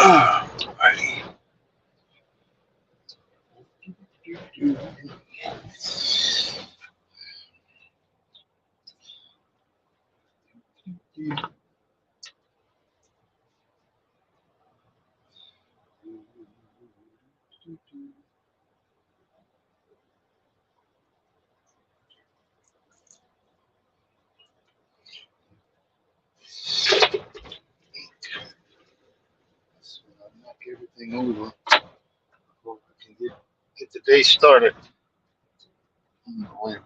Alrighty. So I'll knock everything over before I can get the day started. Unbelievable.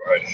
Right.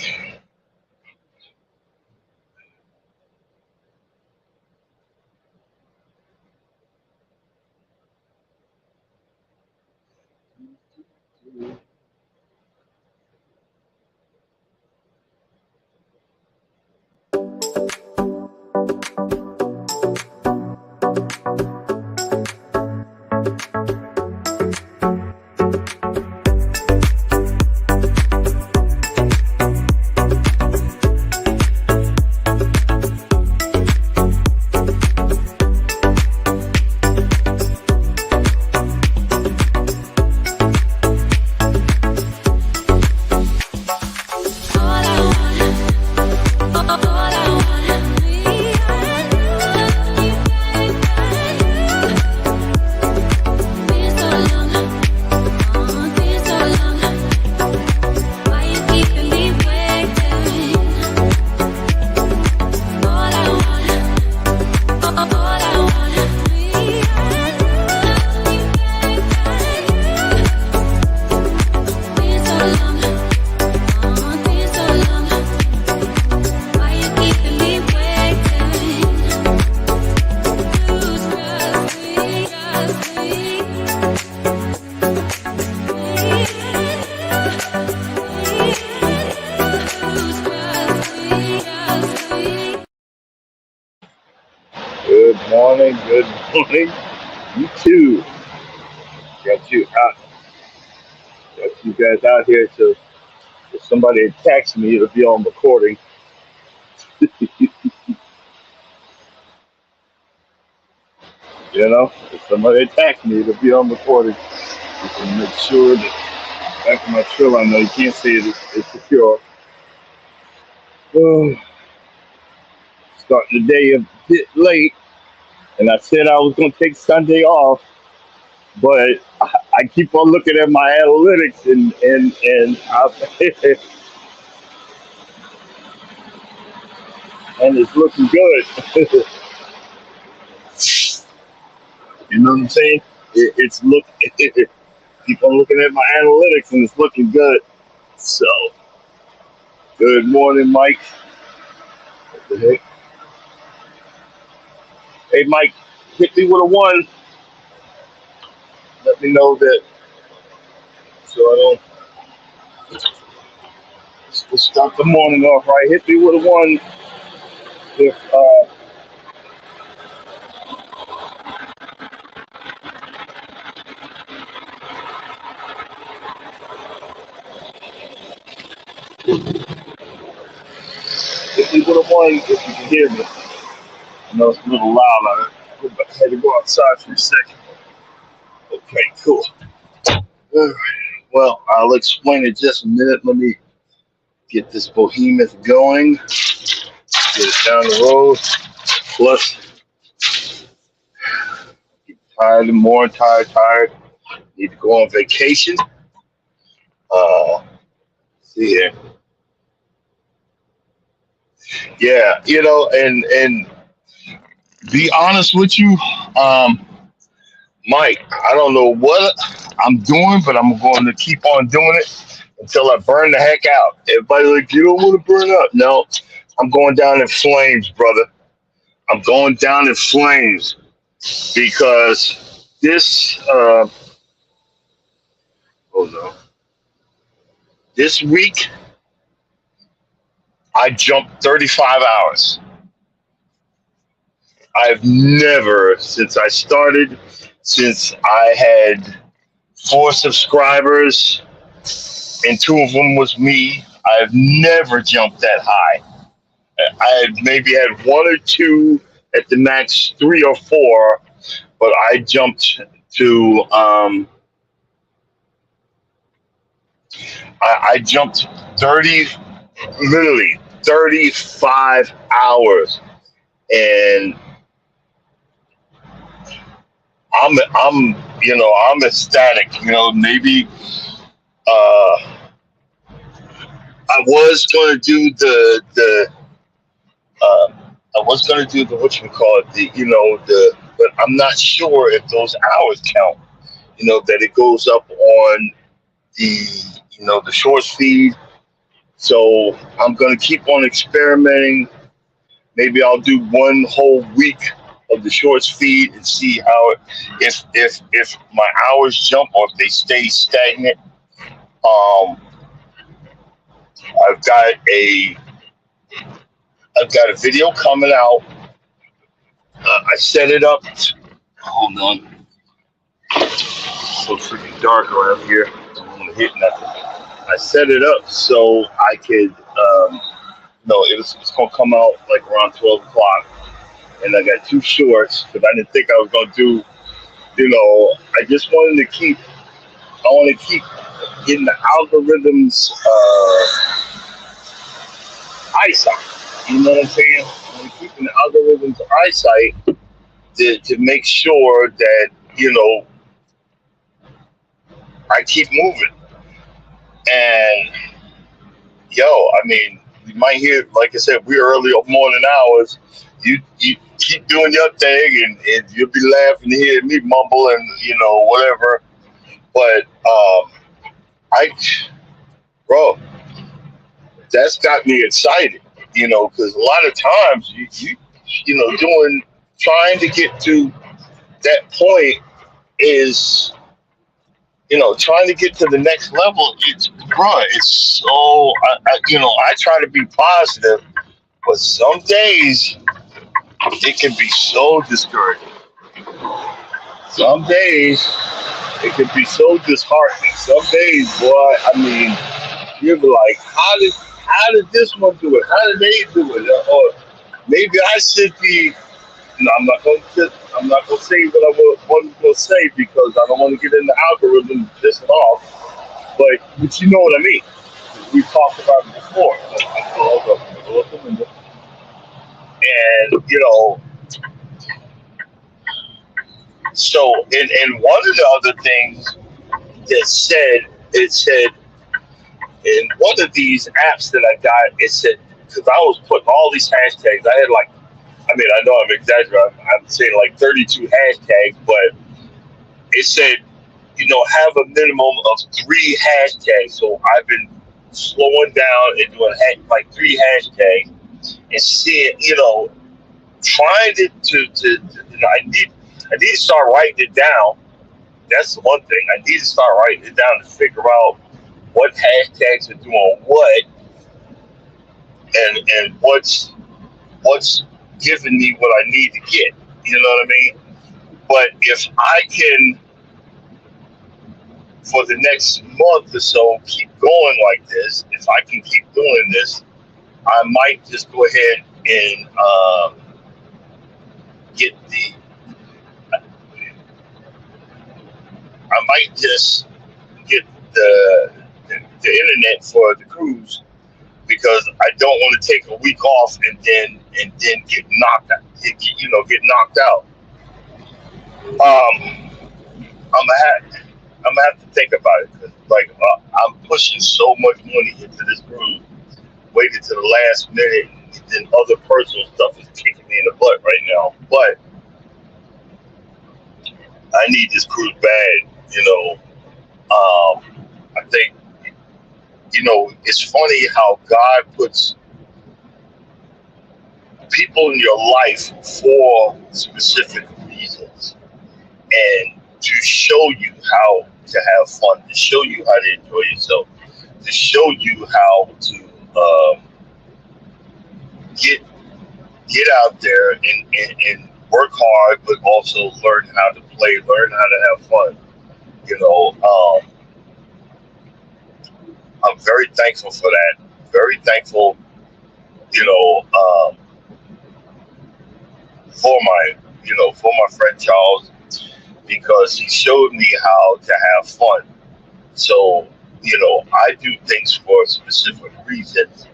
Good morning, good morning. You too. Got you out, got you guys out here. So if somebody attacks me, it'll be on recording. You know, if somebody attacks me, it'll be on recording. You can make sure that back of my trailer, I know you can't see it, it's secure. Oh, starting the day a bit late, and I said I was going to take Sunday off, but I keep on looking at my analytics and it's looking good. You know what I'm saying? It's look. Keep on looking at my analytics, and it's looking good. So, good morning, Mike. What the heck? Hey, Mike, hit me with a one. Let me know that so I don't. Let's start the morning off right. Hit me with a one if hit me with a one if you can hear me. I know it's a little loud. I had to go outside for a second. Okay, cool. All right. Well, I'll explain in just a minute. Let me get this behemoth going. Get it down the road. Plus, get tired and more tired. Need to go on vacation. See here. Yeah, and be honest with you, Mike, I don't know what I'm doing, but I'm going to keep on doing it until I burn the heck out. Everybody like, you don't want to burn out. No, I'm going down in flames, brother. I'm going down in flames because this, hold on. This week, I jumped 35 hours. I've never, since I started, since I had 4 subscribers and 2 of them was me, I've never jumped that high. I had maybe had one or two, at the max three or four, but I jumped to I jumped 30, literally 35 hours, and I'm ecstatic. Maybe uh, I was gonna do the uh, I was gonna do the what you call it, but I'm not sure if those hours count. That it goes up on the the shorts feed. So I'm gonna keep on experimenting. Maybe I'll do one whole week of the shorts feed and see how if my hours jump or if they stay stagnant. Um, I've got a I've got a video coming out. I set it up. Hold on, so freaking dark around here. I don't want to hit nothing. I set it up so I could. No, it's gonna come out like around 12 o'clock, and I got two shorts because I didn't think I was gonna do. I just wanted to keep. I want to keep getting the algorithms eyesight. You know what I'm saying? I want to keep the algorithms eyesight to make sure that I keep moving. And I mean, you might hear, like I said, we're early morning hours. You keep doing your thing, and you'll be laughing to hear me mumble and whatever. But I, bro, that's got me excited. Because a lot of times doing trying to get to that point is trying to get to the next level. It's so I try to be positive, but some days it can be so discouraging. Some days it can be so disheartening. Some days, boy, I mean, you'll be like, how did this one do it? How did they do it? Or maybe I should be. I'm not going to say what I was going to say because I don't want to get in the algorithm this and off. But you know what I mean. We talked about it before. And so and one of the other things it said in one of these apps that I got, it said, because I was putting all these hashtags. I had like, I mean, I know I'm exaggerating. I'm saying like 32 hashtags, but it said, have a minimum of 3 hashtags. So I've been slowing down and doing like 3 hashtags and seeing, trying I need to start writing it down. That's the one thing. I need to start writing it down to figure out what hashtags are doing what, and what's giving me what I need to get. You know what I mean? But if I can, for the next month or so, keep going like this, if I can keep doing this, I might just go ahead and get the. I might just get the internet for the cruise because I don't want to take a week off and then get knocked out. Get knocked out. I'm gonna have to think about it. 'Cause, like I'm pushing so much money into this cruise, waiting to the last minute, and then other personal stuff is kicking me in the butt right now. But I need this cruise bad. I think it's funny how God puts people in your life for specific reasons and to show you how to have fun, to show you how to enjoy yourself, to show you how to get out there and work hard, but also learn how to play, learn how to have fun. I'm very thankful for that. Very thankful you know, for my friend Charles, because he showed me how to have fun. So, I do things for specific reasons,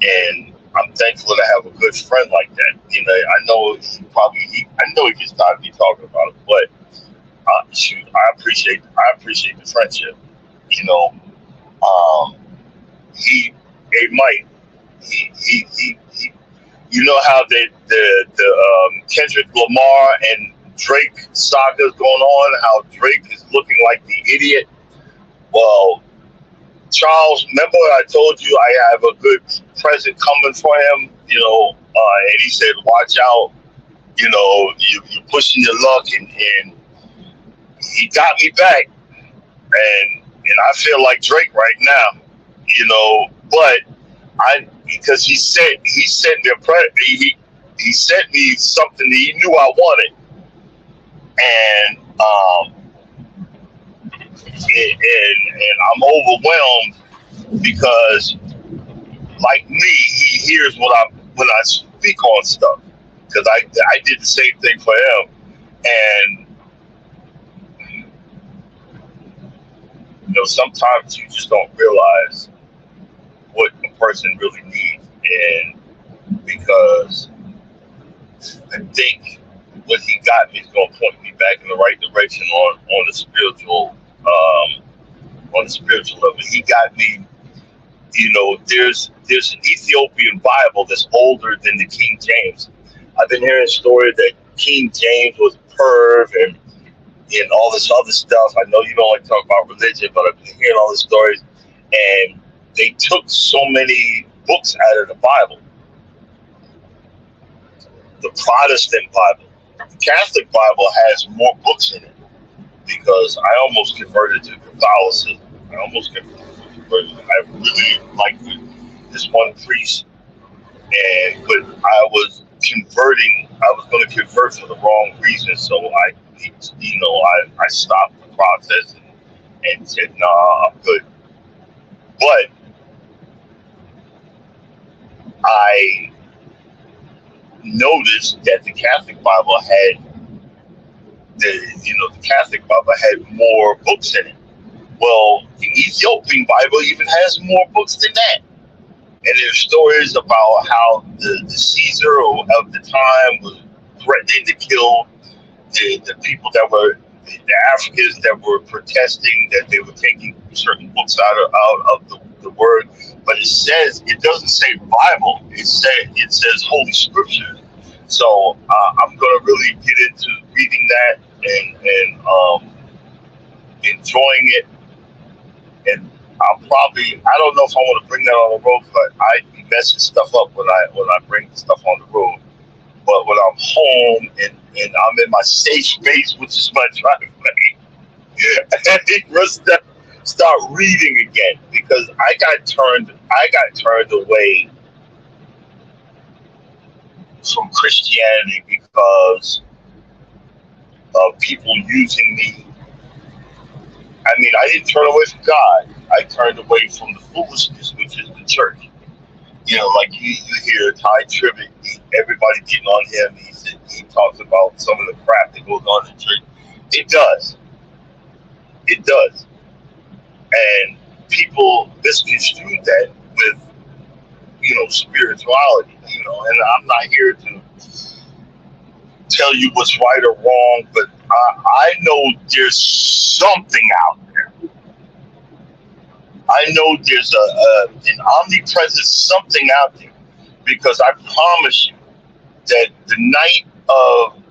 and I'm thankful to have a good friend like that. I know I know he gets tired of me talking about it, but shoot, I appreciate the friendship. You know, um, hey Mike, he you know how the Kendrick Lamar and Drake saga is going on, how Drake is looking like the idiot. Well, Charles, remember I told you I have a good present coming for him, and he said, watch out, you're pushing your luck, and he got me back, and I feel like Drake right now, but because he sent me he sent me something that he knew I wanted, and and I'm overwhelmed because, like me, he hears when I speak on stuff, because I did the same thing for him, and sometimes you just don't realize what a person really needs, and because I think what he got me is going to point me back in the right direction on the spiritual level. He got me. There's an Ethiopian Bible that's older than the King James. I've been hearing stories that King James was perv and all this other stuff. I know you don't like to talk about religion, but I've been hearing all these stories, and they took so many books out of the Bible. The Protestant Bible, the Catholic Bible has more books in it, because I almost converted to Catholicism. I almost converted. I really liked this one priest, but I was going to convert for the wrong reason, so I stopped the process and said, "Nah, I'm good." But I noticed that the Catholic Bible had more books in it. Well, the Ethiopian Bible even has more books than that. And there's stories about how the Caesar of the time was threatening to kill the people the Africans that were protesting, that they were taking certain books out of the word. But it doesn't say Bible. It says Holy Scripture. So I'm going to really get into reading that and enjoying it. And I don't know if I want to bring that on the road, but I be messing stuff up when I bring stuff on the road. But when I'm home and I'm in my safe space, which is my driveway, I think we'll start reading again, because I got turned away from Christianity because of people using me. I mean, I didn't turn away from God. I turned away from the foolishness, which is the church. Like you hear Ty Tribbett, everybody getting on him. He talks about some of the crap that goes on in the church. It does. It does. And people misconstrue that with, spirituality, and I'm not here to tell you what's right or wrong, but I know there's something out there. I know there's an omnipresent something out there, because I promise you that the night of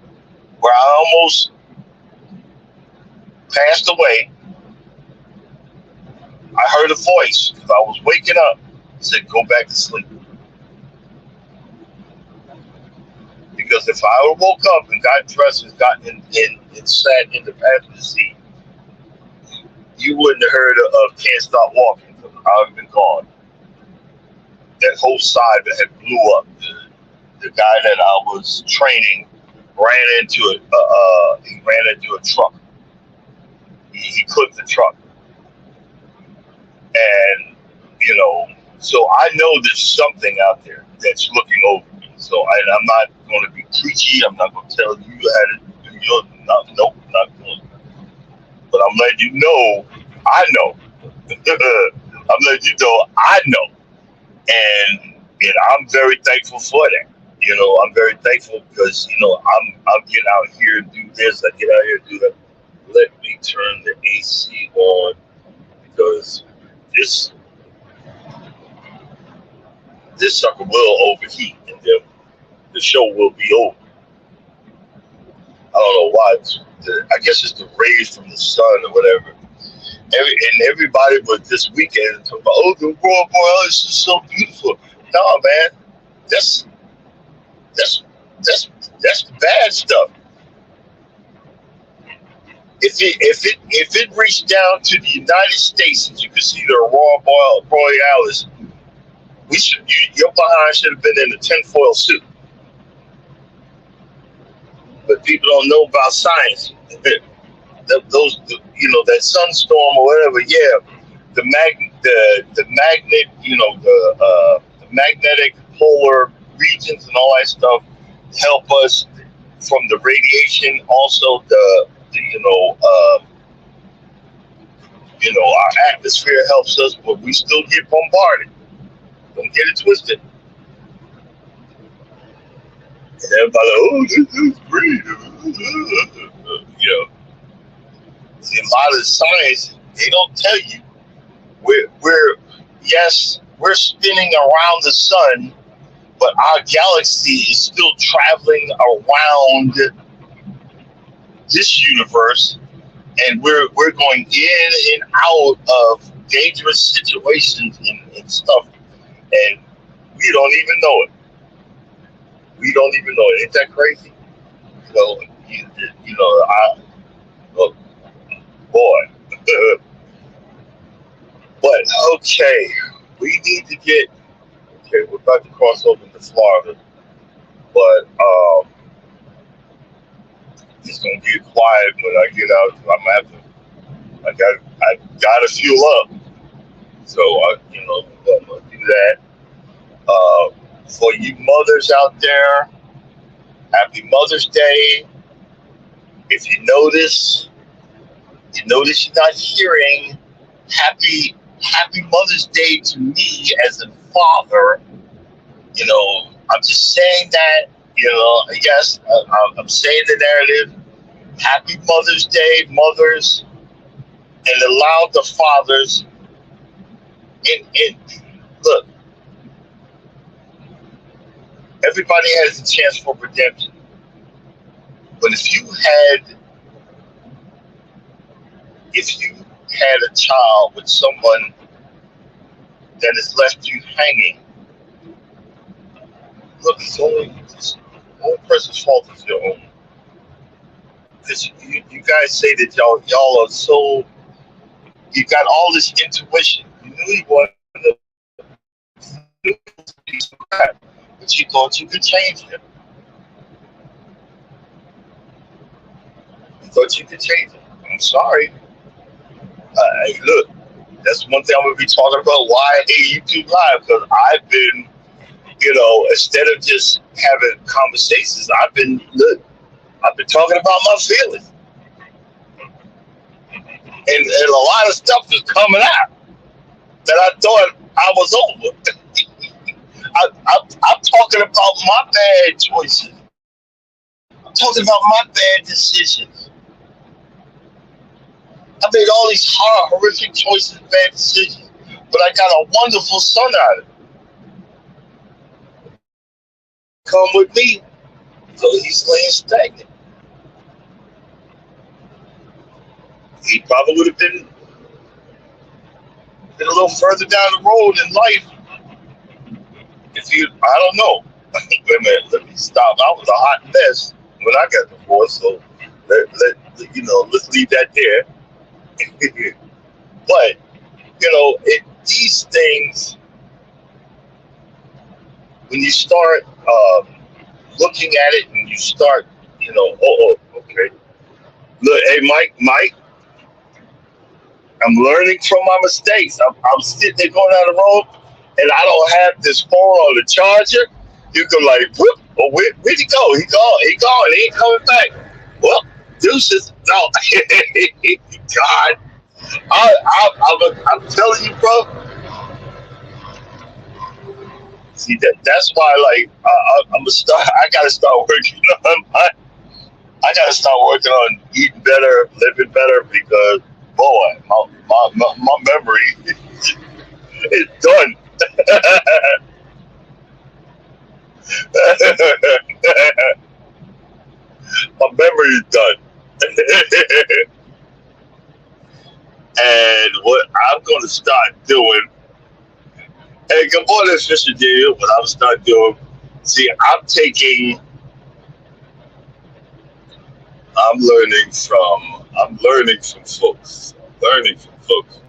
where I almost passed away, I heard a voice, because I was waking up, said, "Go back to sleep." Because if I would have woke up and got dressed and gotten and sat in the passenger seat, you wouldn't have heard of "Can't Stop Walking," because I would have been gone. That whole side that had blew up. The guy that I was training ran into it. He ran into a truck. He clipped the truck, and So I know there's something out there that's looking over me. So I'm not going to be preachy. I'm not going to tell you how to do your, not, nope, not going to. But I'm letting you know, I know. I'm letting you know, I know. And I'm very thankful for that. I'm very thankful because I'm getting out here and do this. I get out here and do that. Let me turn the AC on because this this sucker will overheat and then the show will be over. I don't know why. I guess it's the rays from the sun or whatever. And everybody was this weekend talking about, oh, the Aurora Borealis is so beautiful. No, man, that's that's that's the bad stuff. If it reached down to the United States and you could see the Aurora Borealis, your behind should have been in a tinfoil suit. But people don't know about science. That sunstorm or whatever. Yeah, the magnet, the magnetic polar regions and all that stuff help us from the radiation. Also, our atmosphere helps us, but we still get bombarded. Don't get it twisted. And everybody, oh, this is great. See, a lot of science, they don't tell you. We're spinning around the sun, but our galaxy is still traveling around this universe, and we're going in and out of dangerous situations and stuff, and we don't even know it. We don't even know it. Ain't that crazy? So, oh, boy. But okay, we need to get. Okay, we're about to cross over to Florida, but it's gonna get quiet when I get out. I'm gonna have to. I gotta fuel up, so I'm gonna do that. For you mothers out there, happy Mother's Day. If you notice you're not hearing Happy Mother's Day to me as a father. I'm just saying that. Yes, I'm saying the narrative. Happy Mother's Day, mothers, and allow the fathers. And look, everybody has a chance for redemption. But if you had a child with someone that has left you hanging, look, it's only one person's fault is your own. Because you guys say that y'all are so, you got all this intuition. You knew you wanted to piece of crap, but you thought you could change him. You thought you could change him. I'm sorry. Look, that's one thing I'm going to be talking about why I hate YouTube Live, because I've been, instead of just having conversations, I've been talking about my feelings. And a lot of stuff is coming out that I thought I was over. I'm talking about my bad choices. I'm talking about my bad decisions. I made all these horrific choices, bad decisions, but I got a wonderful son out of it. Come with me, so he's laying stagnant. He probably would have been a little further down the road in life if he, I don't know. Wait a minute, let me stop. I was a hot mess when I got divorced, so let's leave that there. But these things, when you start looking at it and you start, okay. Look, hey, Mike, I'm learning from my mistakes. I'm sitting there going down the road. and I don't have this phone on the charger, you can like, whoop, oh, where'd he go? He gone. He ain't coming back. Well, deuces. No, God, I'm telling you, bro. See that's why like I'm gonna start. I gotta start working on my. I gotta start working on eating better, living better because boy, my memory is done. My memory is done. And what I'm gonna start doing, hey, good morning, Fisher Daniel. What I'm start doing, see, I'm learning from folks. I'm learning from folks.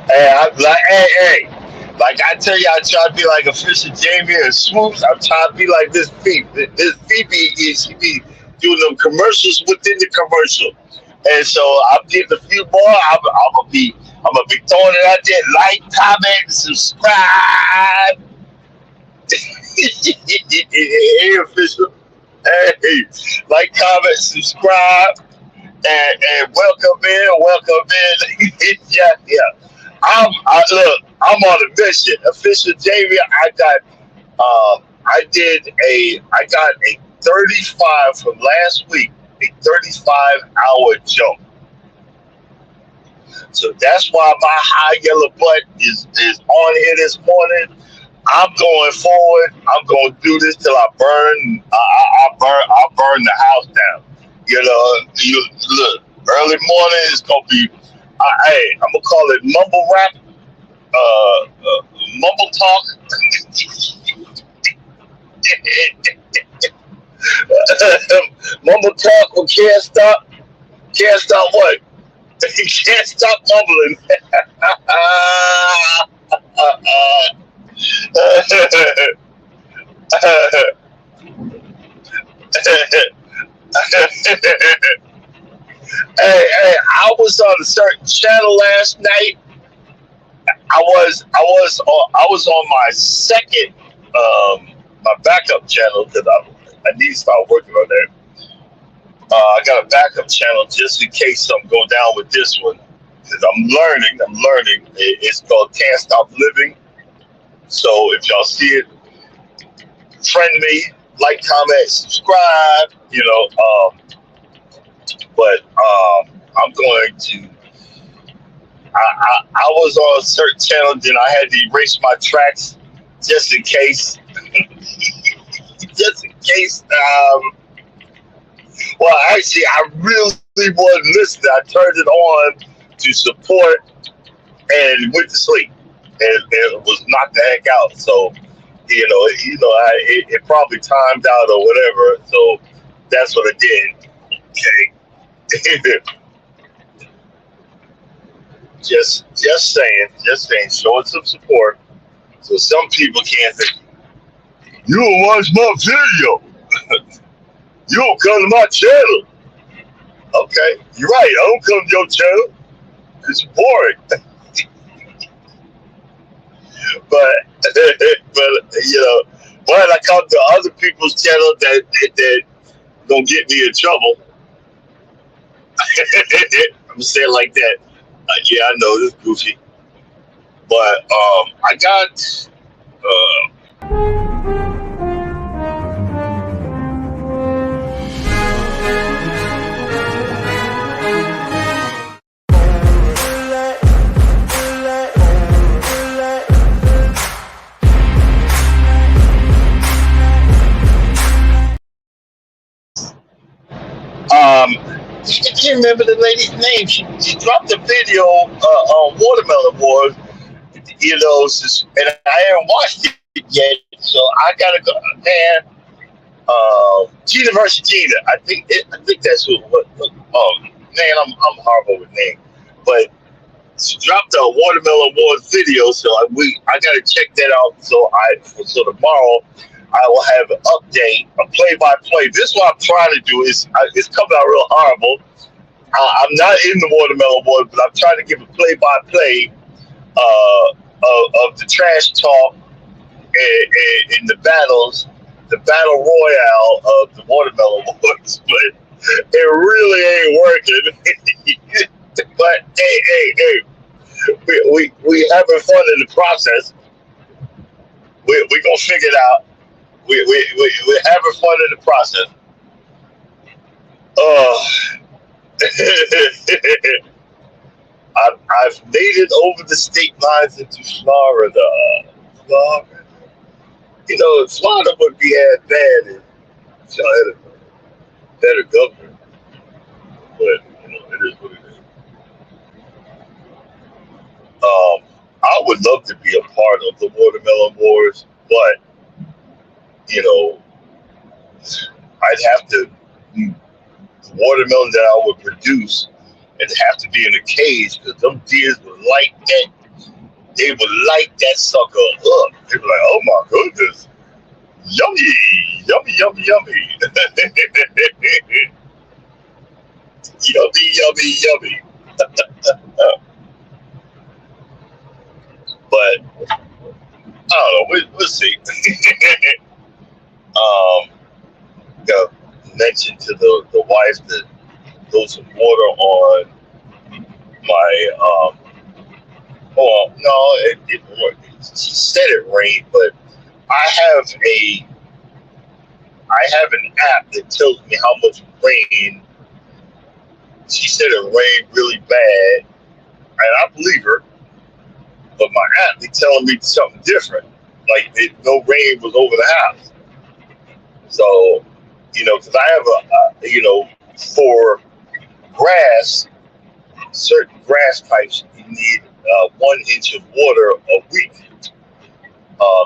Hey, I'm like, hey. Like I tell you, I try to be like a Fisher Jamie and Swoops. I'm trying to be like this Phoebe. This Phoebe is she be doing them commercials within the commercial. And so I'm getting a few more. I'm gonna be throwing it out there. Like, comment, subscribe. Hey, official. Hey, like, comment, subscribe, and welcome in. Yeah. I'm on a mission. Official Jamie, I got a 35 from last week, a 35-hour jump. So that's why my high yellow butt is on here this morning. I'm going forward. I'm going to do this till I burn. I'll burn the house down. You know, look, early morning is gonna be. Hey, I'm gonna call it mumble rap, mumble talk. Mumble talk. We can't stop. Can't stop what? Can't stop mumbling. Hey, I was on a certain channel last night. I was on my second, my backup channel because I need to start working on that. I got a backup channel just in case something go down with this one because I'm learning. It's called Can't Stop Living. So if y'all see it, friend me, like, comment, subscribe. But I'm going to. I was on a certain channel, then I had to erase my tracks just in case. Just in case. Well, actually, I really wasn't listening. I turned it on to support and went to sleep, and was knocked the heck out. So, it probably timed out or whatever. So that's what I did. Okay. just saying, showing some support. So some people can't think, you don't watch my video. You don't come to my channel. Okay, you're right. I don't come to your channel. It's boring. but when I come to other people's channel that don't get me in trouble. I'm gonna say it like that. Yeah, I know this is goofy, but I got. remember the lady's name. She dropped a video on Watermelon Wars, you know, and I haven't watched it yet, so I gotta go. Man, Gina versus Gina. I think that's who. Man, I'm horrible with names, but she dropped a Watermelon Wars video, so I gotta check that out. So tomorrow I will have an update, a play-by-play. This is what I'm trying to do. It's coming out real horrible. I'm not in the Watermelon Wars, but I'm trying to give a play-by-play of the trash talk and the battles, the battle royale of the Watermelon Wars. But it really ain't working. But hey, we having fun in the process. We gonna figure it out. We're having fun in the process. I've made it over the state lines into Florida. Florida. You know, Florida would be as bad if y'all had a better governor. But you know, it is what it is. I would love to be a part of the Watermelon Wars, but you know, I'd have to the watermelon that I would produce, it'd have to be in a cage because them deers would like that. They would light that sucker up. They'd be like, "Oh my goodness, yummy, yummy, yummy, yummy, yummy, yummy, yummy." But I don't know. We'll see. Got mentioned to the wife that throw some water on my. Oh no, it she said it rained, but I have an app that tells me how much rain. She said it rained really bad, and I believe her. But my app is telling me something different. Like no rain was over the house. So, you know, because I have for grass, certain grass types, you need 1 inch of water a week.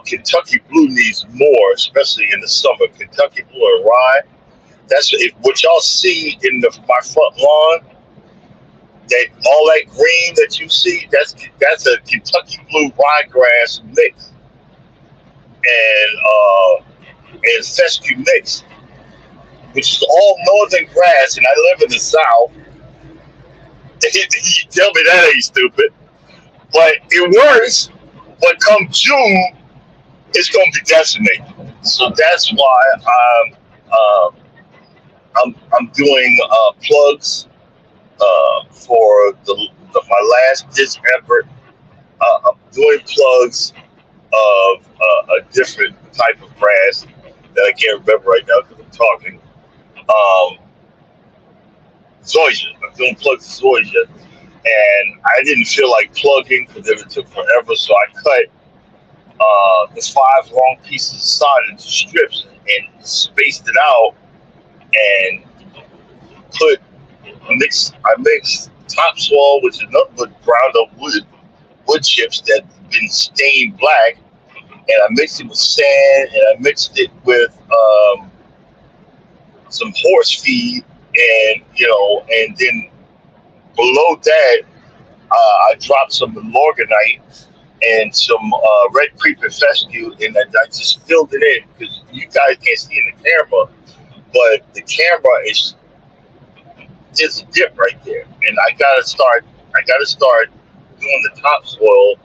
Kentucky blue needs more, especially in the summer. Kentucky blue and rye. That's what y'all see in my front lawn. That all that green that you see, that's a Kentucky blue ryegrass mix and fescue mix, which is all northern grass. And I live in the South. You tell me that ain't stupid, but it works. But come June, it's gonna be decimated. So that's why I'm doing plugs for my last disc effort. I'm doing plugs of a different type of grass that I can't remember right now because I'm talking. Zoysia. I'm doing plugs of Zoysia, and I didn't feel like plugging because it took forever, so I cut the 5 long pieces of sod into strips and spaced it out and I mixed topsoil, which is nothing but ground up wood chips that have been stained black, and I mixed it with sand, and I mixed it with some horse feed, and then below that I dropped some Morganite and some red creeper fescue, and I just filled it in because you guys can't see in the camera, but the camera is just a dip right there, and I gotta start doing the topsoil.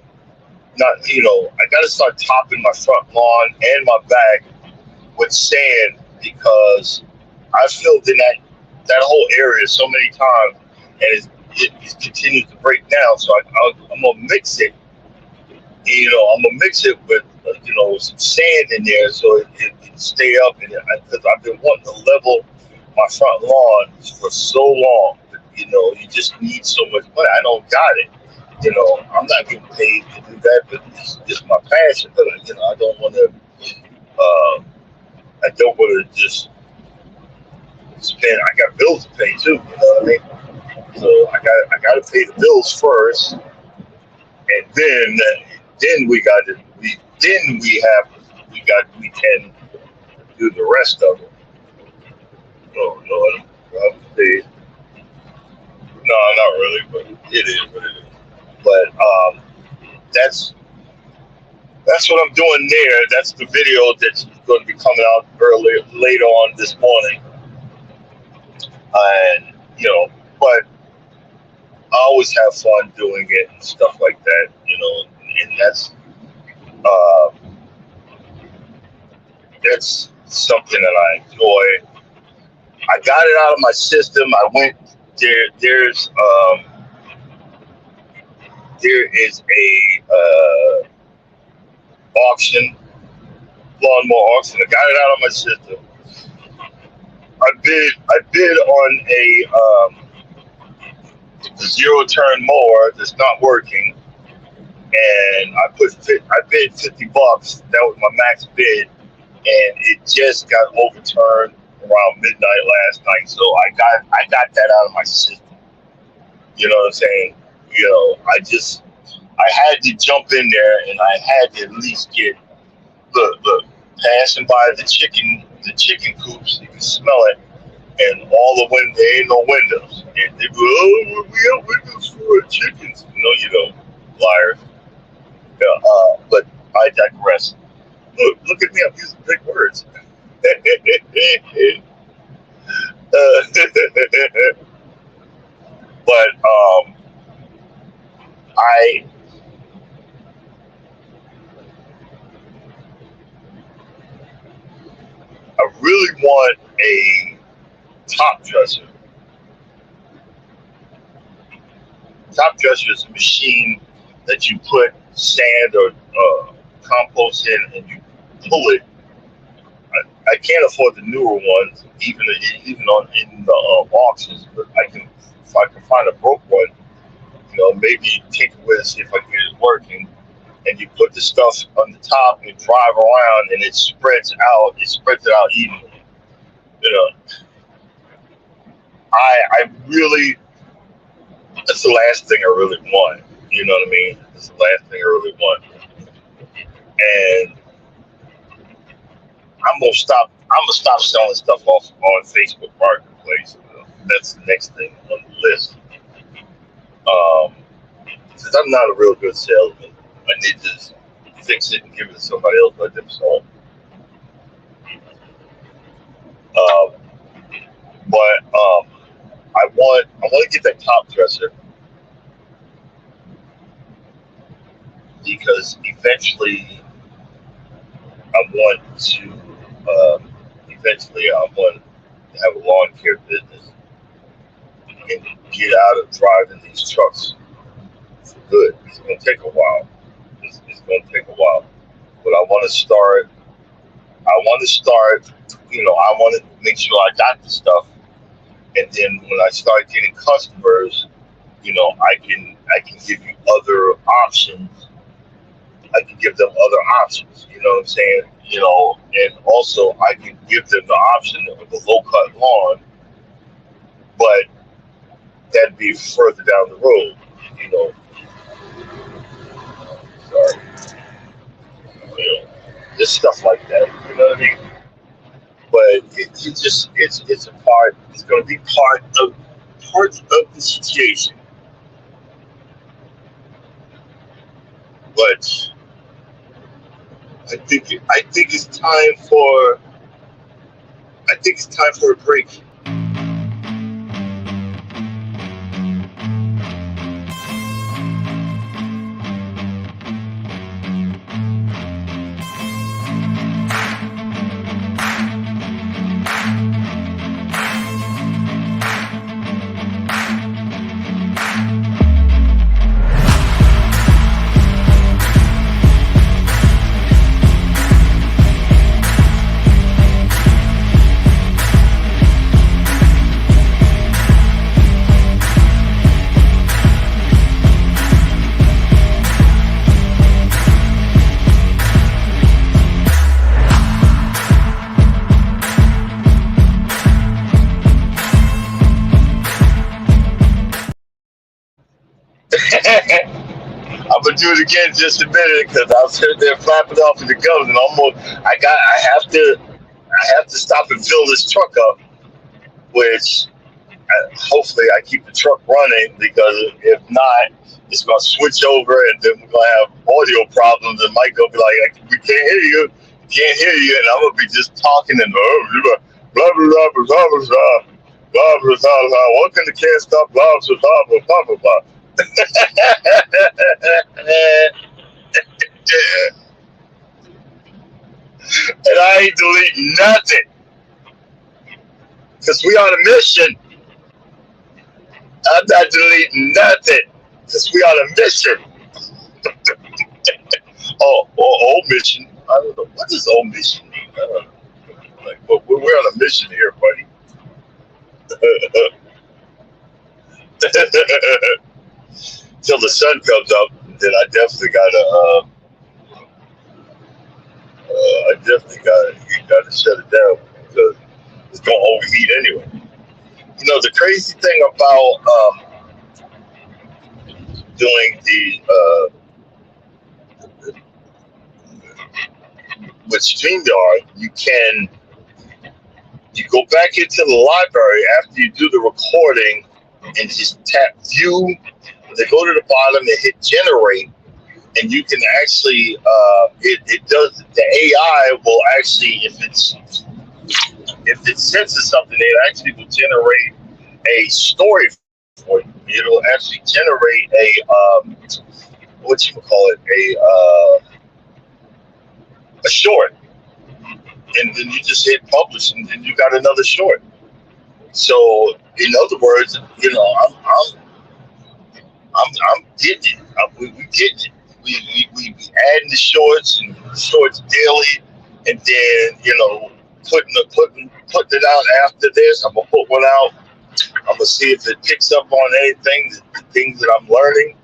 I gotta start topping my front lawn and my back with sand because I filled in that whole area so many times, and it continues to break down. So I'm gonna mix it. I'm gonna mix it with some sand in there so it can stay up. Because I've been wanting to level my front lawn for so long. You just need so much money. I don't got it. I'm not getting paid to do that, but it's just my passion. But I don't want to. I don't want to just spend. I got bills to pay too. You know what I mean? So I got to pay the bills first, and then we can do the rest of it. Oh Lord, no, not really, but it is what it is. But that's that's what I'm doing there. That's the video that's going to be coming out later on this morning, and but I always have fun doing it and stuff like that, and uh, that's something that I enjoy. I got it out of my system. I went there. There is a auction, lawnmower auction. I got it out of my system. I bid on a zero turn mower that's not working, and I bid $50. That was my max bid, and it just got overturned around midnight last night. So I got that out of my system. You know what I'm saying? I had to jump in there, and I had to at least get look passing by the chicken coops. You can smell it, and all the there ain't no windows. And they go, oh, we have windows for chickens. No, you don't, liars. But I digress. Look at me, I'm using big words. But I really want a top dresser. Top dresser is a machine that you put sand or compost in, and you pull it. I can't afford the newer ones, even in the auctions. But if I can find a broke one, maybe take it with and see if I can get it working. And you put the stuff on the top and drive around, and it spreads out. It spreads it out evenly. I really, that's the last thing I really want. You know what I mean? That's the last thing I really want. And I'm gonna stop selling stuff off on Facebook Marketplace. That's the next thing on the list. Since I'm not a real good salesman, I need to fix it and give it to somebody else by themselves. But I want to get that top dresser because eventually I want to have a lawn care business and get out of driving these trucks for good. It's going to take a while. It's going to take a while, but I want to start. I want to make sure I got the stuff, and then when I start getting customers, I can give you other options. I can give them other options. You know what I'm saying? And also I can give them the option of a low cut lawn, but that'd be further down the road. Sorry. Just stuff like that. You know what I mean? But it's a part. It's going to be part of the situation. But I think it's time for a break. gonna do it again in just a minute because I was sitting there flapping off in the gums and almost I have to stop and fill this truck up, which hopefully I keep the truck running because if not, it's gonna switch over and then we're gonna have audio problems and Mike will be like, we can't hear you, and I'm gonna be just talking and blah blah blah blah blah blah blah blah blah blah. What can the can't stop blah blah blah blah blah blah. And I ain't deleting nothing because we on a mission. I'm not deleting nothing because we on a mission. Old mission. I don't know what does old mission mean. I don't know. Like, but we're on a mission here, buddy. Till the sun comes up, then I definitely gotta shut it down because it's gonna overheat anyway. You know the crazy thing about doing the with StreamYard, you go back into the library after you do the recording and just tap view. They go to the bottom and hit generate, and you can actually it does the AI will actually if it senses something, it actually will generate a story for you. It'll actually generate a what you call it a short, and then you just hit publish, and then you got another short. So in other words, you know, I'm getting it. We getting it. We adding the shorts and shorts daily, and then you know putting it out after this. I'm gonna put one out. I'm gonna see if it picks up on anything, the things that I'm learning.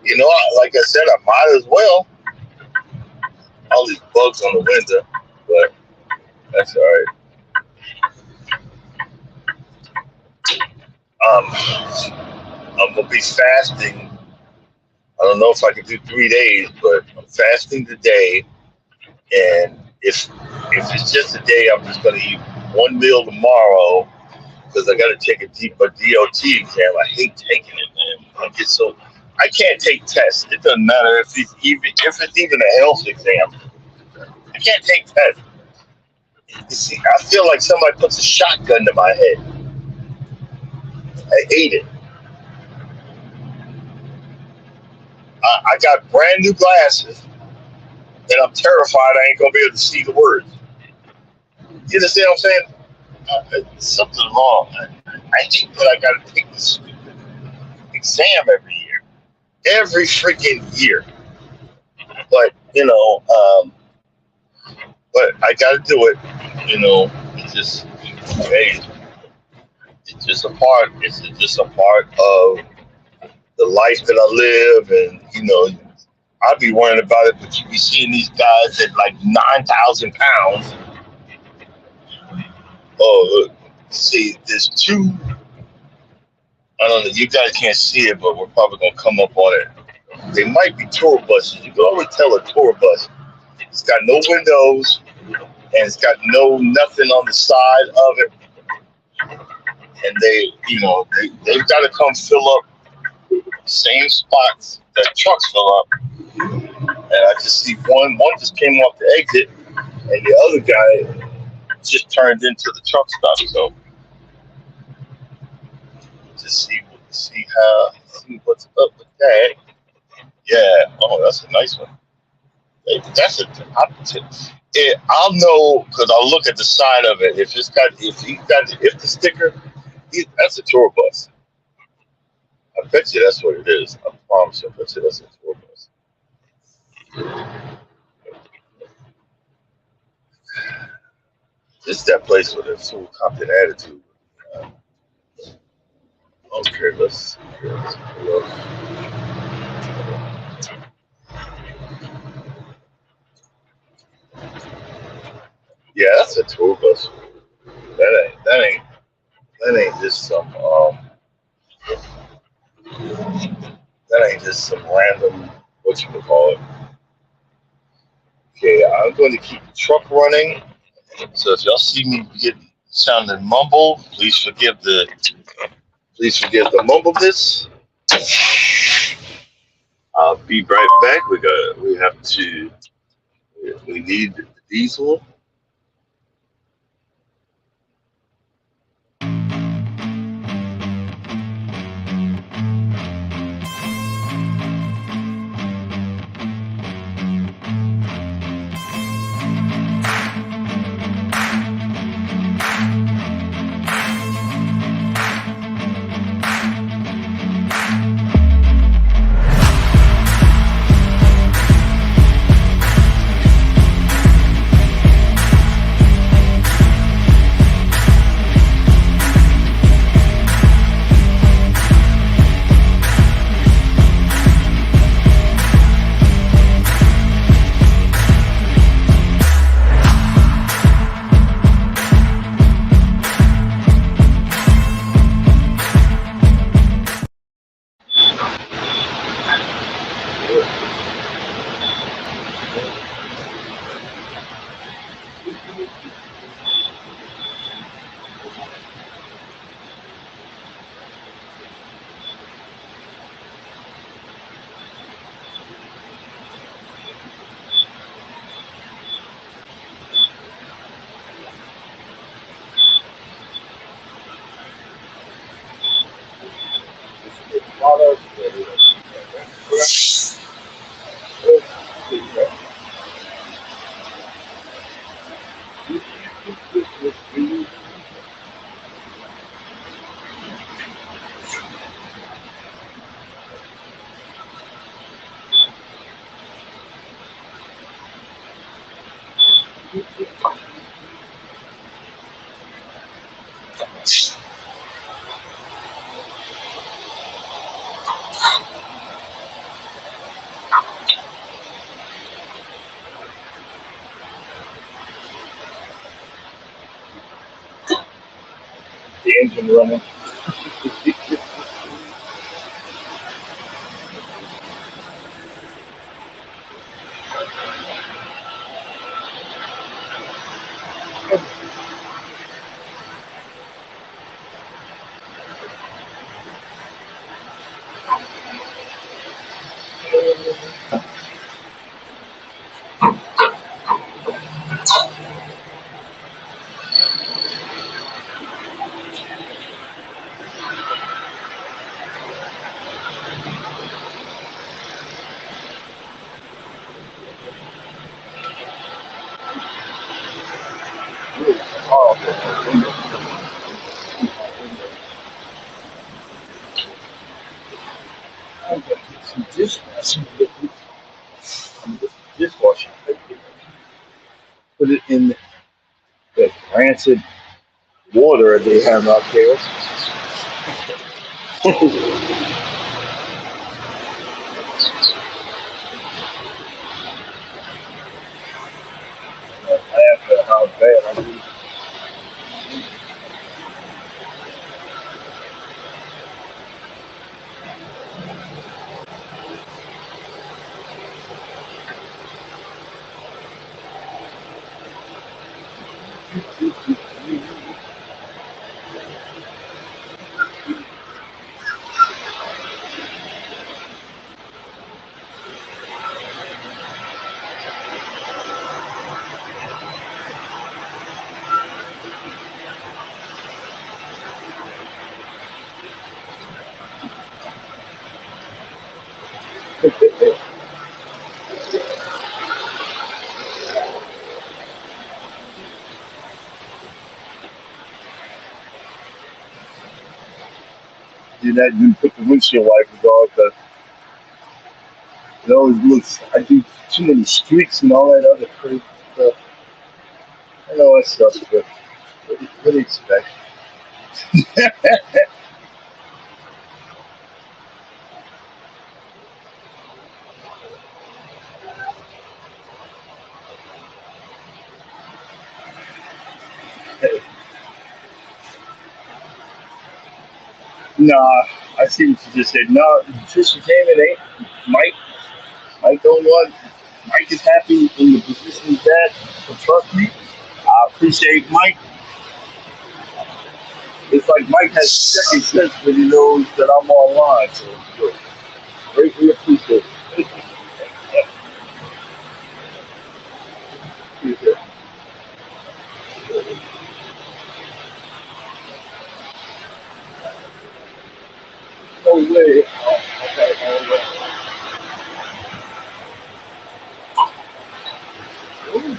You know, like I said, I might as well. All these bugs on the window, but that's all right. I'm gonna be fasting. I don't know if I can do 3 days, but I'm fasting today. And if it's just a day, I'm just gonna eat one meal tomorrow because I got to take a DOT exam. I hate taking it, man. I can't take tests. It doesn't matter if it's even a health exam. I can't take tests. You see, I feel like somebody puts a shotgun to my head. I hate it. I got brand new glasses, and I'm terrified I ain't gonna be able to see the words. You understand what I'm saying? Something's wrong. I hate that I gotta take this stupid exam every freaking year. But you know, but I gotta do it. You know, it's just it's just a part. It's just a part of the life that I live, and you know, I'd be worrying about it, but you be seeing these guys at like 9,000 pounds. Oh, look, see, there's two. I don't know. You guys can't see it, but we're probably gonna come up on it. They might be tour buses. You can always tell a tour bus. It's got no windows, and it's got nothing on the side of it. And they've got to come fill up same spots that trucks fill up. And I just see one just came off the exit, and the other guy just turned into the truck stop. So just see what's up with that. Yeah. Oh, that's a nice one. I'll know because I'll look at the side of it. If the sticker, that's a tour bus. I bet you that's what it is. I promise you. I bet you that's a tour bus. This is that place with a full Compton attitude. Okay, let's look. Yeah, that's a tour bus. That ain't just some just some random, whatchamacallit. Okay, I'm going to keep the truck running. So if y'all see me get sounding mumble, please forgive the mumbleness. I'll be right back. We need the diesel. The engine running. I'm gonna get some dishwashing liquid. Dishwashing liquid. Put it in the rancid water they have out there. Laugh at how bad I do. Do that, you put the windshield wipers on because it always looks. I do too many streaks and all that other crazy stuff. I know that stuff, but what do you expect? Nah, I see what you just said. No, Trisha came in. Ain't Mike? Mike don't want. Mike is happy in the position he's at. So trust me, I appreciate Mike. It's like Mike has second sense when he knows that I'm online. So good. Greatly appreciate it. Appreciate it. No way. Oh, okay. Ooh,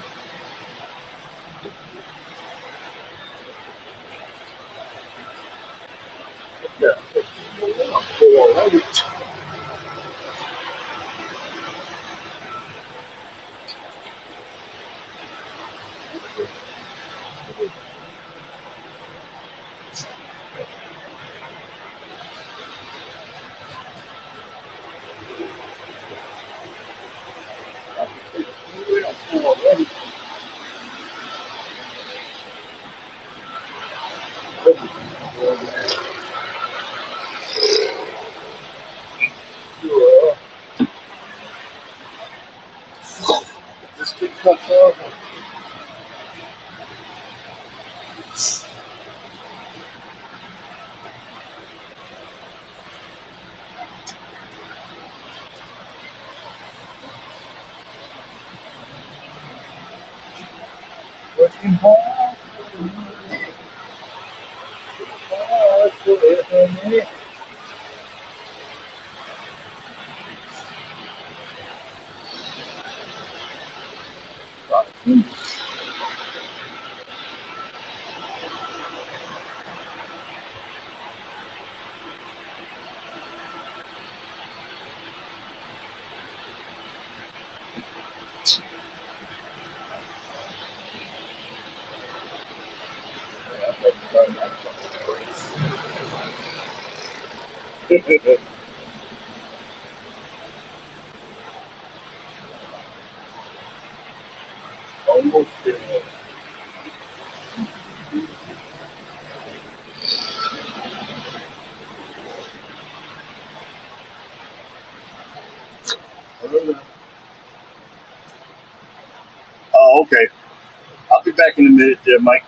yeah. Alrighty. Alrighty. Just get cut off. Working hard for it. Almost there. Oh, okay. I'll be back in a minute there, Mike.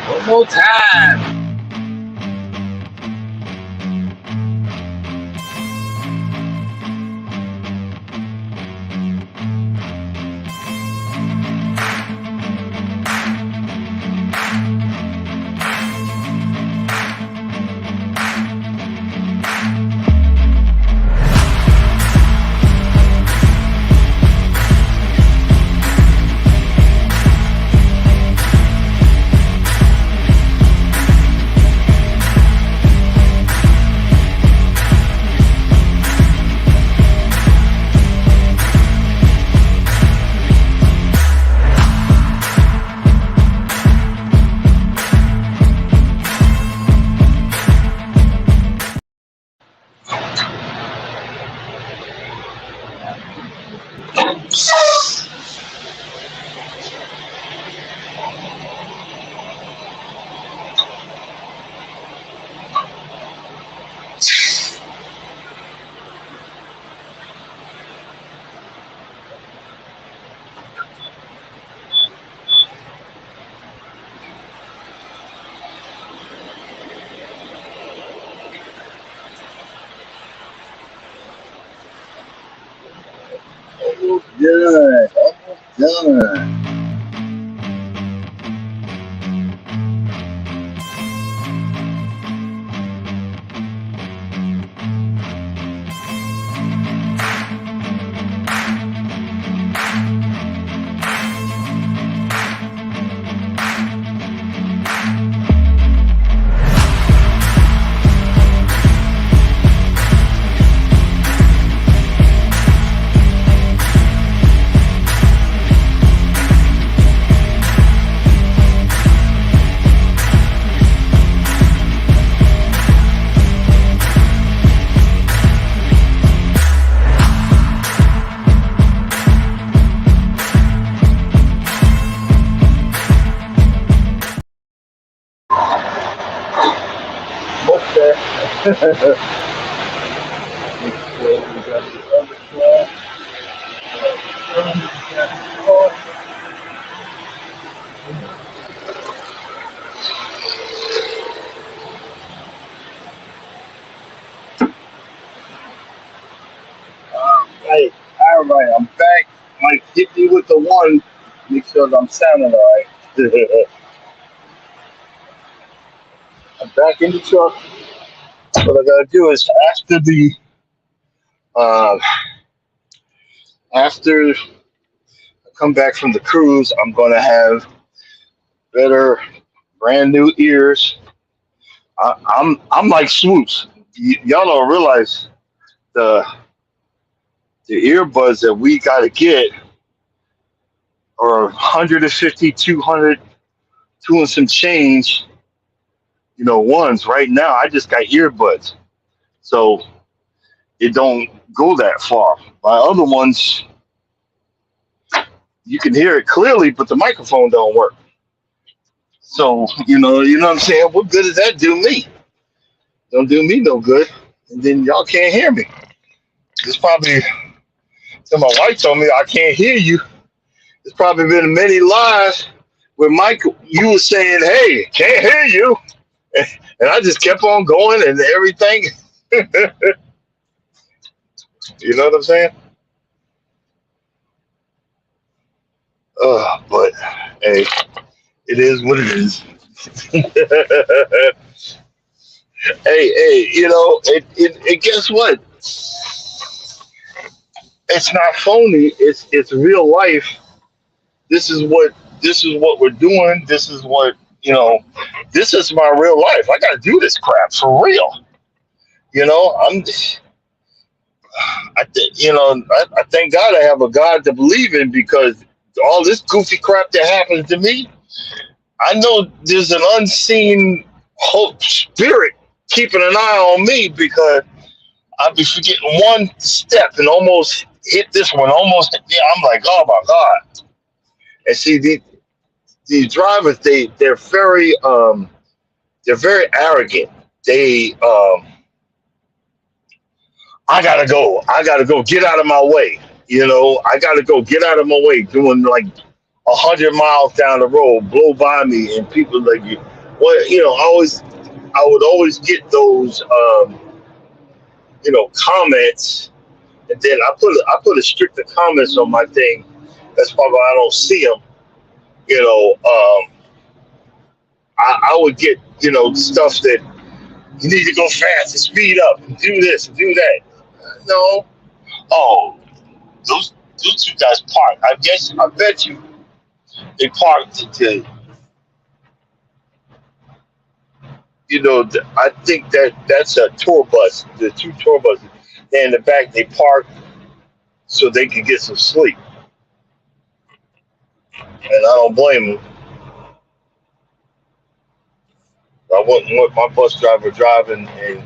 One more time. Almost done. Almost done. Okay. We got the other class. Hey, all right, I'm back. Mike, hit me with the one. Make sure I'm sounding all right. I'm back in the truck. What I gotta do is uh, after I come back from the cruise, I'm gonna have better, brand new ears. I'm like Swoops. Y'all don't realize the the earbuds that we gotta get are 150, 200, two and some change. Ones right now. I just got earbuds, so it don't go that far. My other ones, you can hear it clearly, but the microphone don't work. So you know what I'm saying. What good does that do me? Don't do me no good. And then y'all can't hear me. It's probably so my wife told me I can't hear you. It's probably been many lives where Mike, you was saying, "Hey, can't hear you," and I just kept on going and everything. You know what I'm saying? But hey, it is what it is. Hey, it guess what? It's not phony. It's real life. This is what we're doing. This is what This is my real life. I got to do this crap for real. I'm. I thank God I have a God to believe in because all this goofy crap that happens to me, I know there's an unseen hope spirit keeping an eye on me because I'd be forgetting one step and almost hit this one. Almost, yeah. I'm like, oh my God! And see, these drivers, they're very arrogant. They I gotta go. I gotta go. Get out of my way. I gotta go. Get out of my way. Doing like 100 miles down the road, blow by me, and people like you. Well, I would always get those, comments, and then I put a stricter comments on my thing. That's probably why I don't see them. You know, I would get stuff that you need to go fast and speed up and do this and do that. No, oh, those two guys parked. I bet you they parked to I think that's a tour bus. The two tour buses. And in the back they parked so they could get some sleep. And I don't blame them. I wouldn't want my bus driver driving and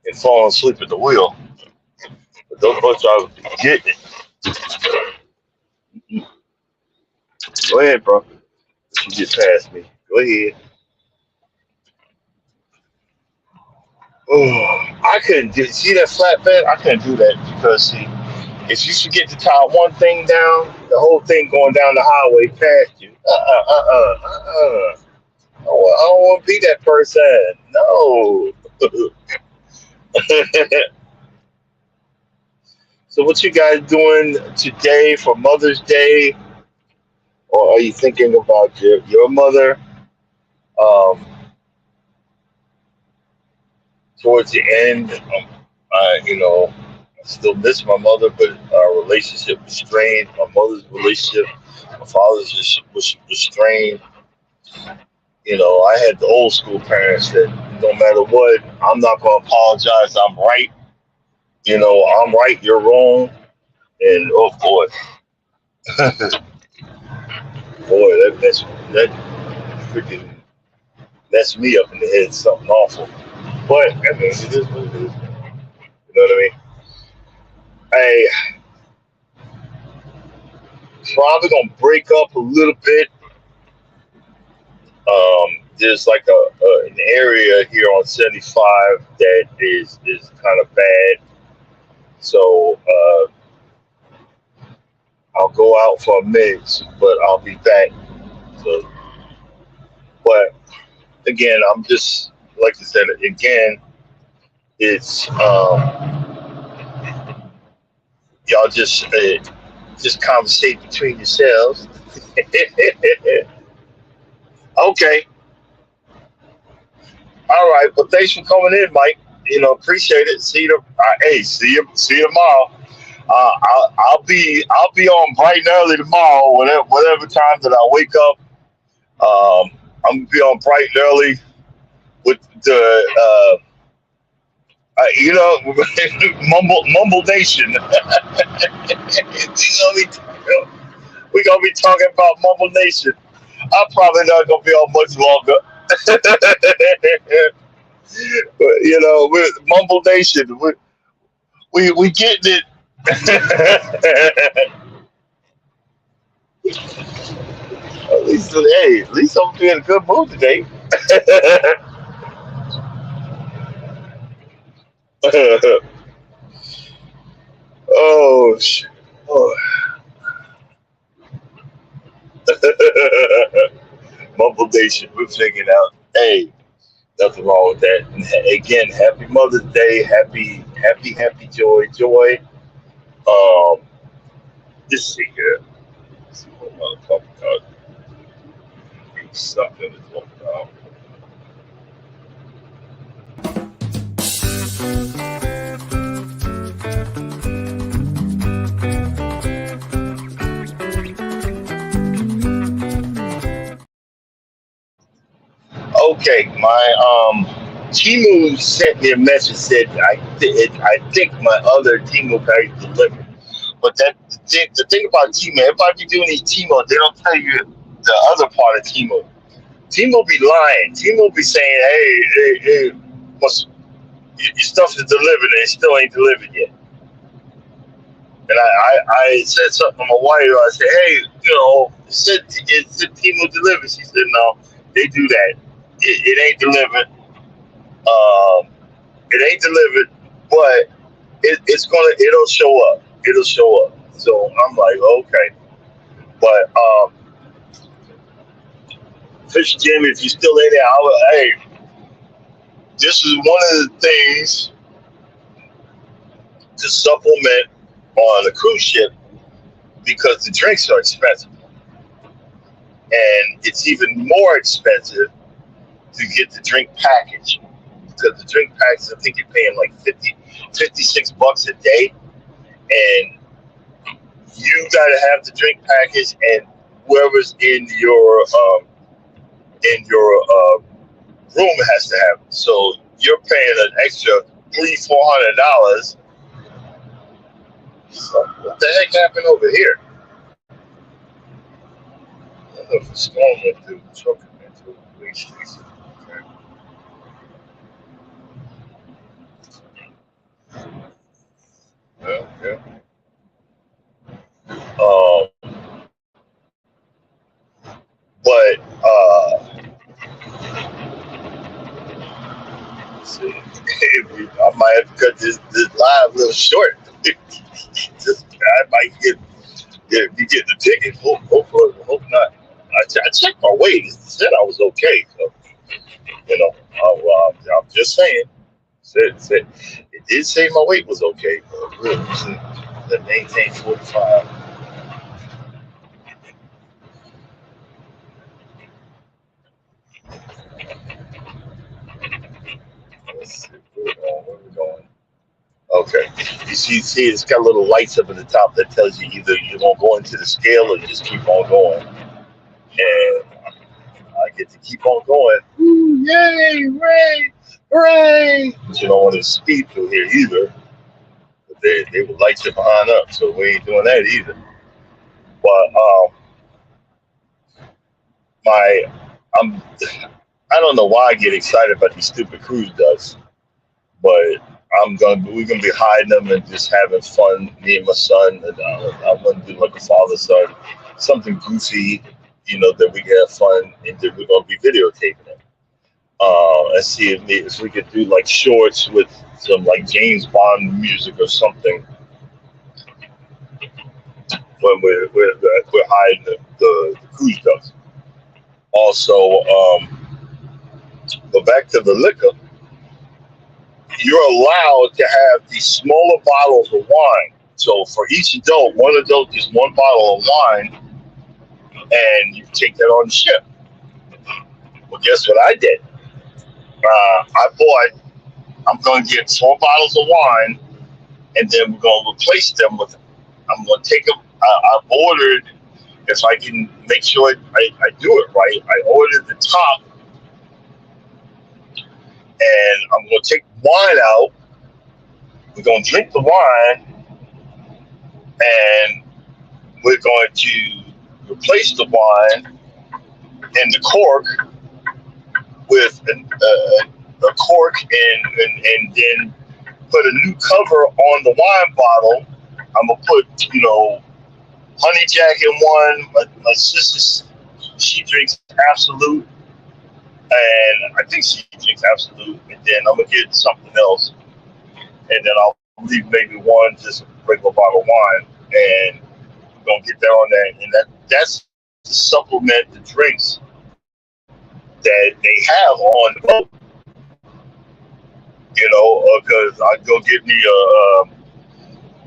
and falling asleep at the wheel. But those bus drivers be getting it. Go ahead, bro. You get past me. Go ahead. Oh, I couldn't do. See that flatbed? I couldn't do that because see, if you forget to tie one thing down, the whole thing going down the highway past you. I don't want to be that person. No. So what you guys doing today for Mother's Day, or are you thinking about your mother? Um, Towards the end, I still miss my mother, but our relationship was strained. My mother's relationship, my father's was strained. I had the old school parents that no matter what, I'm not going to apologize. I'm right. I'm right. You're wrong. And oh boy, boy, that freaking messed me up in the head. Something awful. But I mean, it is what it is. You know what I mean? I probably gonna break up a little bit. There's like an area here on 75 that is kind of bad. So I'll go out for a mix, but I'll be back. So, but again, I'm just like I said again. It's y'all just conversate between yourselves. Okay, all right. Well, thanks for coming in, Mike. Appreciate it. See you tomorrow. I'll be on bright and early tomorrow, whatever time that I wake up. I'm gonna be on bright and early with the mumble nation. We're gonna be talking about mumble nation. I'm probably not gonna be on much longer. We're mumble nation. We getting it. At least I'm in a good mood today. Oh shit. Oh. Mumble Nation, we're figuring out. Hey, nothing wrong with that. And again, happy Mother's Day, happy joy. Um, let's see here. Let's see what I want to talk about. Something to talk about. Okay, my Timu sent me a message said I think my other Timu package delivered. But the thing about Timu, everybody be doing these Timu, they don't tell you the other part of Timu. Timu be lying. Timu be saying, hey, your stuff is delivered and it still ain't delivered yet. And I said something to my wife. I said, hey, it said Timu delivered. She said, no, they do that. It ain't delivered. Um, it ain't delivered, but it'll show up. It'll show up. So I'm like, okay. But Fish Jim, if you're still in there, hey, this is one of the things to supplement on a cruise ship because the drinks are expensive. And it's even more expensive to get the drink package because the drink package, I think you're paying like 56 bucks a day. And you got to have the drink package and whoever's in your room has to have it. So you're paying an extra $300-400. So what the heck happened over here? I don't know if the storm went through the truck and into the police station. Okay. Yeah. But see, I might have to cut this live a little short. I might be getting a ticket. Hope not. I checked my weight. It said I was okay. So I'm just saying. Said it did say my weight was okay. But really, The maintain 45. Let's see where we're going. Okay. You see, it's got little lights up at the top that tells you either you're gonna go into the scale or you just keep on going. And I get to keep on going. Ooh, yay, hooray, hooray! But you don't want to speed through here either. But they would light you behind up, so we ain't doing that either. But my I'm I don't know why I get excited about these stupid cruise ducks, but we're gonna be hiding them and just having fun. Me and my son, and I want to do like a father son, something goofy, that we can have fun, and then we're gonna be videotaping it. And see if we could do like shorts with some like James Bond music or something when we're hiding the cruise ducks. Also, but back to the liquor, you're allowed to have these smaller bottles of wine. So for each adult, one adult gets one bottle of wine, and you take that on the ship. Well, guess what I did? I'm going to get 4 bottles of wine, and then we're going to replace them with, I'm going to take them. I ordered, if I can make sure I do it right, I ordered the top, and I'm going to take wine out. We're going to drink the wine, and we're going to replace the wine and the cork with a cork, and then put a new cover on the wine bottle. I'm going to put, honey jack in one. My sister, she drinks Absolute, and I think she drinks Absolute, and then I'm going to get something else, and then I'll leave maybe one, just a regular bottle of wine, and we're going to get that on there, and that's to supplement the drinks that they have on the boat, because I go get me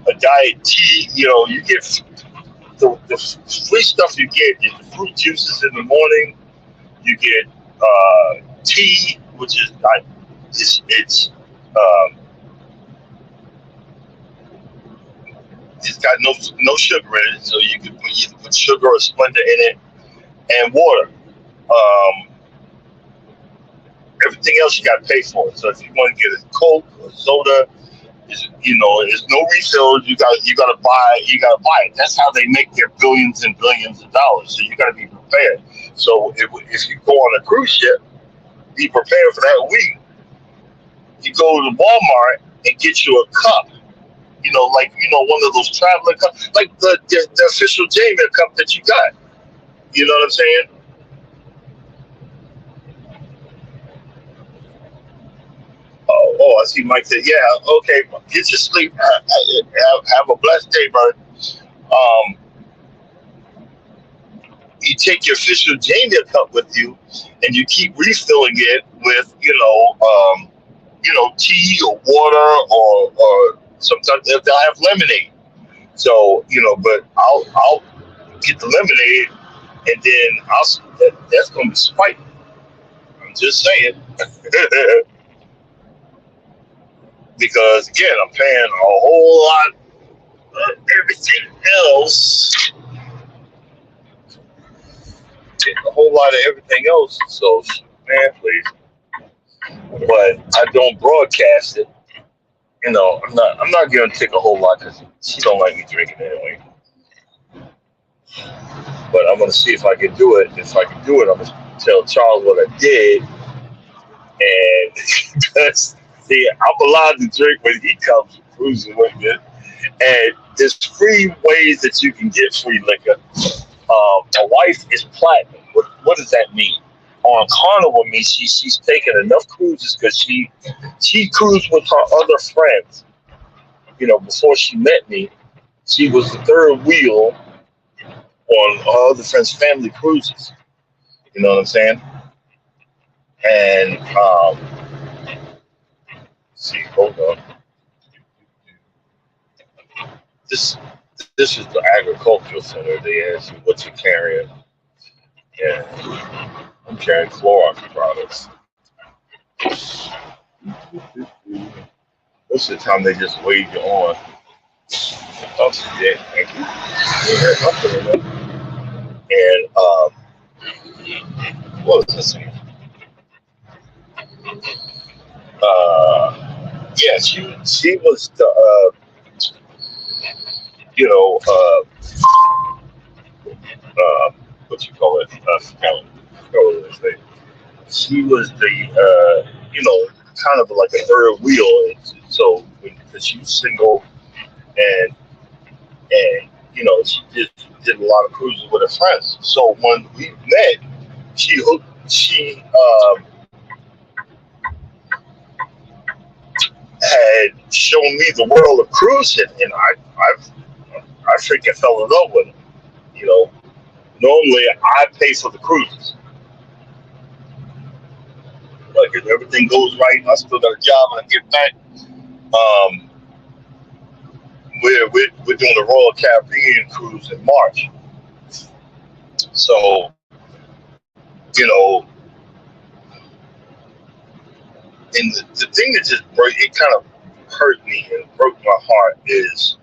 a diet tea. You get the free stuff you get is the fruit juices in the morning. You get tea, which is not it's got no sugar in it, so you can put sugar or Splenda in it, and water. Um, Everything else you got to pay for it. So if you want to get a Coke or soda, there's no refills. You gotta buy it. That's how they make their billions and billions of dollars. So you gotta be prepared. So if you go on a cruise ship, be prepared for that week. You go to Walmart and get you a cup. One of those traveling cups, like the official Jamie cup that you got. You know what I'm saying? I see Mike said, yeah, okay, get your sleep. Have a blessed day, bud. Um, you take your official Jamie cup with you, and you keep refilling it with, tea or water, or sometimes they'll have lemonade. So, but I'll get the lemonade, and then that's gonna be spiked. I'm just saying. Because again, I'm paying a whole lot of everything else. A whole lot of everything else. So, man, please. But I don't broadcast it. I'm not gonna take a whole lot because she don't like me drinking anyway. But I'm gonna see if I can do it. If I can do it, I'm gonna tell Charles what I did, and see, I'm allowed to drink when he comes cruising with me. And there's free ways that you can get free liquor. My wife is platinum. What does that mean? On Carnival means she's taken enough cruises because she cruised with her other friends. Before she met me, she was the third wheel on her other friends' family cruises. You know what I'm saying? And see, hold on. this this is the agricultural center. They ask you what you're carrying, and I'm carrying Clorox products. Most of the time, they just wave you on. Oh, yeah, thank you. And what was this? Yeah, she was the you know what you call it? What is it? She was the kind of like a third wheel. So because she was single and she did a lot of cruises with her friends. So when we met, she had shown me the world of cruising, and I freaking fell in love with it. You know, normally I pay for the cruises. Like if everything goes right, I still got a job and I get back. Um, we're doing the Royal Caribbean cruise in March. So you know, and the thing that just broke it kind of hurt me and broke my heart is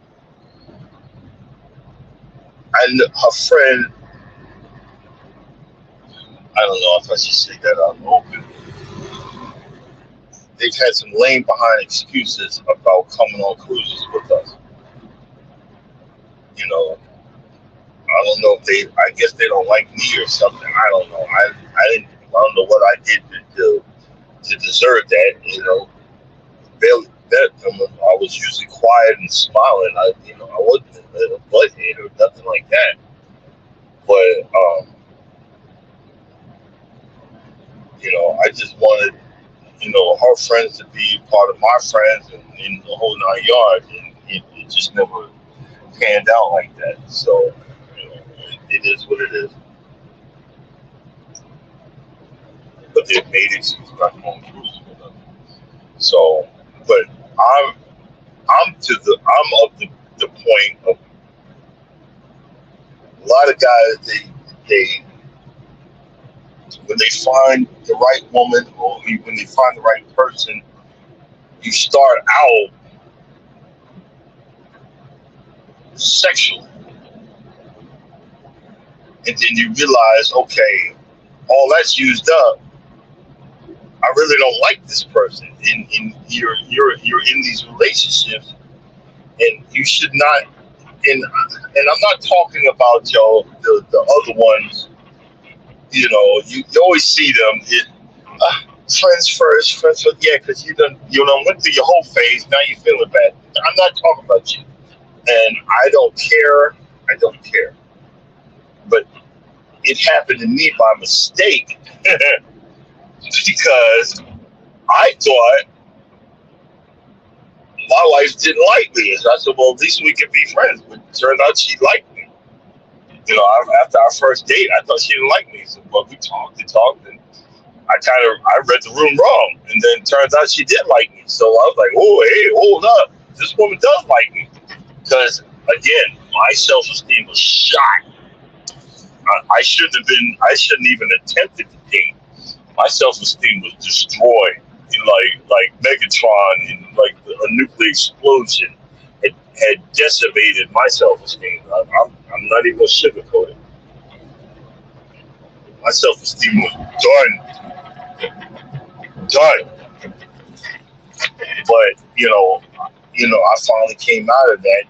her friend. I don't know if I should say that out open. They've had some lame behind excuses about coming on cruises with us. You know, I don't know if I guess they don't like me or something. I don't know. I don't know what I did to deserve that. You know, barely met them. I was usually quiet and smiling. I wasn't a butthead or nothing like that. But I just wanted her friends to be part of my friends and the whole 9 yards, and it just never panned out like that. So it is what it is. But they've made excuses not to go on cruises with them. So, but I'm I'm of the point of a lot of guys they when they find the right woman or when they find the right person, you start out sexually, and then you realize, okay, all that's used up. I really don't like this person, and you're in these relationships, and you should not. And I'm not talking about the other ones. You always see them. Friends first, friends first. Yeah, because you went through your whole phase. Now you're feeling bad. I'm not talking about you, and I don't care. I don't care. But it happened to me by mistake because I thought my wife didn't like me. And I said, well, at least we can be friends. But it turned out she liked me. After our first date, I thought she didn't like me. So, but we talked and talked, and I read the room wrong. And then it turns out she did like me. So I was like, oh, hey, hold up. This woman does like me. Because, again, my self-esteem was shot. I shouldn't even attempted to date. My self-esteem was destroyed. Like Megatron and like a nuclear explosion had decimated my self-esteem. I'm not even gonna sugarcoat it. My self-esteem was done. But I finally came out of that.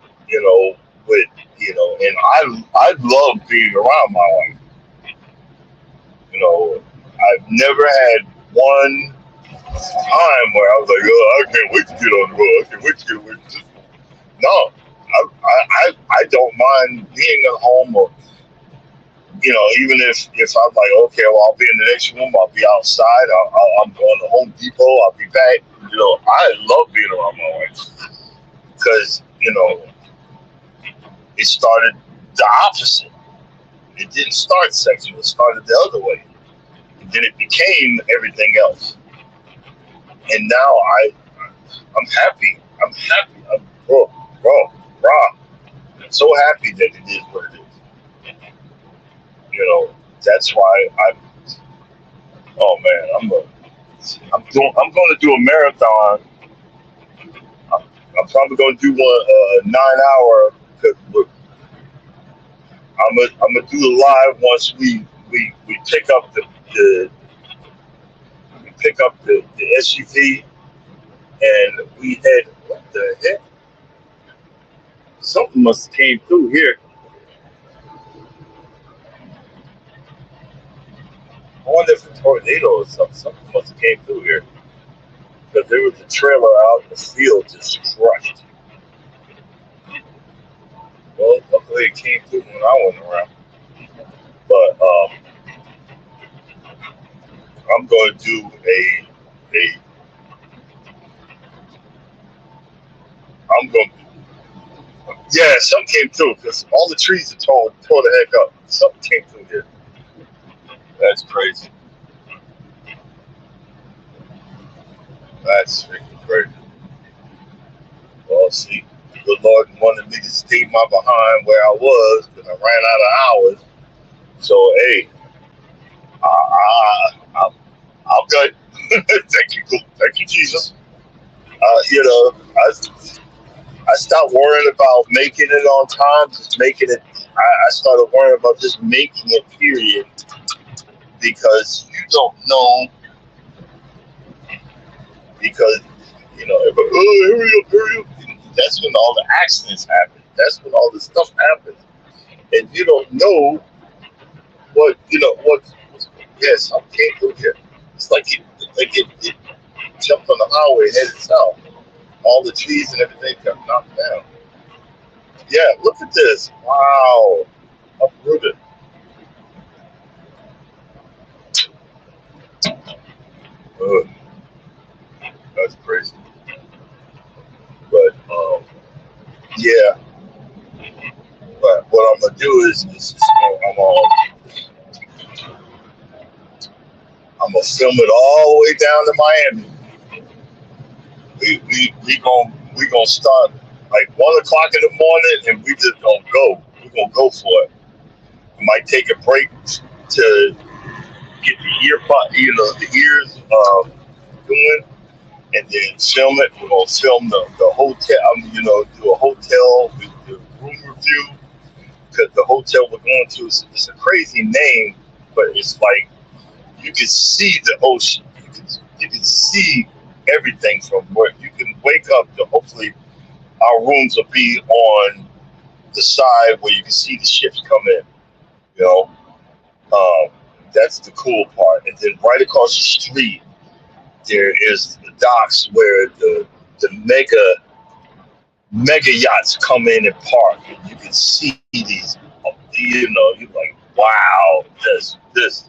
With and I love being around my wife. I've never had one time where I was like, oh, I can't wait to get on the road. I can't wait to get away from this. No, I don't mind being at home, or even if I'm like, okay, well, I'll be in the next room, I'll be outside, I'm going to Home Depot, I'll be back. I love being around my wife because it started the opposite. It didn't start sexual; it started the other way. And then it became everything else. And now I'm happy. I'm happy. I'm bro. so happy that it is what it is. You know, that's why I. Oh man, I'm going to do a marathon. I'm, I'm probably going to do one 9 hour. Cause look, I'm gonna do the live once we pick up the we pick up the SUV and we head. What the heck? Something must have came through here. I wonder if a tornado or something. Something must have came through here because there was a trailer out in the field just crushed. Well, luckily it came through when I went around. But I'm going to do a. I'm going. Yeah, something came through because all the trees are tore the heck up. Something came through here. That's crazy. That's freaking crazy. Well, see, the good Lord wanted me to stay my behind where I was because I ran out of hours. So, hey, I'm, I'm good. Thank you, thank you, Jesus. You know, I stopped worrying about making it on time, just making it. I started worrying about just making it, period, because you don't know, because, you know, everybody, oh, hurry up. That's when all the accidents happen. That's when all this stuff happens. And you don't know what yes, I can't go here. It's like it jumped on the highway headed south. All the trees and everything got knocked down. Yeah, look at this. Wow. Uprooted. Ugh, that's crazy. But yeah, but what I'm gonna do is I'm gonna film it all the way down to Miami. We gonna start like 1 o'clock in the morning, and we just gonna go. We gonna go for it. We might take a break to get the the ears doing, and then film it. We're gonna film the hotel. Do a hotel with the room review because the hotel we're going to is it's a crazy name, but it's like you can see the ocean. You can see everything from where you can wake up to. Hopefully, our rooms will be on the side where you can see the ships come in. You know, um, that's the cool part. And then right across the street, there is the docks where the mega yachts come in and park, and you can see these. You're like, wow, this,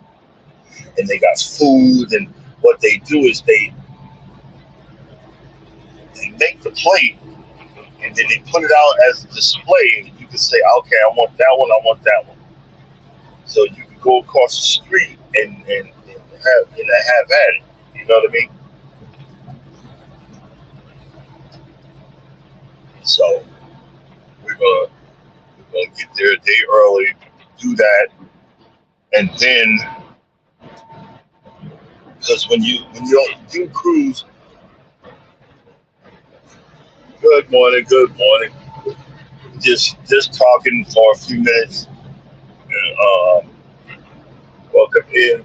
and they got food. And what they do is they make the plate, and then they put it out as a display. And you can say, okay, I want that one, I want that one. So you can go across the street and have at it. You know what I mean? So we're gonna get there a day early, do that, and then because when you do cruise, good morning, just talking for a few minutes. And, welcome in,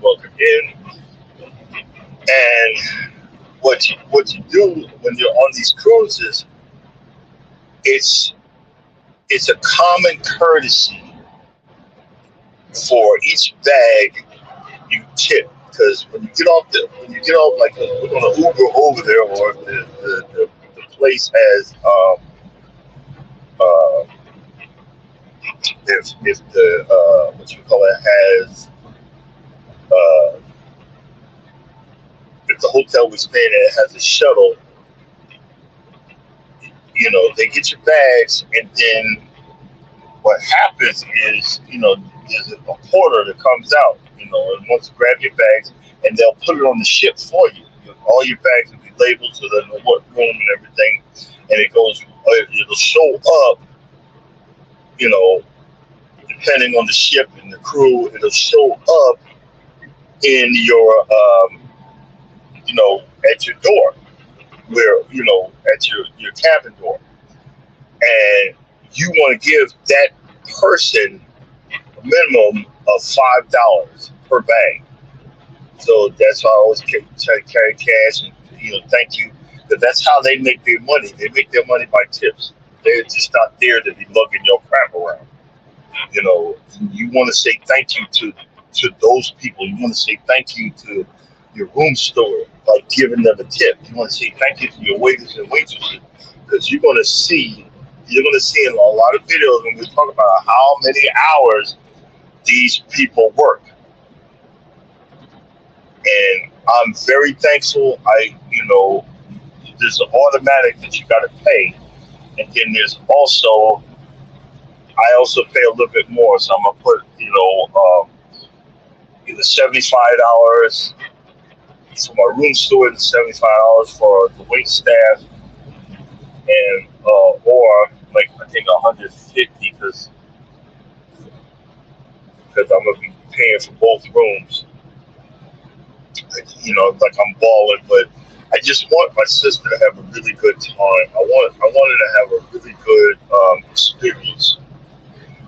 and what you do when you're on these cruises, it's it's a common courtesy for each bag you tip, because when you get off, like we're gonna Uber over there, or the place has uh, if the what you call it has uh, if the hotel we're staying at has a shuttle, they get your bags, and then what happens is, there's a porter that comes out, and wants to grab your bags, and they'll put it on the ship for you. All your bags will be labeled so they know what room and everything, and it'll show up you know, depending on the ship and the crew, it'll show up in your, at your door, where, at your cabin door. And you want to give that person a minimum of $5 per bag. So that's why I always carry cash and thank you, because that's how they make their money. They make their money by tips. They're just not there to be lugging your crap around. You want to say thank you to those people. You want to say thank you to your room steward by giving them a tip. You want to say thank you to your waiters and waitresses, because you're going to see in a lot of videos when we talk about how many hours these people work. And I'm very thankful. There's an automatic that you got to pay, and then there's also I also pay a little bit more. So I'm gonna put either $75 for my room steward and $75 for the wait staff, and or like I think $150 because I'm gonna be paying for both rooms. Like I'm balling, but I just want my sister to have a really good time. I want her to have a really good experience,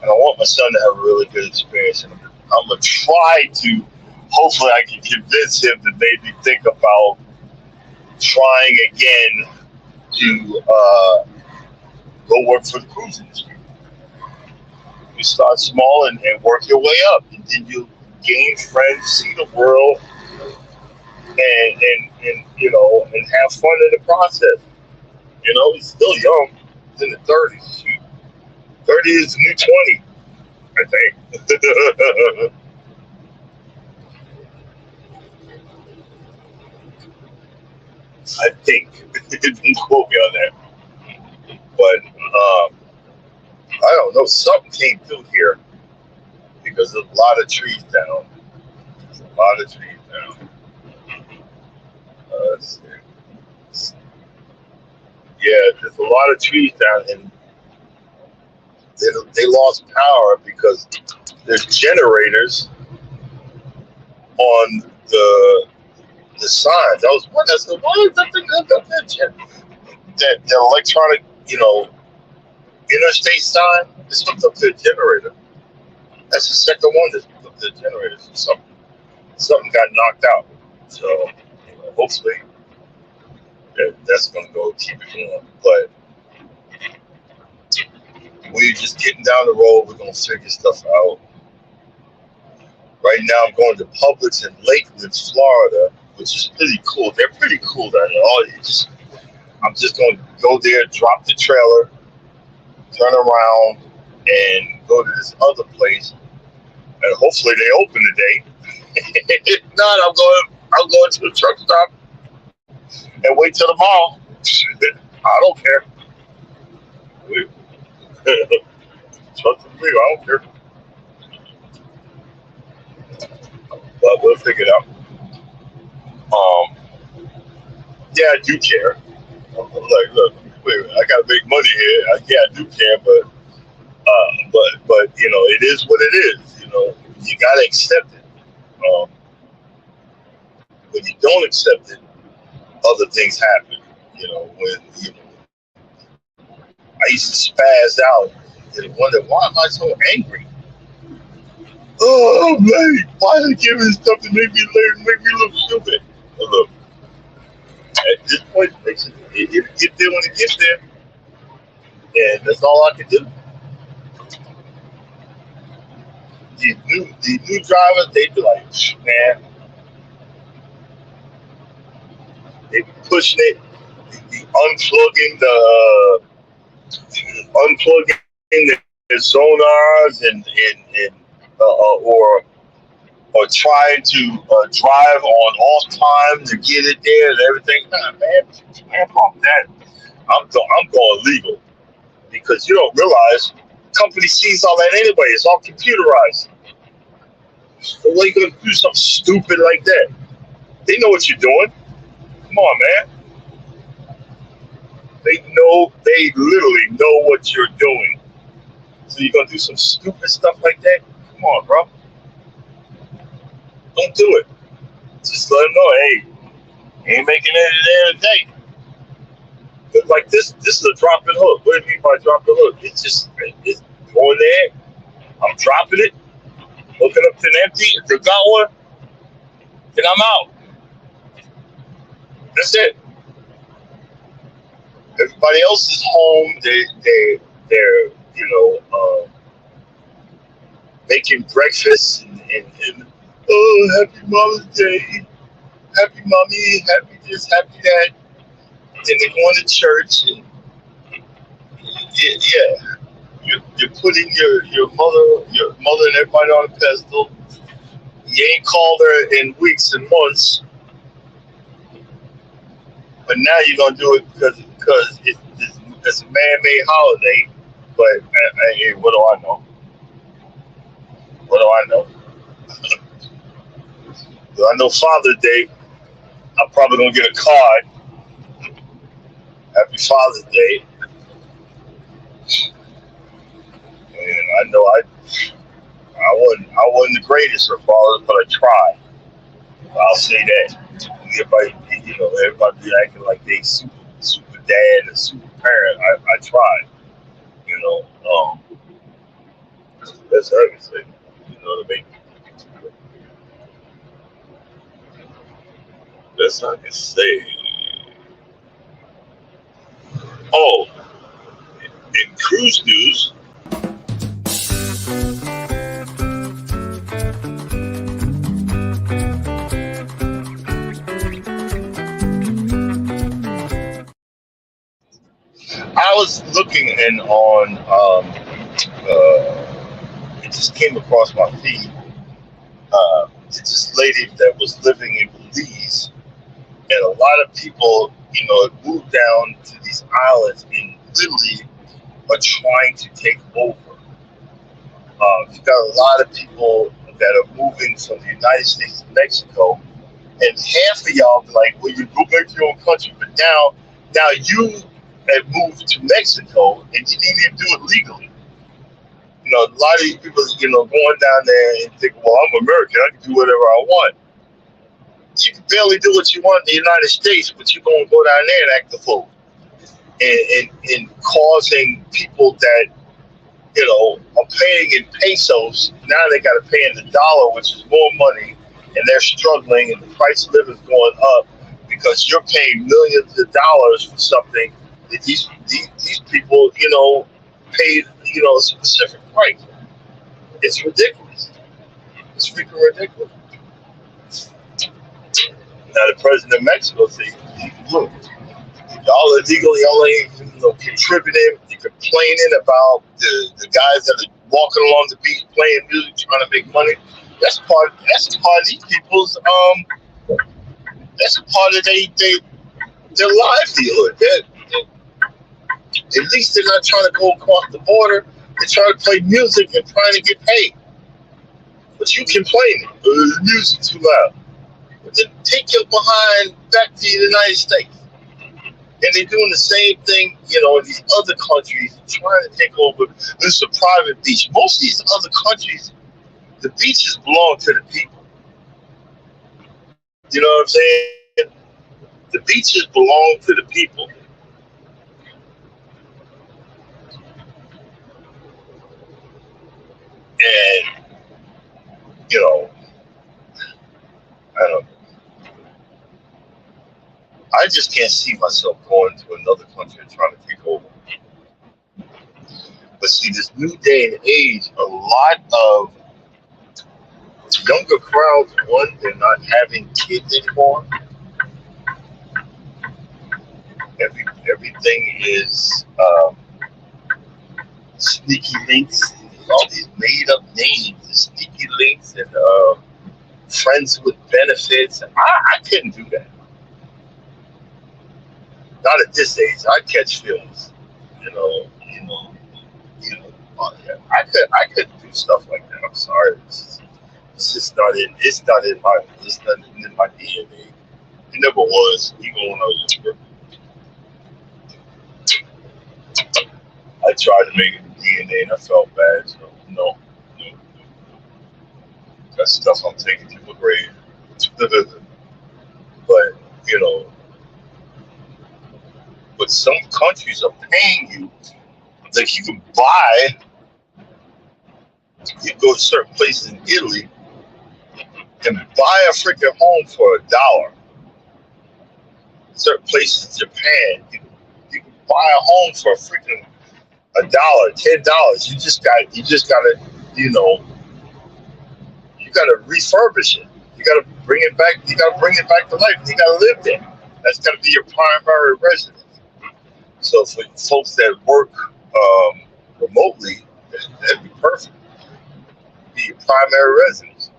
and I want my son to have a really good experience. And I'm gonna try to. Hopefully, I can convince him to maybe think about trying again to go work for the cruise industry. You start small and work your way up, and then you gain friends, see the world, and have fun in the process. He's still young. He's in the 30s. 30 is the new 20, I think. I think. Don't quote me on that. But I don't know. Something came through here because there's a lot of trees down. There's a lot of trees down. Let's see. Yeah, there's a lot of trees down, and they lost power because there's generators on the signs. I said, why is that thing that electronic, interstate sign is hooked up to a generator? That's the second one that's hooked up to a generator. So something got knocked out. So hopefully that's gonna go keep it going. But we're just getting down the road. We're gonna figure stuff out. Right now, I'm going to Publix in Lakeland, Florida, which is pretty cool. They're pretty cool down there. I'm just going to go there, drop the trailer, turn around, and go to this other place. And hopefully they open today. If not, I'll go to the truck stop and wait till tomorrow. I don't care. Trust me, I don't care. But we'll figure it out. Yeah, I do care. I'm like, look, wait, I gotta make money here. I do care, but it is what it is. You gotta accept it. When you don't accept it, other things happen. When I used to spaz out and wonder, why am I so angry? Oh man, why are they giving stuff to make me look stupid? Well, look, at this point, it get there when it gets there, and that's all I can do. These new drivers, they be like, man, they be pushing it, unplugging the sonars and or trying to drive on off time to get it there and everything. Nah, man, fuck that. I'm going legal because you don't realize the company sees all that anyway. It's all computerized. So why are you going to do something stupid like that? They know what you're doing. Come on, man. They literally know what you're doing. So you're gonna do some stupid stuff like that? Come on, bro. Don't do it. Just let them know, hey, you ain't making it at the end of the day. But like this is a dropping hook. What do you mean by dropping hook? It's going there. I'm dropping it, hooking up to an empty. If they got one, then I'm out. That's it. Everybody else is home. They're making breakfast and oh, happy Mother's Day, happy mommy, happy this, happy that. Then they're going to church and yeah, you're putting your mother and everybody on a pedestal. You ain't called her in weeks and months, but now you're gonna do it because it's a man-made holiday. But what do I know? What do I know? I know Father's Day. I'm probably gonna get a card. Happy Father's Day. And I know I wasn't the greatest of fathers, but I tried. I'll say that. Everybody be acting like they super dad and super parent. I tried. You know, that's everything. You know what I mean? That's how I can say. Oh, in cruise news, I was looking in on it just came across my feed. It's this lady that was living in Belize, and a lot of people, moved down to these islands and literally are trying to take over. You've got a lot of people that are moving from the United States to Mexico, and half of y'all be like, well, you go back to your own country, but now you have moved to Mexico and you didn't even do it legally. A lot of these people, going down there and think, well, I'm American, I can do whatever I want. You can barely do what you want in the United States, but you're going to go down there and act the fool. And causing people that, are paying in pesos, now they got to pay in the dollar, which is more money, and they're struggling, and the price of living is going up because you're paying millions of dollars for something that these people, paid, a specific price. It's ridiculous. It's freaking ridiculous. Now the president of Mexico says, look, y'all illegal, y'all ain't contributing, you're complaining about the guys that are walking along the beach playing music, trying to make money. That's part of these people's that's a part of their livelihood. At least they're not trying to go across the border. They're trying to play music and trying to get paid. But you complaining, the music's too loud. But then take your behind back to the United States. And they're doing the same thing, in these other countries, trying to take over. This is a private beach. Most of these other countries, the beaches belong to the people. You know what I'm saying? The beaches belong to the people. And, I don't know. I just can't see myself going to another country and trying to take over. But see, this new day and age, a lot of younger crowds, one, they're not having kids anymore. Everything is sneaky links, all these made up names, sneaky links, and friends with benefits. I couldn't do that. Not at this age. I catch feelings. I couldn't do stuff like that. I'm sorry. It's just not in. It's not in my. It's not in my DNA. It never was, even when I was younger. I tried to make it DNA, and I felt bad. So no, that's stuff I'm taking to the grave. But you know, but some countries are paying you. Like you can buy, you go to certain places in Italy and buy a freaking home for $1. Certain places in Japan, you can buy a home for a freaking $1, $10. You just gotta, you know, you gotta refurbish it. You gotta bring it back. You gotta bring it back to life. You gotta live there. That's gotta be your primary residence. So for folks that work remotely, that'd be perfect. Be your primary residence,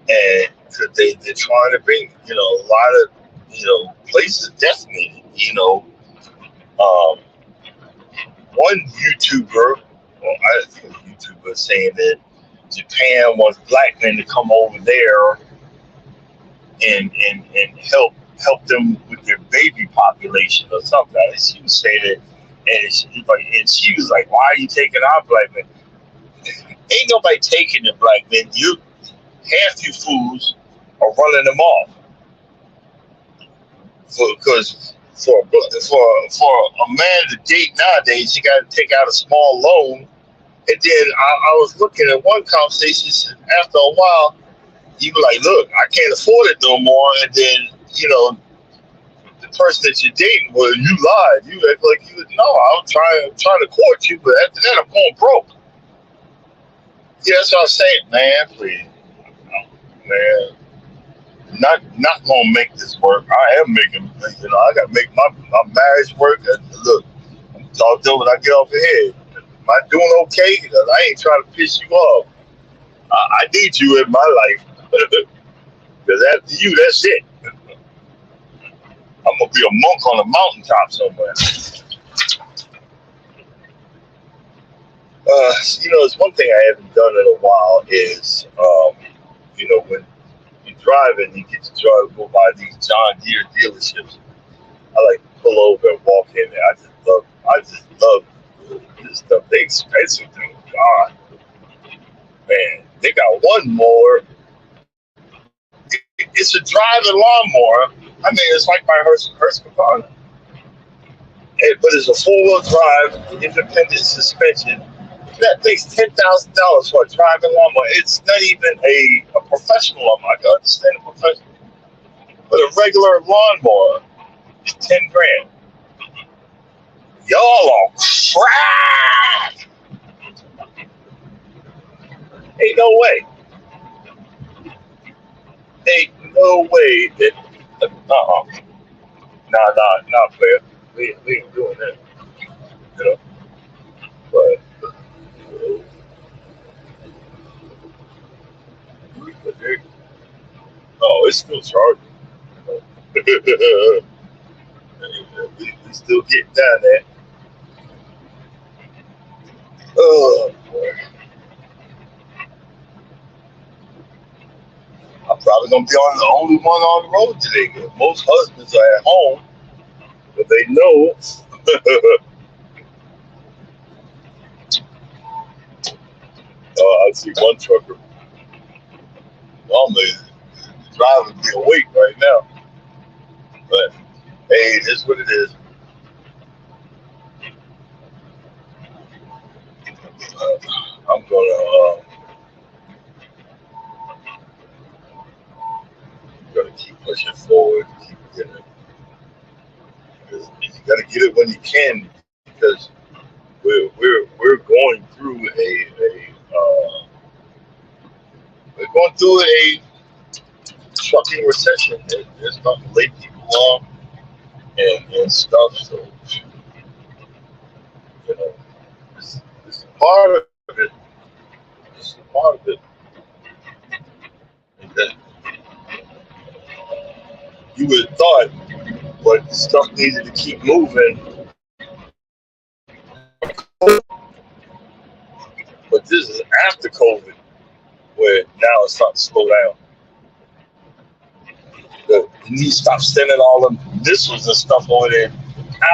and they're trying to bring, you know, a lot of, you know, places definitely, you know, one YouTuber, well, I think a YouTuber saying that Japan wants black men to come over there and help them with their baby population or something. She was saying it, and she was like, "Why are you taking our black men?" Ain't nobody taking the black men. You half you fools are running them off because for a man to date nowadays, you got to take out a small loan. And then I was looking at one conversation. After a while, you were like, "Look, I can't afford it no more." And then, you know, the person that you're dating, well, you lied. You act like you no. I'm trying to court you, but after that, I'm going broke. Yeah, that's what I'm saying, man. Please, man. Not gonna make this work. I am making, you know, I gotta make my marriage work. Look, I'm talking to when I get off the head. Am I doing okay? Because I ain't trying to piss you off. I need you in my life. Because after you, that's it. I'm gonna be a monk on a mountaintop somewhere. You know, it's one thing I haven't done in a while is, you know, when you drive and you get to drive, go by these John Deere dealerships. I like to pull over and walk in there. I just love this stuff. They expensive, dude. God, man, they got one more. It's a driving lawnmower. I mean, it's like my Husqvarna, but it's a four-wheel drive, independent suspension. That takes $10,000 for a driving lawnmower. It's not even a professional lawnmower. I can understand a professional, but a regular lawnmower is 10 grand. Y'all are crap. Ain't no way. Ain't no way that. Nah, player. We ain't doing that. You know, but. Oh, it's still charging. we still getting down there. Oh boy. I'm probably gonna be the only one on the road today. Most husbands are at home, but they know. I see one trucker. Normally, the driver would be awake right now, but hey, it is what it is. I'm gonna keep pushing forward, keep getting it. Because you gotta get it when you can, because we're going through a trucking recession. There's nothing to lay people off and stuff. So you know, this is part of it. This is part of it. And that you would have thought, but stuff needed to keep moving. But this is after COVID, where now it's starting to slow down. You need to stop sending all them missiles and stuff over there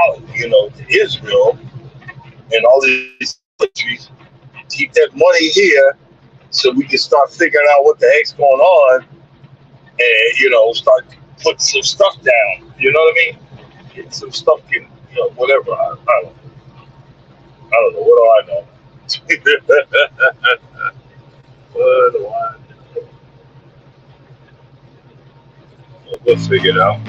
out, you know, to Israel and all these countries, keep that money here, so we can start figuring out what the heck's going on, and start putting some stuff down. You know what I mean? Get some stuff can, whatever. I don't know. What do I know? What do I know? We'll figure it out.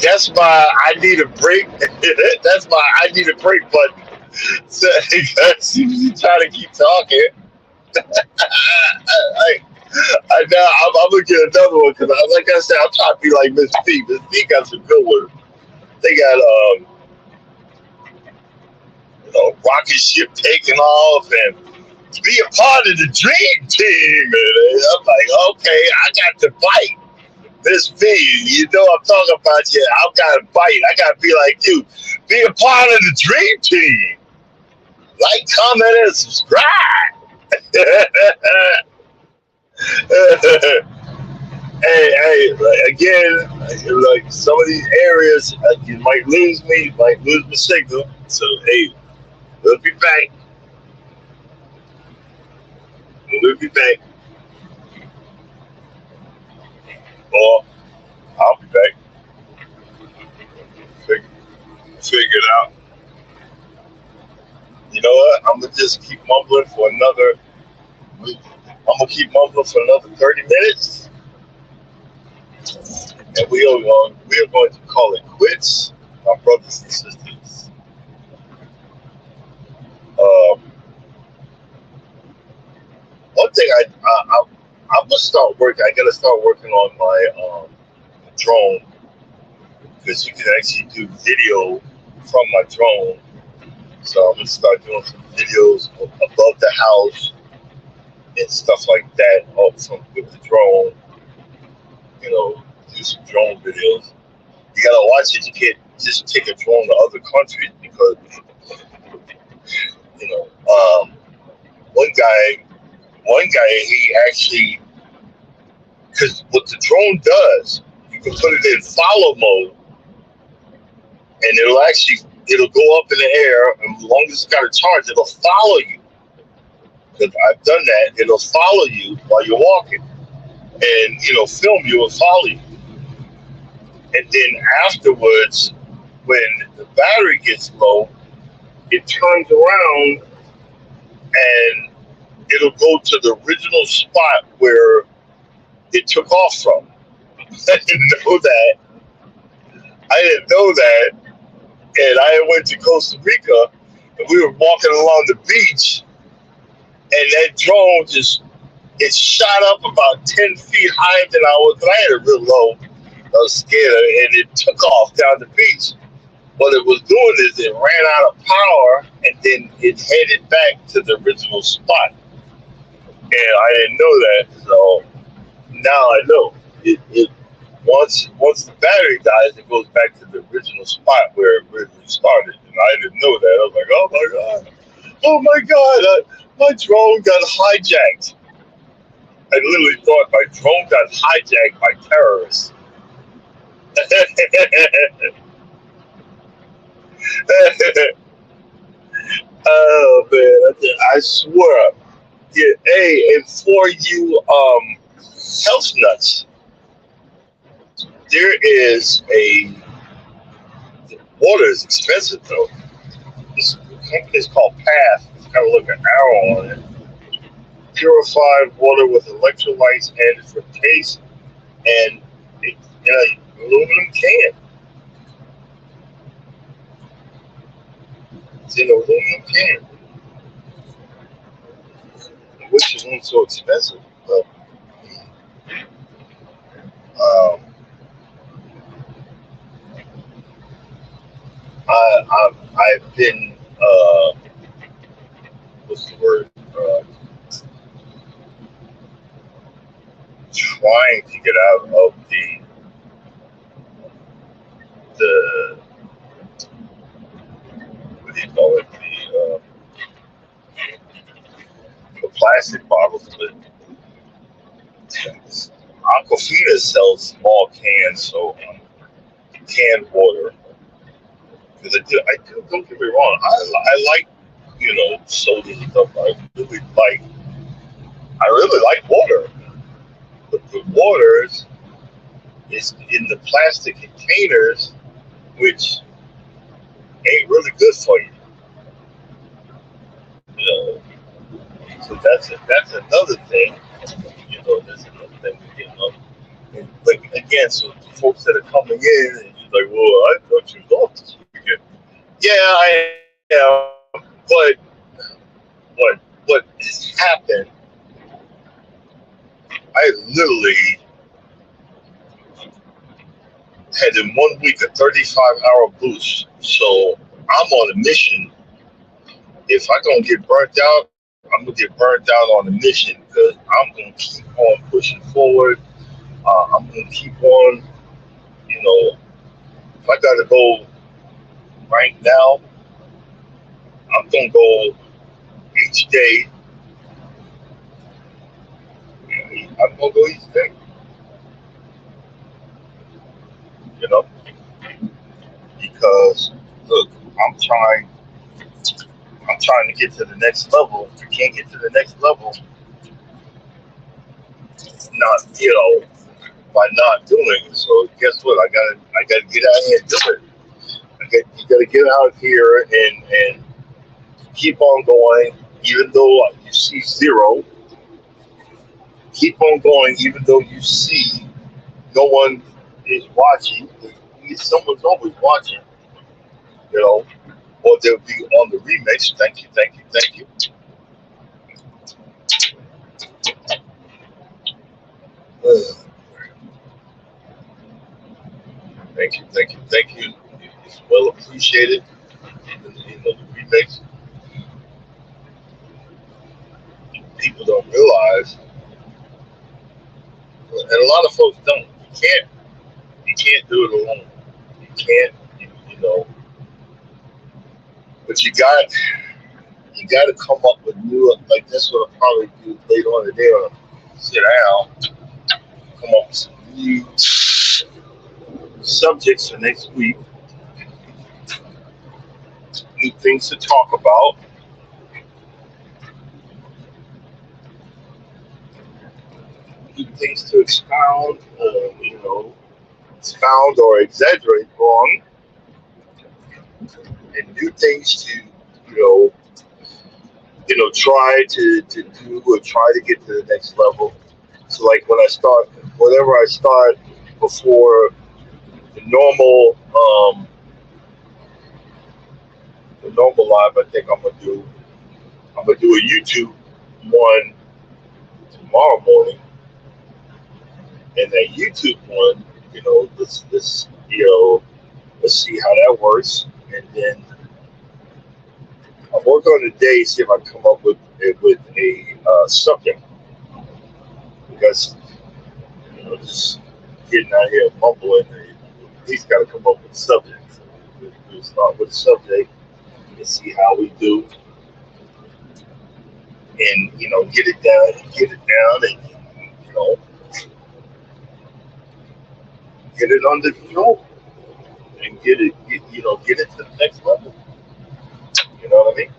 That's my I need a break. That's my I need a break button. So, you trying to keep talking. I, I know I'm gonna get another one because, like I said, I'm trying to be like Miss P. Miss P got some good ones. They got rocket ship taking off and be a part of the dream team. And I'm like, okay, I got to bite. Miss P, I'm talking about you. I've got to bite. I got to be like you. Be a part of the dream team. Like, comment, and subscribe. Hey, like, again, like some of these areas, you might lose me, might lose my signal. So, hey, we'll be back. We'll be back. Or I'll be back. Figure it out. You know what? I'm gonna just keep mumbling for another. I'm gonna keep mumbling for another 30 minutes, and we are going to call it quits, my brothers and sisters. Um, One thing I'm gonna start working. I gotta start working on my drone because you can actually do video from my drone. So I'm gonna start doing some videos above the house and stuff like that, from with the drone. Do some drone videos. You gotta watch it. You can't just take a drone to other countries because one guy, he actually, because what the drone does, you can put it in follow mode, and it'll go up in the air, and as long as it's got a charge, it'll follow you. Because I've done that, it'll follow you while you're walking, and film you and follow you. And then afterwards, when the battery gets low, it turns around and it'll go to the original spot where it took off from. I didn't know that. And I went to Costa Rica, and we were walking along the beach, and that drone it shot up about 10 feet higher than I was. I had it real low. I was scared, and it took off down the beach. What it was doing is it ran out of power, and then it headed back to the original spot. And I didn't know that, so now I know. It once the battery dies, it goes back to the original spot where it originally started. And I didn't know that. I was like, oh my god, my drone got hijacked. I literally thought my drone got hijacked by terrorists. Oh man, I swear. Yeah, hey, and for you health nuts, there is water is expensive though. This company is called Path. It's got a look an arrow on it. Purified water with electrolytes added for taste, and aluminum can. Aluminum can, which isn't so expensive. But um, I've been what's the word? Trying to get out of the what do you call it? The plastic bottles. But Aquafina sells small cans, so canned water. Because I do, don't get me wrong, I like soda and stuff. I really like water, but the water is in the plastic containers, which ain't really good for you. You know, so that's another thing. That's another thing. But again, so the folks that are coming in and you're like, well, I thought you was off this weekend. Yeah, I am, but what has happened? I literally had in 1 week a 35-hour boost. So I'm on a mission. If I don't get burnt out, I'm gonna get burnt out on the mission because I'm gonna keep on pushing forward. I'm gonna keep on, if I gotta go right now, I'm gonna go each day. I'm gonna go each day, because look, I'm trying. I'm trying to get to the next level. If I can't get to the next level, not by not doing it. So guess what? I gotta get out here and do it. You gotta get out here and keep on going, even though you see zero. Keep on going, even though you see no one is watching. Someone's always watching, or they'll be on the remix. Thank you, thank you, thank you. Thank you, thank you, thank you. It's well appreciated. The remix. People don't realize, and a lot of folks don't. You can't do it alone. You can't, but you got to come up with new. Like that's what I'll probably do later on today. I'll sit down, come up with some new subjects for next week, new things to talk about. New things to expound, expound or exaggerate on, and new things to, try to do or try to get to the next level. So, like when I start, whatever I start before the normal live, I think I'm gonna do a YouTube one tomorrow morning, and that YouTube one, let's see how that works, and then I'll work on the day, see if I come up with a subject, because just getting out here mumbling, at least got to come up with a subject. So we'll start with a subject and see how we do, and get it down, and get it under control, and get it to the next level. You know what I mean?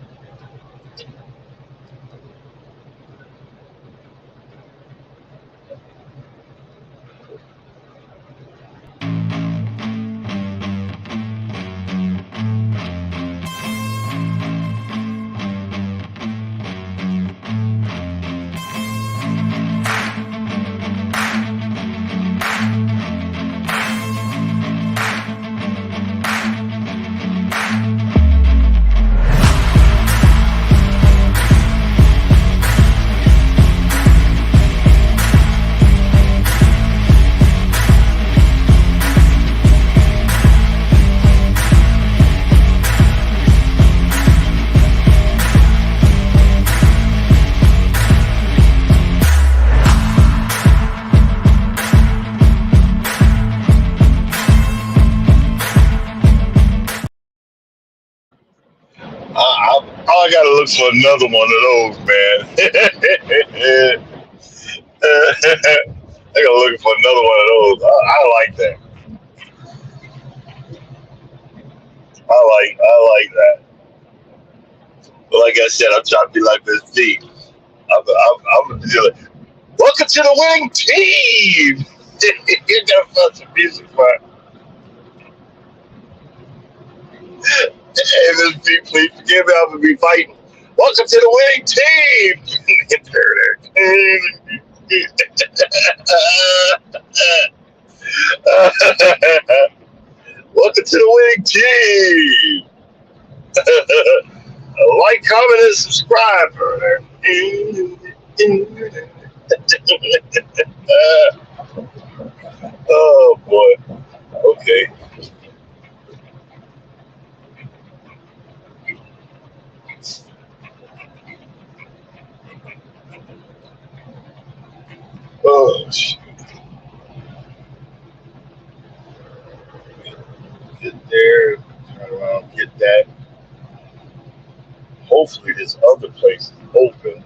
I gotta look for another one of those, man. I gotta look for another one of those. I like that. I like that. But like I said, I'm trying to be like Miss D. I'm gonna be like, welcome to the winning team. You got such a music for hey, Miss D, please forgive me. I'm gonna be fighting. Welcome to the winning team. Welcome to the winning team. Like, comment, and subscribe. Oh boy. Okay. Oh, get there, turn around, get that. Hopefully, this other place is open.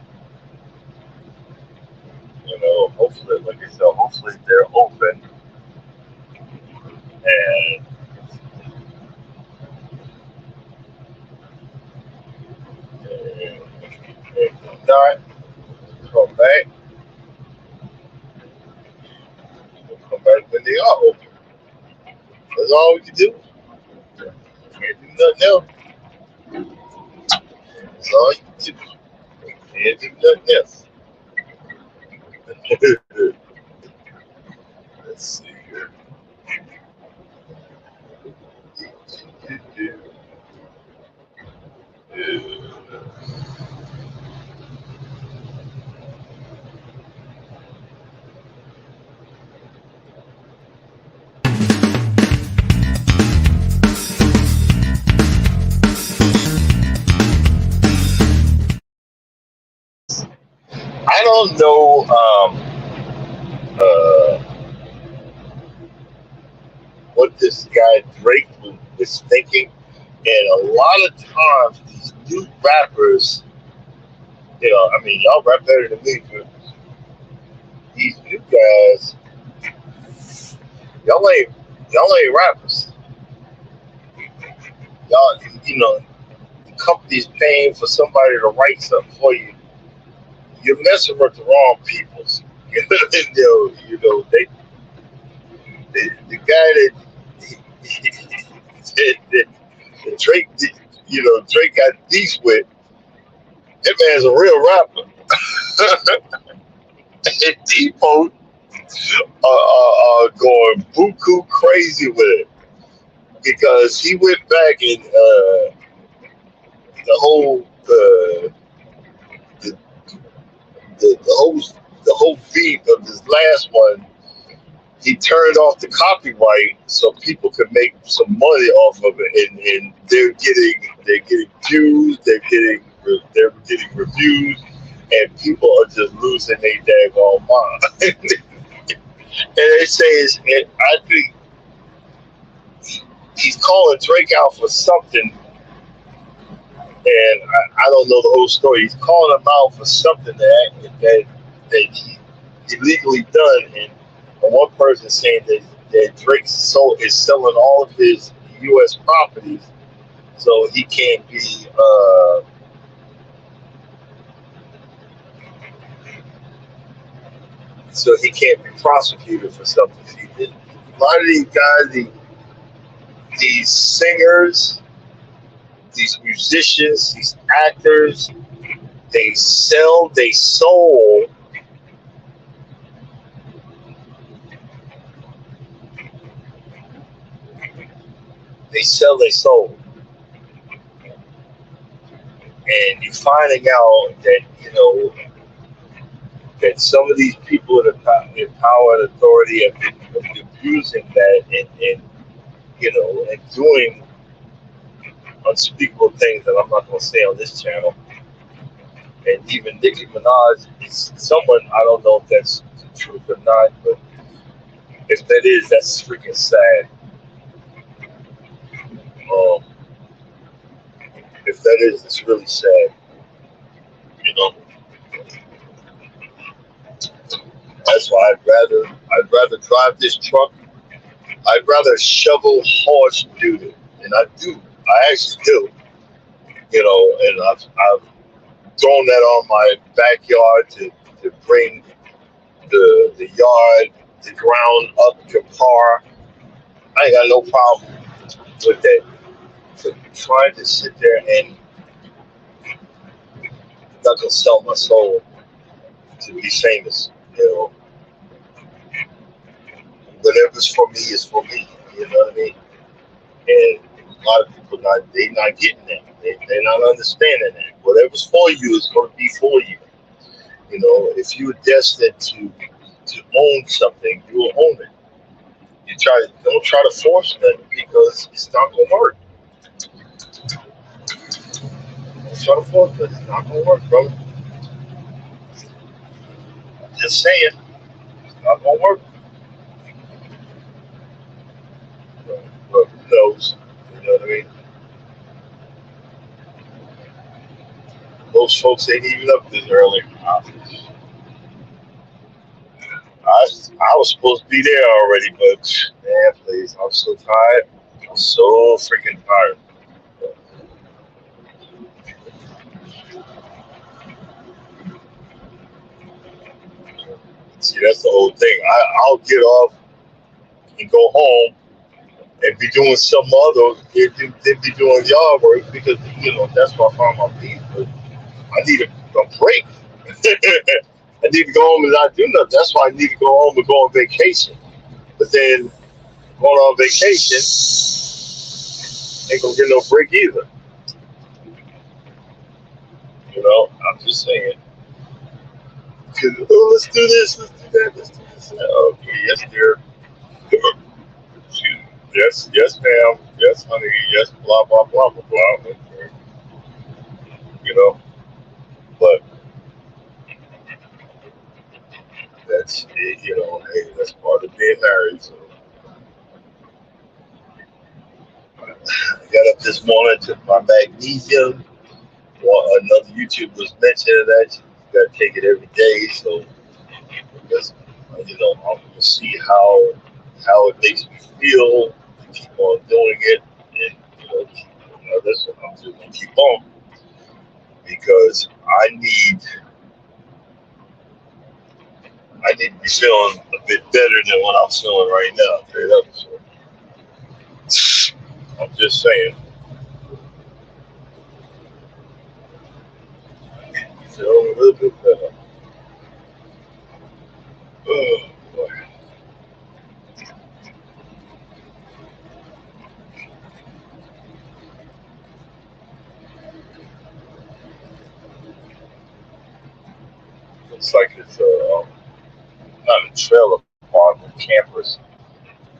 Hopefully, like I said, hopefully they're open. And, and if not, come back. We'll come back when they are open. That's all we can do. Can't do nothing else. That's all you can do. Can't do nothing else. Let's see here. I don't know what this guy Drake was thinking, and a lot of times these new rappers, I mean, y'all rap better than me, but these new guys, y'all ain't y'all ain't rappers. Y'all, the company's paying for somebody to write something for you. You're messing with the wrong peoples. The guy that, that Drake, Drake got beef with, that man's a real rapper. And Depot going buku crazy with it because he went back and the whole the, the whole beat of this last one. He turned off the copyright so people could make some money off of it, and they're getting views, they're getting reviews, and people are just losing their daggone mind. And they say, and I think he's calling Drake out for something, and I don't know the whole story. He's calling him out for something that he illegally done, and one person saying that Drake is selling all of his U.S. properties, so he can't be prosecuted for something he did. A lot of these guys, these singers, these musicians, these actors, they sell their soul they sell their soul. And you're finding out that, that some of these people in power and authority have been abusing that and doing unspeakable things that I'm not going to say on this channel. And even Nicki Minaj is someone, I don't know if that's the truth or not, but if that is, that's freaking sad. If if that is, it's really sad. You know, that's why I'd rather drive this truck. I'd rather shovel horse duty, and I do. I actually do. You know, and I've thrown that on my backyard to bring the yard, the ground up to par. I ain't got no problem with that. So trying to sit there and not gonna sell my soul to be famous. You know, whatever's for me is for me. You know what I mean? And a lot of people not getting that. They're not understanding that. Whatever's for you is going to be for you. You know, if you're destined to own something, you will own it. Don't try to force nothing because it's not gonna work. Don't try to force nothing, it's not gonna work, bro. Just saying, it's not gonna work. But who knows? You know what I mean? Most folks ain't even up this early. I was supposed to be there already, but man, please, I'm so tired. I'm so freaking tired. See, that's the whole thing. I'll get off and go home and be doing some other, than be doing yard work because that's where I find my peace. But I need a break. I need to go home and not do nothing. That's why I need to go home and go on vacation. But then going on vacation ain't gonna get no break either. I'm just saying. 'Cause, oh, let's do this, let's do that, let's do this. Okay, yes, dear. Yes, yes, ma'am. Yes, honey. Yes, blah blah blah blah blah. You know, but that's it. Hey, that's part of being married. So I got up this morning, took my magnesium. Well, another YouTuber was mentioning that you got to take it every day. So because I'm gonna see how it makes me feel. Keep on doing it, and listen, I'm just gonna keep on because I need to be feeling a bit better than what I'm feeling right now. Straight up. So I'm just saying, I need to be feeling a little bit better. Oh, boy. Looks like it's not a trailer park, but campers.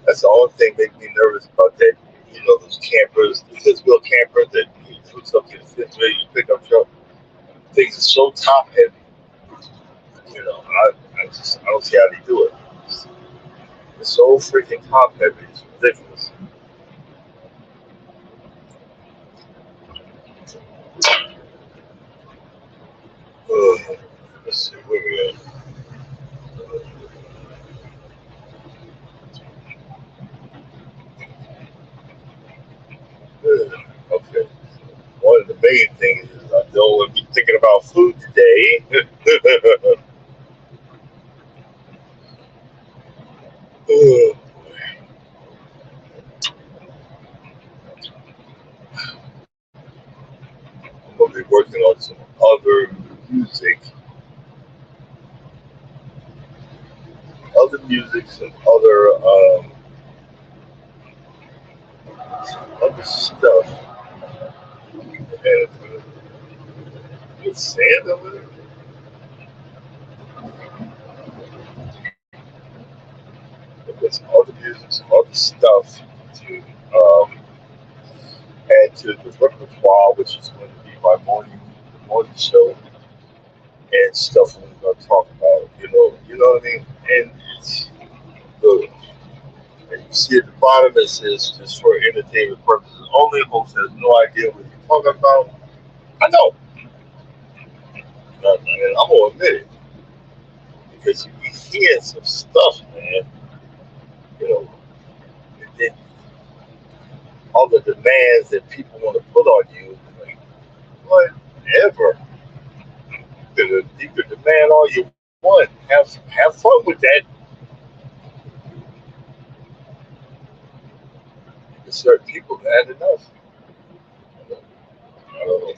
That's the only thing that makes me nervous about that. Those campers, the fifth wheel campers that you hook up to the fifth wheel, you pick up truck. Things are so top heavy. I don't see how they do it. It's so freaking top heavy. It's ridiculous. Ugh. Let's see where we at. Okay. One of the main things is I know we'll be thinking about food today. I'm gonna be working on some music, some other stuff. And with sand over there, with some other music, some other stuff to add to the repertoire, which is going to be my morning show and stuff we're going to talk about. You know what I mean. And it's good. And you see at the bottom it says just for entertainment purposes only. Host has no idea what you're talking about. I know. And I'm gonna admit it because you be hearing some stuff, man. You know, and then all the demands that people want to put on you, like whatever. You could demand all you want. Have fun with that. Certain people had enough. I don't know.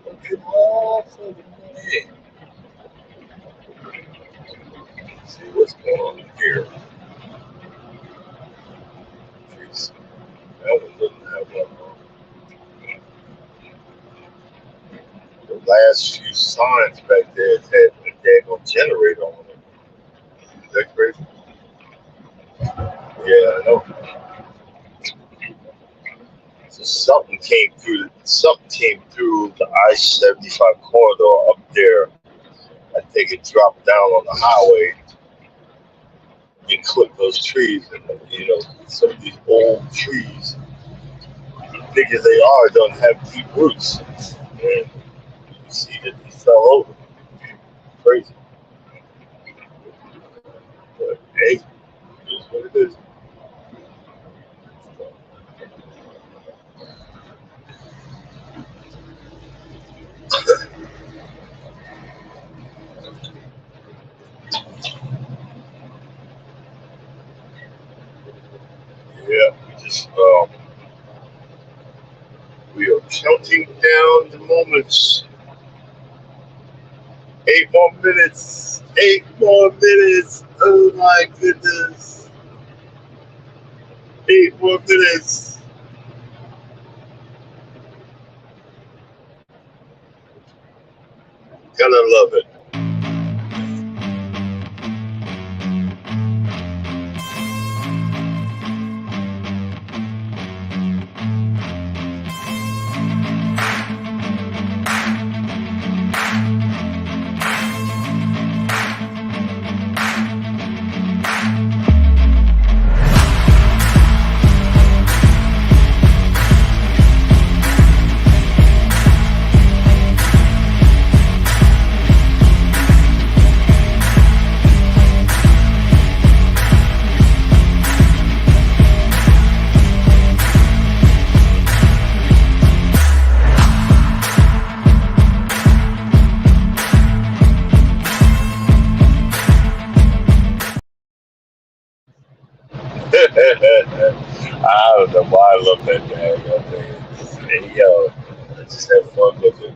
Okay, well, hey, see what's going on here. Jeez, that one doesn't have one. The last few signs back there had a daggone generator on it. Is that crazy? Yeah, I know. So something came through the I-75 corridor up there. I think it dropped down on the highway and clipped those trees. And some of these old trees, big as they are, don't have deep roots. And you see that they fell over. Crazy. But hey, it is what it is. Yeah, we are counting down the moments. 8 more minutes. 8 more minutes. Oh my goodness. 8 more minutes. Gotta love it. I don't know why I love that thing. And I just have fun with it.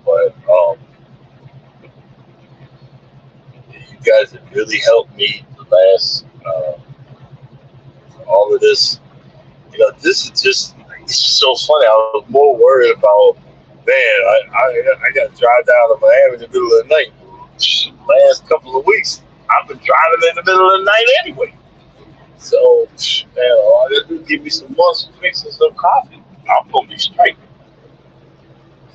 But you guys have really helped me the last all of this. This is just it's so funny. I was more worried about I got to drive down to Miami in the middle of the night. Last couple of weeks, I've been driving in the middle of the night anyway. So, man, all I got to do is give me some muscle fix and some coffee. I'm gonna be straight.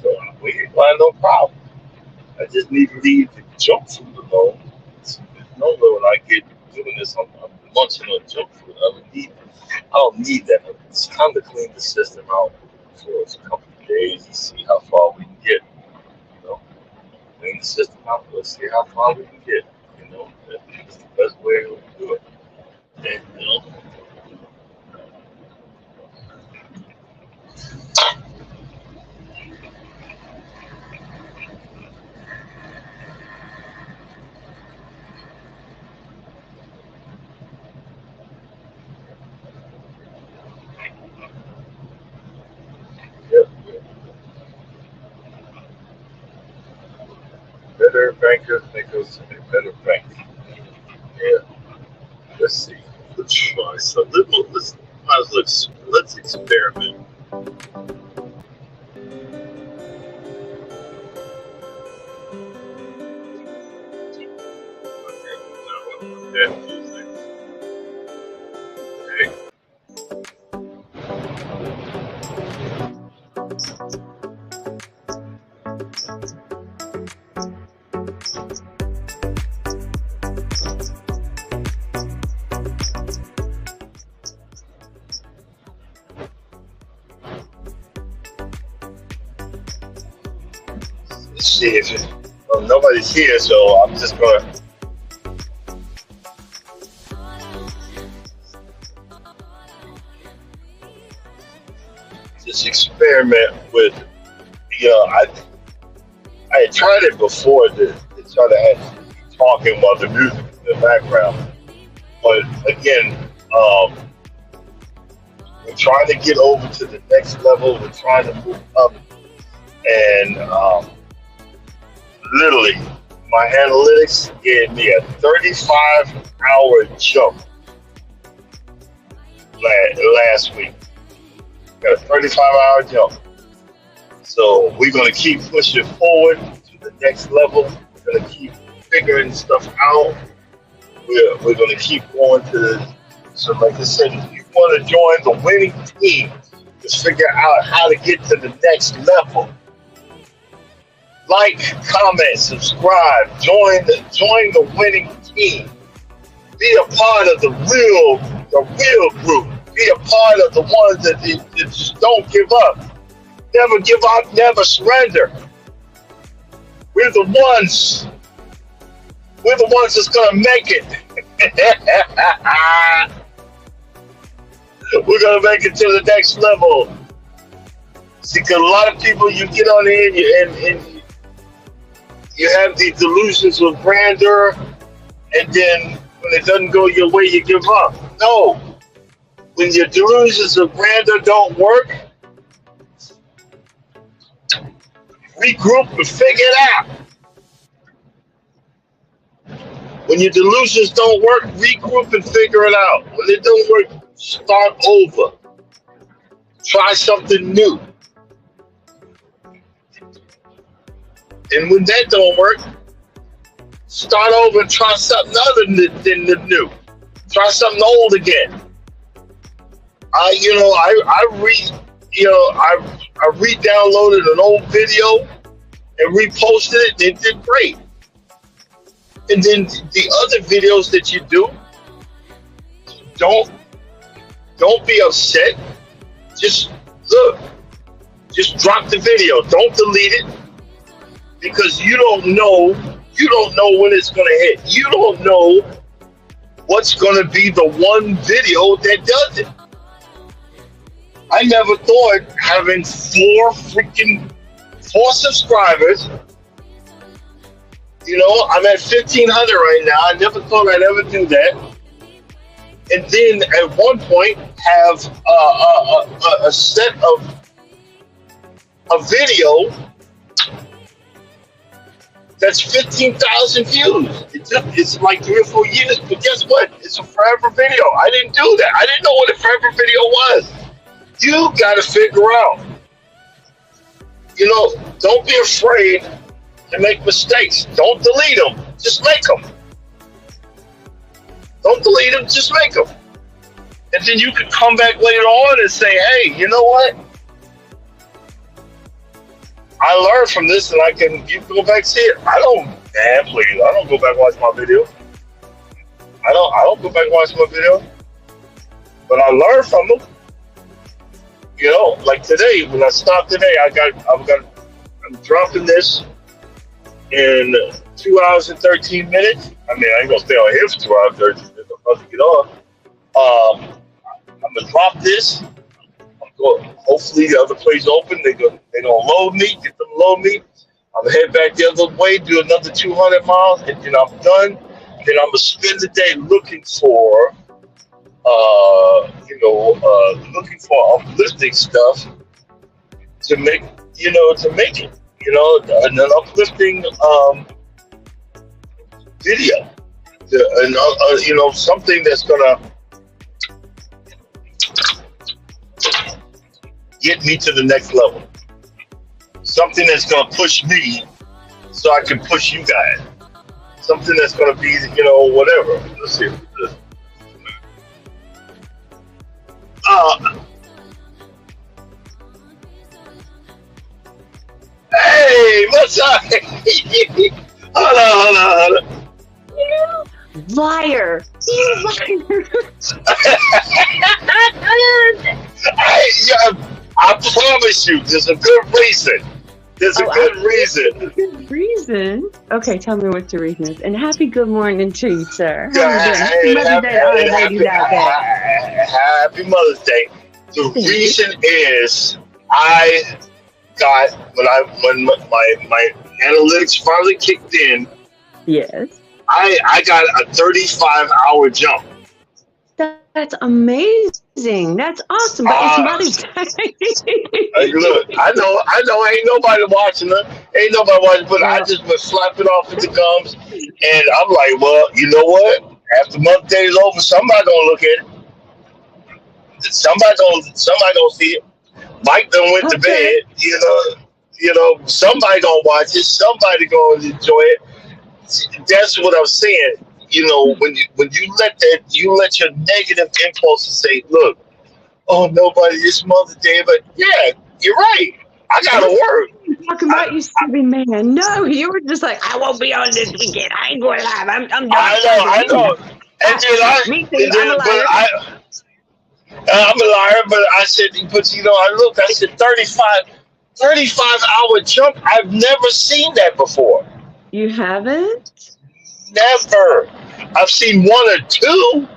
So we ain't find no problem. I just need to leave the junk food alone. Normally when I get doing this, I'm munching on junk food. I don't need that. It's time to clean the system out for a couple of days and see how far we can get. Clean the system out. Let's see how far we can get. That's the best way to do it. And, yeah. Better bankers make us a better bank. Yeah. Let's see. Let's try. So let's experiment. Okay. see if nobody's here, so I'm just gonna just experiment with. I had tried it before to try to have talking while the music in the background, but again, we're trying to get over to the next level. We're trying to move up, and literally, my analytics gave me a 35-hour jump last week. Got a 35-hour jump. So we're going to keep pushing forward to the next level. We're going to keep figuring stuff out. We're going to keep going to the, so like I said, if you want to join the winning team to figure out how to get to the next level, like, comment, subscribe, join the winning team. Be a part of the real group. Be a part of the ones that just don't give up. Never give up, never surrender. We're the ones that's gonna make it. We're gonna make it to the next level. See, because a lot of people, you get on here and you have these delusions of grandeur, and then when it doesn't go your way, you give up. No. When your delusions of grandeur don't work, regroup and figure it out. When your delusions don't work, regroup and figure it out. When it don't work, start over. Try something new. And when that don't work, start over and try something other than the new. Try something old again. I re-downloaded an old video and reposted it, and it did great. And then the other videos that you do, don't be upset. Just look. Just drop the video. Don't delete it, because you don't know when it's gonna hit. You don't know what's gonna be the one video that does it. I never thought having four subscribers, I'm at 1,500 right now. I never thought I'd ever do that. And then at one point have a set of a video that's 15,000 views. It's like 3 or 4 years, but guess what? It's a forever video. I didn't do that. I didn't know what a forever video was. You got to figure out. Don't be afraid to make mistakes. Don't delete them. Just make them. Don't delete them. Just make them. And then you can come back later on and say, hey, you know what? I learned from this, and you can go back and see it. I don't go back and watch my video. I don't go back and watch my video. But I learned from them. Like today, when I stopped today, I'm dropping this in 2 hours and 13 minutes. I mean, I ain't gonna stay on here for 2 hours and 13 minutes. I'm about to get off. I'm gonna drop this. Hopefully the other place open. They gonna load me, get them to load me. I'm gonna head back the other way, do another 200 miles, and then I'm done. Then I'm gonna spend the day looking for uplifting stuff to make it, an uplifting video, something that's gonna get me to the next level, something that's gonna push me so I can push you guys, something that's gonna be, whatever. Let's see. Hey, what's up? Hold on. Liar. I promise you, there's a good reason. There's a good reason. Good reason. Okay, tell me what your reason is. And happy good morning to you, sir. How Yeah, you doing? Happy Mother's Day to all the ladies out there. happy Mother's Day. The reason is I got when my analytics finally kicked in. Yes. I got a 35-hour jump. That's amazing. That's awesome. But it's Mother's Day. Look, I know, ain't nobody watching her. Ain't nobody watching, but I just been slapping off at the gums. And I'm like, well, you know what? After Mother's Day is over, somebody gonna look at it. Somebody gonna see it. Mike done went to bed, you know, somebody gonna watch it, somebody gonna enjoy it. That's what I'm saying. You know, when you let your negative impulses say, look, oh, nobody, this Mother's Day, but yeah, you're right. I gotta work. You're talking about you silly man. No, you were just like, I won't be on this weekend. I ain't going live. I'm done. I know. And then I'm a liar, but I said, but you know, I said 35-hour jump. I've never seen that before. You haven't? Never. I've seen 1 or 2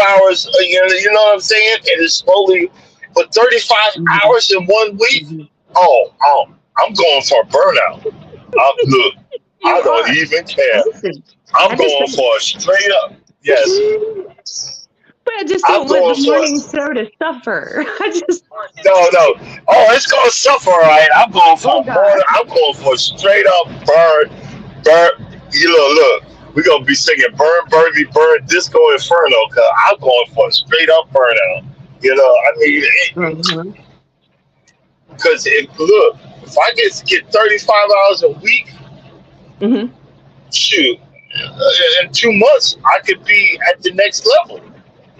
hours. You know what I'm saying? And it's slowly, but 35 hours in 1 week. Oh, I'm going for a burnout. Look, I don't even care. I'm going for a straight up. Yes. But I just don't want the morning show to suffer. No. Oh, it's gonna suffer, all right. I'm going for a straight up burn. You know, look, we're gonna be singing "Burn, Burn, Be Burn," Disco Inferno. Cause I'm going for a straight up burnout. You know, I mean, because look, if I get 35 hours a week, shoot, in 2 months I could be at the next level.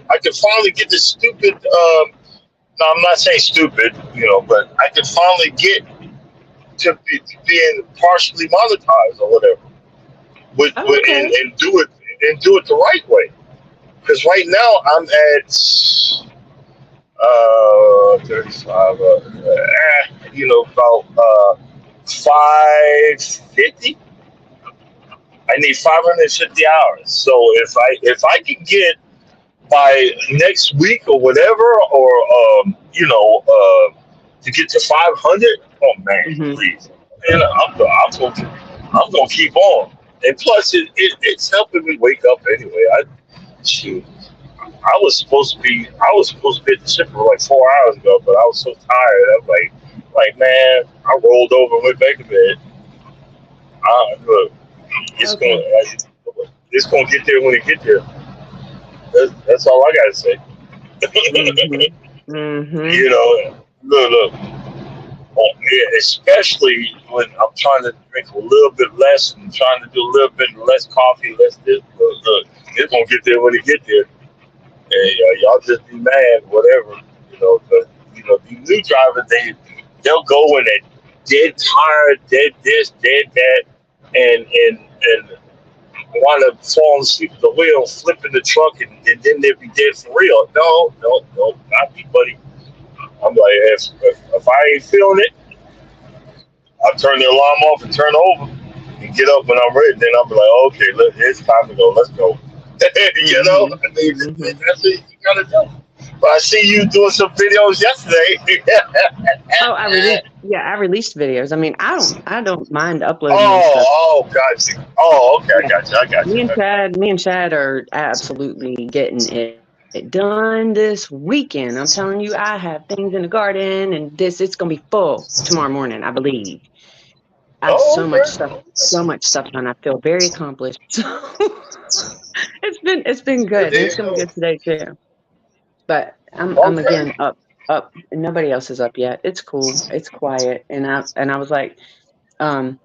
I could finally get this stupid. No, I'm not saying stupid, you know, but I could finally get to being partially monetized or whatever, and do it the right way. Because right now I'm at 35, you know, about 550. I need 550 hours. So if I can get by next week or whatever, or you know, to get to 500. Oh man, please! And I'm gonna keep on. And plus, it's helping me wake up anyway. I was supposed to be at the shipper like 4 hours ago, but I was so tired. I was like man, I rolled over and went back to bed. Look, it's gonna get there when it get there. That's all I gotta say. You know, look. Oh, yeah, especially when I'm trying to drink a little bit less and trying to do a little bit less coffee, less this. Look, it's gonna get there when it get there. And y'all just be mad, whatever. You know, but you know, these new drivers, they'll go in at dead tired, dead this, dead that, and wind up falling asleep at the wheel, flipping the truck, and then they'll be dead for real. No, not me, buddy. I'm like, if I ain't feeling it, I'll turn the alarm off and turn over and get up when I'm ready. Then I'll be like, okay, it's time to go. Let's go. You know, I mean, that's what you gotta do. But I see you doing some videos yesterday. I released videos. I mean, I don't mind uploading. Gotcha. Oh, okay, I got you. Me and Chad are absolutely getting it done this weekend. I'm telling you, I have things in the garden, and it's gonna be full tomorrow morning, I believe. I have so much stuff done. I feel very accomplished. It's been good. It's gonna be good today too. But I'm again up. Nobody else is up yet. It's cool. It's quiet. And I was like, I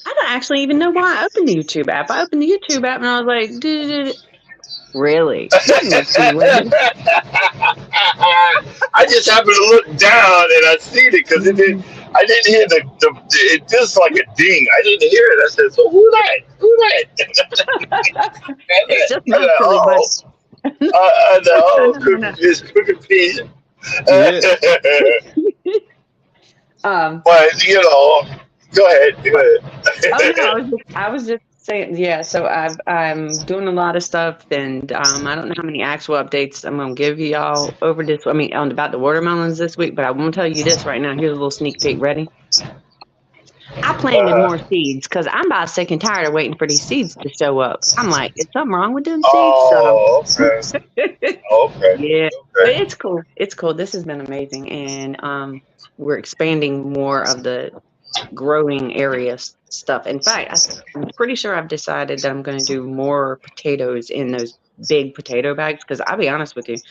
don't actually even know why I opened the YouTube app. I opened the YouTube app and I was like, really? I just happened to look down and I seen it because I didn't hear it just like a ding. I didn't hear it. I said, so who that? It's just my silly butt. It's Crooked Pete. But you know, Go ahead. Go Oh no, ahead. I was just saying, yeah. So I'm doing a lot of stuff, and I don't know how many actual updates I'm gonna give y'all over this. I mean, on about the watermelons this week, but I won't tell you this right now. Here's a little sneak peek. Ready? I planted more Uh-huh. seeds because I'm about sick and tired of waiting for these seeds to show up. I'm like, is something wrong with them seeds? So Oh, okay. Okay. yeah, but Okay. it's cool. It's cool. This has been amazing, and we're expanding more of the growing area stuff. In fact, I'm pretty sure I've decided that I'm going to do more potatoes in those big potato bags because I'll be honest with you,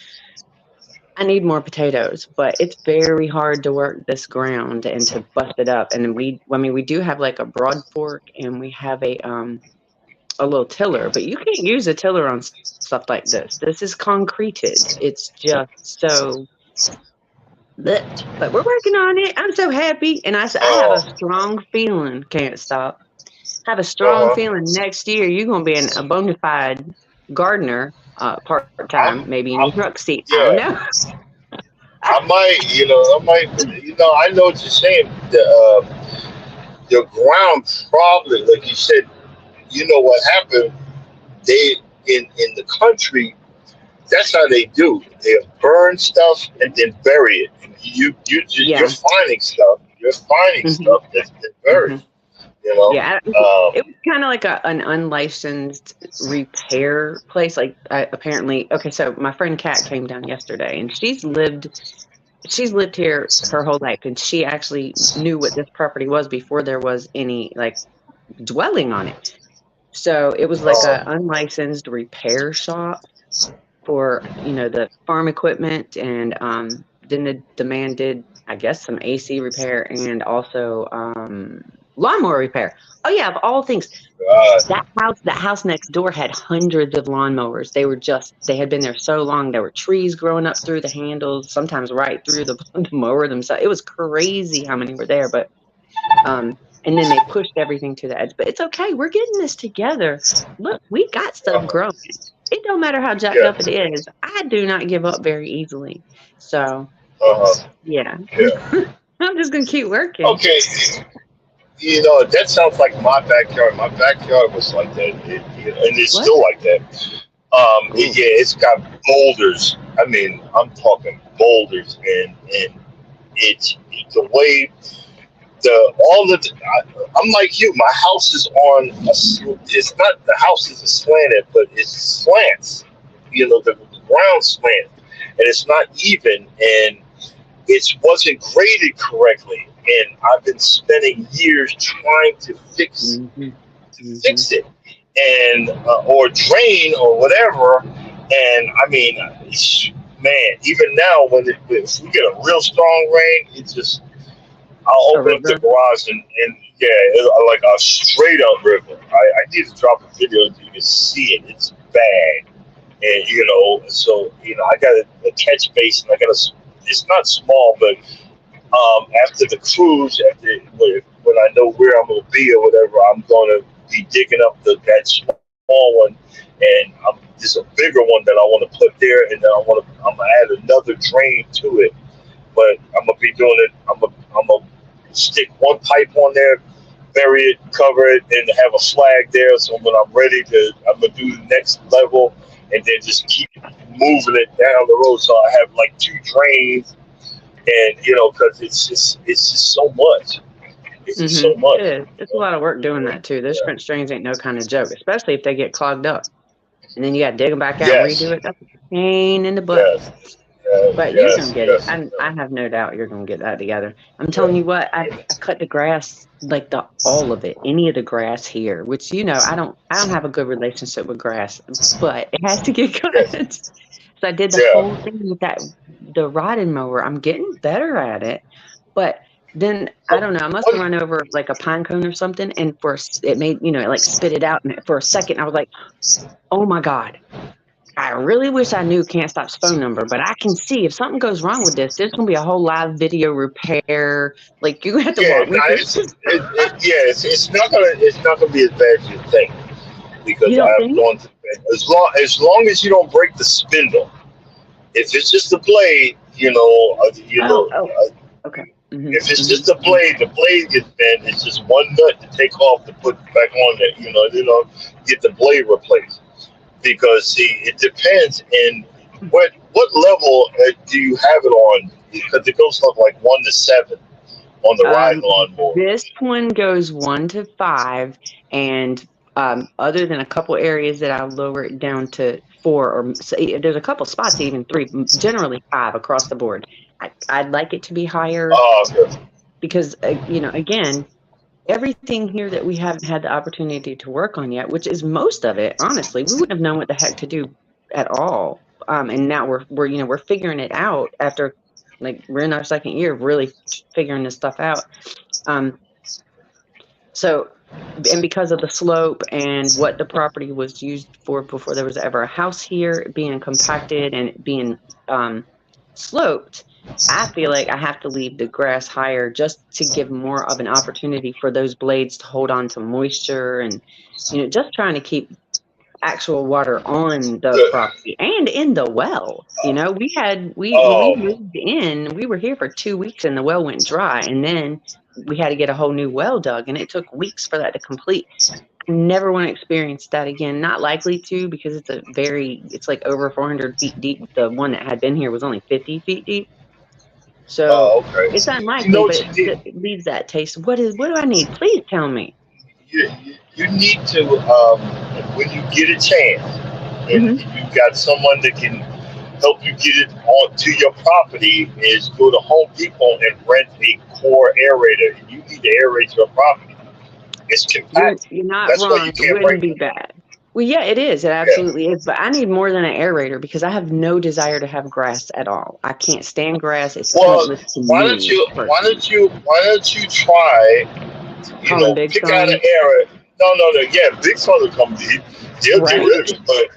I need more potatoes, but it's very hard to work this ground and to bust it up. And I mean, we do have like a broad fork and we have a little tiller, but you can't use a tiller on stuff like this. This is concreted. It's just so. Blech. But we're working on it. I'm so happy, and I have a Oh. strong feeling. Can't stop. Have a strong Uh-huh. feeling next year you're gonna be a bona fide gardener, part time, maybe in your truck seat. I don't Yeah. know. I might, I know what you're saying. The ground probably, like you said, you know what happened? They in the country, that's how they do. They burn stuff and then bury it. And you're Yeah. finding stuff. You're finding Hmm. stuff that's been Hmm. buried. You know. Yeah. It was kind of like an unlicensed repair place. Like apparently, okay. So my friend Kat came down yesterday, and she's lived here her whole life, and she actually knew what this property was before there was any like dwelling on it. So it was like a Um, unlicensed repair shop for the farm equipment, and then the man did, I guess, some AC repair and also lawnmower repair. Oh yeah, of all things, God, that house next door had hundreds of lawnmowers. They had been there so long. There were trees growing up through the handles, sometimes right through the mower themselves. It was crazy how many were there, but and then they pushed everything to the edge. But it's okay. We're getting this together. Look, we got stuff uh, growing. It don't matter how jacked up it yes, is. I do not give up very easily. So yeah, yeah. I'm just gonna keep working. Okay, that sounds like my backyard. My backyard was like that, and it's What? still like that. Cool. Yeah, it's got boulders. I mean, I'm talking boulders, and it's the way the all of the, I'm like you. My house is on it's not the house isn't slanted, but it's slants. The ground slant, and it's not even, and it wasn't graded correctly. And I've been spending years trying to fix Hmm. to Hmm. fix it, and or drain or whatever. And I mean, man, even now if we get a real strong rain, it's just I'll A open up the river. garage and yeah, like a straight up river. I need to drop a video so you can see it. It's bad, and so I got a catch basin. I got it's not small, but after the cruise, when I know where I'm gonna be or whatever, I'm gonna be digging up that small one, and there's a bigger one that I want to put there, and then I'm gonna add another drain to it. But I'm gonna be doing it. I'm gonna stick one pipe on there, bury it, cover it, and have a flag there. So when I'm ready I'm gonna do the next level, and then just keep moving it down the road. So I have like two drains, and because it's just so much. It's just Hmm. so It much. is. It's a lot of work doing that too. Those French drains ain't no kind of joke, especially if they get clogged up, and then you got to dig them back out and Yes, redo it. That's a pain in the butt. yes, But you're gonna yes, get it. yes. I have no doubt you're gonna get that together. I'm telling you Yeah. what, I cut the grass, like all of it, any of the grass here, which I don't have a good relationship with grass, but it has to get Yes. cut. So I did the whole Yeah. thing with the riding mower. I'm getting better at it, but then I What? don't know. I must have What? run over like a pine cone or something, and it made it like spit it out, and for a second I was like, oh my god. I really wish I knew Can't Stop's phone number, but I can see if something goes wrong with this, there's gonna be a whole live video repair. Like you have to Yeah. walk No, me through. yeah. It's not gonna be as bad as you think You because don't I've think? gone to as long as you don't break the spindle. If it's just the blade, Oh, oh, okay. If it's just the blade gets bent. It's just one nut to take off to put back on there. Get the blade replaced. Because see, it depends in what level do you have it on? Because it goes from like 1 to 7 on the riding lawnmower. This one goes 1 to 5, and other than a couple areas that I'll lower it down to 4, or there's a couple spots even 3, generally 5 across the board. I'd like it to be higher because again, everything here that we haven't had the opportunity to work on yet, which is most of it, honestly, we wouldn't have known what the heck to do at all. And now we're figuring it out after, like, we're in our second year of really figuring this stuff out. So, and because of the slope and what the property was used for before there was ever a house here, being compacted and being sloped, I feel like I have to leave the grass higher just to give more of an opportunity for those blades to hold on to moisture and, just trying to keep actual water on the property and in the well. When we moved in, we were here for 2 weeks and the well went dry, and then we had to get a whole new well dug, and it took weeks for that to complete. Never want to experience that again. Not likely to, because it's like over 400 feet deep. The one that had been here was only 50 feet deep. So it's unlikely, but it leaves that taste. What do I need? Please tell me. You need to, when you get a chance, and you've got someone that can help you get it onto your property, is go to Home Depot and rent a core aerator. You need to aerate your property. It's compact. You're not wrong. It wouldn't be bad. Well, yeah, it is. It absolutely is. But I need more than an aerator because I have no desire to have grass at all. I can't stand grass. It's pointless to me. Why don't you try? Pick out an area. No. Yeah, Big Son will come. They'll get rid of it. But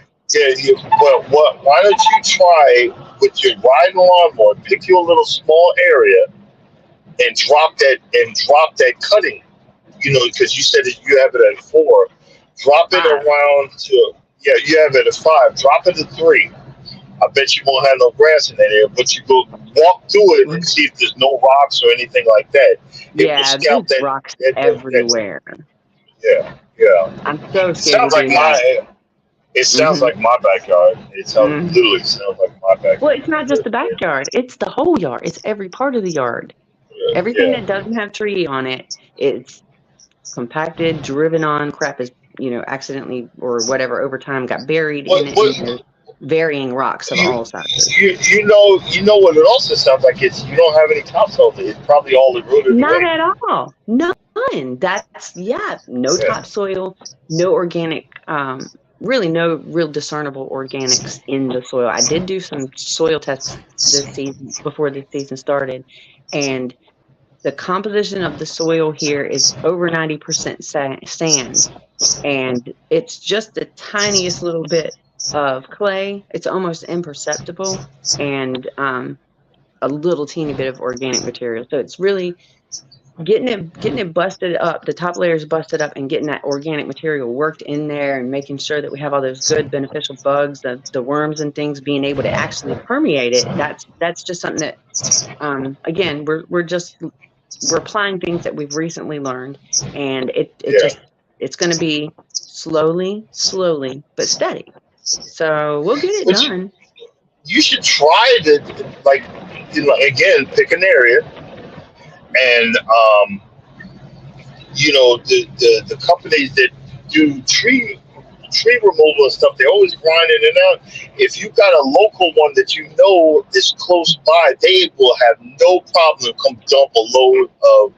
why don't you try with your riding lawnmower? Pick your little small area and drop that cutting. Because you said that you have it at 4. Drop it around to you have it at 5. Drop it to 3. I bet you won't have no grass in that area, but you go walk through it and see if there's no rocks or anything like that. There's rocks everywhere. Yeah. I'm so scared. It sounds like my backyard. It literally sounds like my backyard. Well, it's not just the backyard. It's the whole yard. It's every part of the yard. Everything that doesn't have tree on it, it's compacted, driven on. Crap is, accidentally or whatever over time got buried in it. Varying rocks of all sizes. You know what it also sounds like? You don't have any topsoil. It's probably all eroded. Not at all. None. That's no topsoil, no organic. Really no real discernible organics in the soil. I did do some soil tests this season before the season started, and the composition of the soil here is over 90% sand, and it's just the tiniest little bit of clay. It's almost imperceptible, and a little teeny bit of organic material. So it's really getting it busted up, the top layer is busted up, and getting that organic material worked in there, and making sure that we have all those good beneficial bugs, the worms and things being able to actually permeate it. That's just something that again we're applying things that we've recently learned, and it's going to be slowly but steady. So we'll get it done. You should try to again pick an area. And the companies that do tree removal and stuff, they always grind in and out. If you got a local one that is close by, they will have no problem to come dump a load of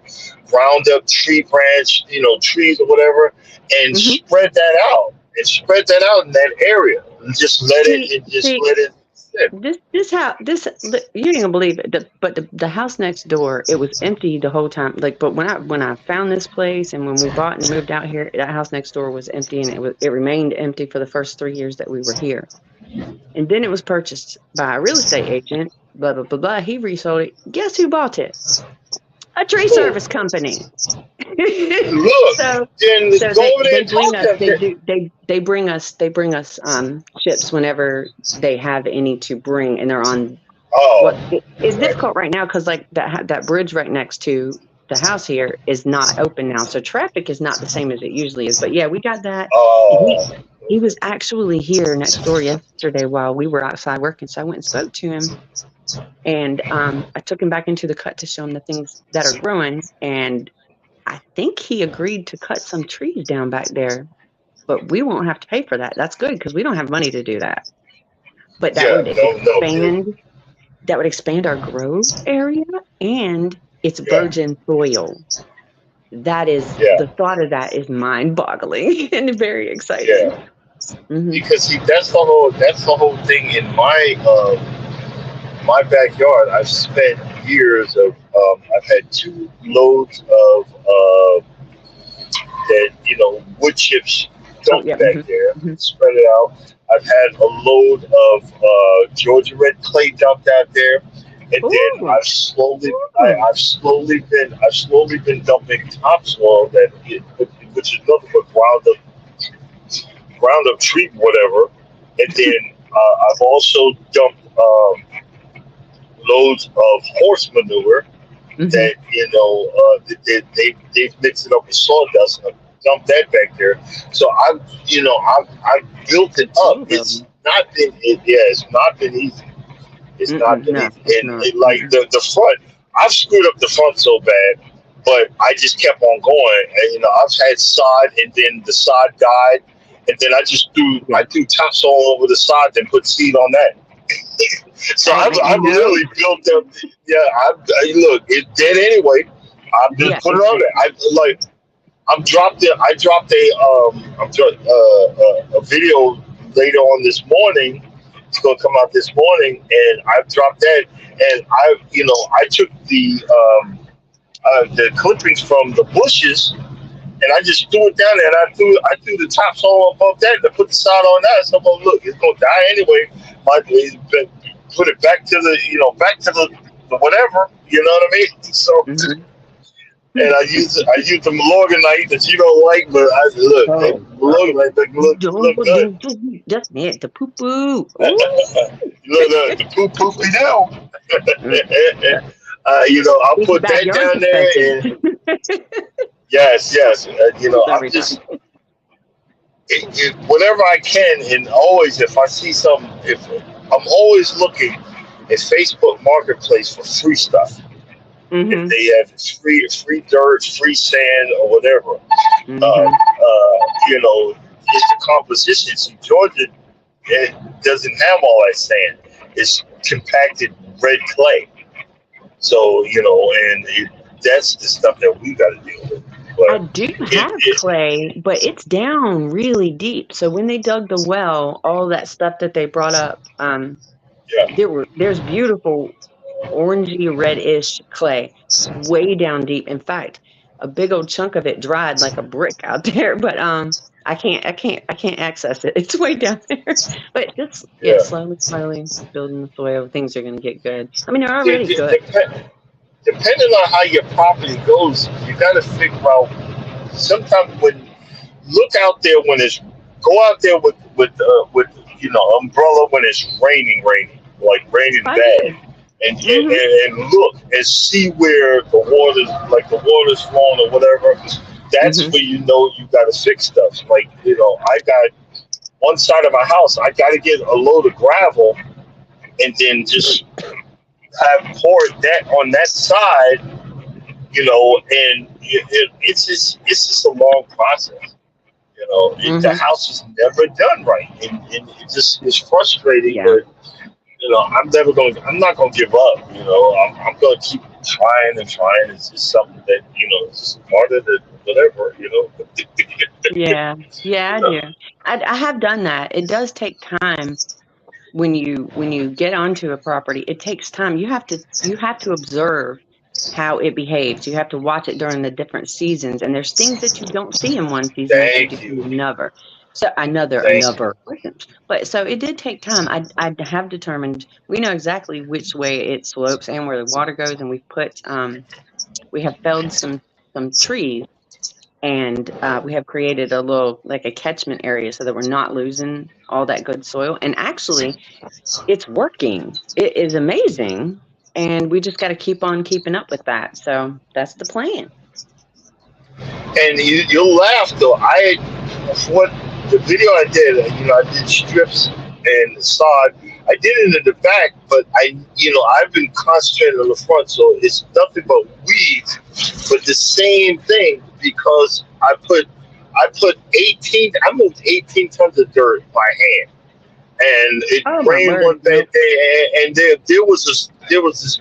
ground up tree branch, trees or whatever, and spread that out. And spread that out in that area. And just let it. This house, you ain't gonna believe it. But the house next door, it was empty the whole time. But when I found this place and when we bought and moved out here, that house next door was empty, and it remained empty for the first 3 years that we were here. And then it was purchased by a real estate agent. Blah blah blah blah. He resold it. Guess who bought it? A tree service company. Look, they bring us ships whenever they have any to bring, and they're on Well, Oh, it's right. difficult right now because like that bridge right next to the house here is not open now, so traffic is not the same as it usually is. But yeah, we got that. Oh, He was actually here next door yesterday while we were outside working, so I went and spoke to him, and I took him back into the cut to show him the things that are growing, and I think he agreed to cut some trees down back there, but we won't have to pay for that. That's good because we don't have money to do that. But yeah. No kidding. that would expand our grove area, and it's Yeah, virgin soil. That is yeah, the thought of that is mind-boggling and very exciting. yeah. Hmm. Because see, that's the whole thing in my backyard. I've spent years of I've had 2 loads of that wood chips Oh dumped yeah. back there, Hmm. spread it out. I've had a load of Georgia red clay dumped out there, and then Ooh, ooh. I've slowly been dumping topsoil which is nothing but ground up treat whatever, and then I've also dumped loads of horse manure Hmm. that they've mixed it up with sawdust and dumped that back there. So I've built it up. It's Soil. not been it's not been easy. It's not been No, easy. it's And not. like the front, I've screwed up the front so bad, but I just kept on going. And I've had sod, and then the sod died, and then Yeah. I threw topsoil over the sod and put seed on that. So You I've know. really built up. Yeah, look, it's dead anyway. I just Yeah. put it on there. I dropped a video later on this morning. It's gonna come out this morning, and I've dropped that. And I took the clippings from the bushes, and I just threw it down there, and I threw the topsoil above that, and I put the sod on that. So I'm like, look, it's gonna die anyway. Put it back to back to the whatever. You know what I mean? So, Hmm. and I used the Milorganite that you don't like, but I look, that Oh, Milorganite look good. just it. The poo poo. Look, Ooh. the poop poopy down. Mm. I'll Keep your put that backyard down there, protected. and yes. I'm Everything. just whenever I can, and always if I'm always looking at Facebook Marketplace for free stuff. If Hmm. they have free dirt, free sand, or whatever, Hmm. it's the composition. See, Georgia, it doesn't have all that sand. It's compacted red clay. So that's the stuff that we got to deal with. I But do it, have it clay, but it's down really deep. So when they dug the well, all that stuff that they brought up, yeah, there's beautiful orangey reddish clay way down deep. In fact, a big old chunk of it dried like a brick out there, but I can't access it. It's way down there. But just yeah, yeah. slowly building the soil, things are gonna get good. I mean, they're De- already de- good. dep- Depending on how your property goes, you got to figure out. Sometimes when look out there when it's go out there with umbrella when it's raining like raining I bad, do. Hmm. and look and see where the water's flowing or whatever. That's Hmm. where you got to fix stuff. Like I got one side of my house. I got to get a load of gravel and then just have poured that on that side. And it's just a long process. The Hmm. house is never done right, and it just is frustrating. Yeah. But I'm not gonna give up. I'm gonna keep trying and trying. It's just something that it's just harder than whatever. Yeah, yeah, I do. I have done that. It does take time when you get onto a property. It takes time. You have to observe how it behaves. You have to watch it during the different seasons, and there's things that you don't see in one season that you do Thank in you, another. So thank you. another. But so it did take time. I have determined we know exactly which way it slopes and where the water goes, and we have felled some trees And we have created a little, like a catchment area so that we're not losing all that good soil. And actually, it's working. It is amazing. And we just got to keep on keeping up with that. So that's the plan. And you'll laugh though. What the video I did, I did strips and the sod. I did it in the back, but I've been concentrating on the front, so it's nothing but weeds. But the same thing, because I moved 18 tons of dirt by hand, and it rained one bad day, and there was this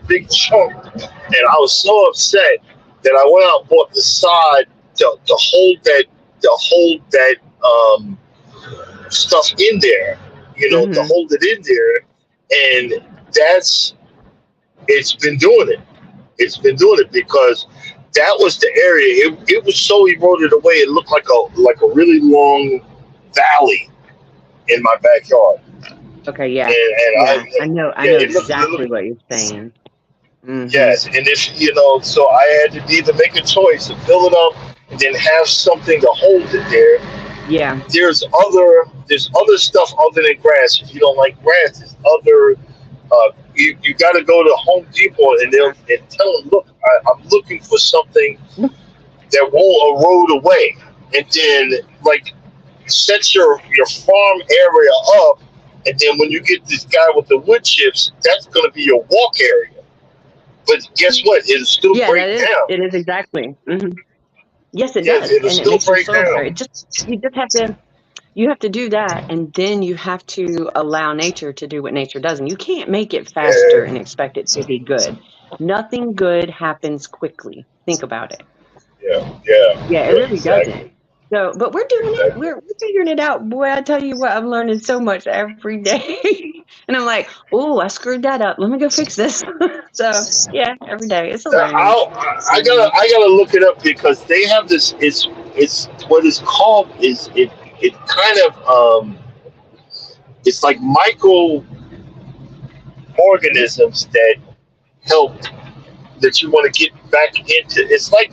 big chunk, and I was so upset that I went out and bought the sod to hold that stuff in there, to hold it in there, and it's been doing it. It's been doing it because that was the area. It was so eroded away. It looked like a really long valley in my backyard. Okay, yeah. And I know exactly what you're saying. Mm-hmm. Yes, and if so I had to either make a choice to fill it up and then have something to hold it there. Yeah. There's other stuff other than grass. If you don't like grass, there's other. You got to go to Home Depot and tell them, look, I'm looking for something that won't erode away, and then set your farm area up, and then when you get this guy with the wood chips, that's going to be your walk area. But guess what? It'll still break down. It is exactly. Mm-hmm. Yes, it does. It'll still break down. You have to do that, and then you have to allow nature to do what nature does, and you can't make it faster and expect it to be good. Nothing good happens quickly. Think about it. Yeah, it really doesn't. So, but we're doing it. We're figuring it out. Boy, I tell you what, I'm learning so much every day. And I'm like, oh, I screwed that up. Let me go fix this. So, yeah, every day. It's a learning. I gotta look it up because they have this. It's what it's called. It kind of it's like microorganisms that you want to get back into. It's like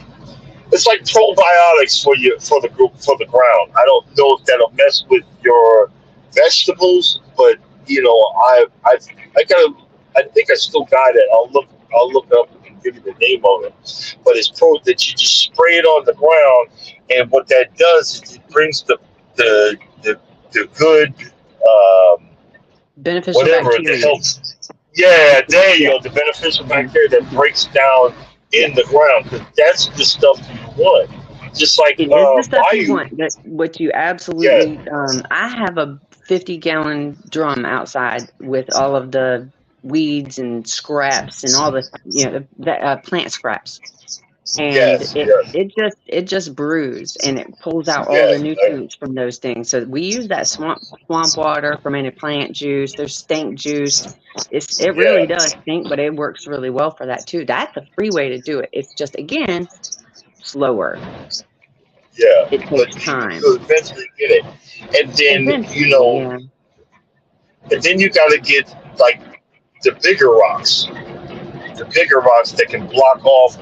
probiotics for the ground. I don't know if that'll mess with your vegetables, but I think I still got it. I'll look up and give you the name of it. But it's that you just spray it on the ground, and what that does is it brings the good beneficial whatever bacteria. that helps. Yeah, there you go. The beneficial bacteria that breaks down in the ground, because that's the stuff you want. Just like it is the stuff you want. That's what you absolutely. Yeah. I have a 50-gallon drum outside with all of the weeds and scraps and all the plant scraps, and it just brews and it pulls out all the nutrients from those things. So we use that swamp water, fermented plant juice. There's stink juice. It really does stink, but it works really well for that too. That's a free way to do it. It's just, again, slower. Yeah, it takes time. You eventually get it, and then and then you got to get like the bigger rocks that can block off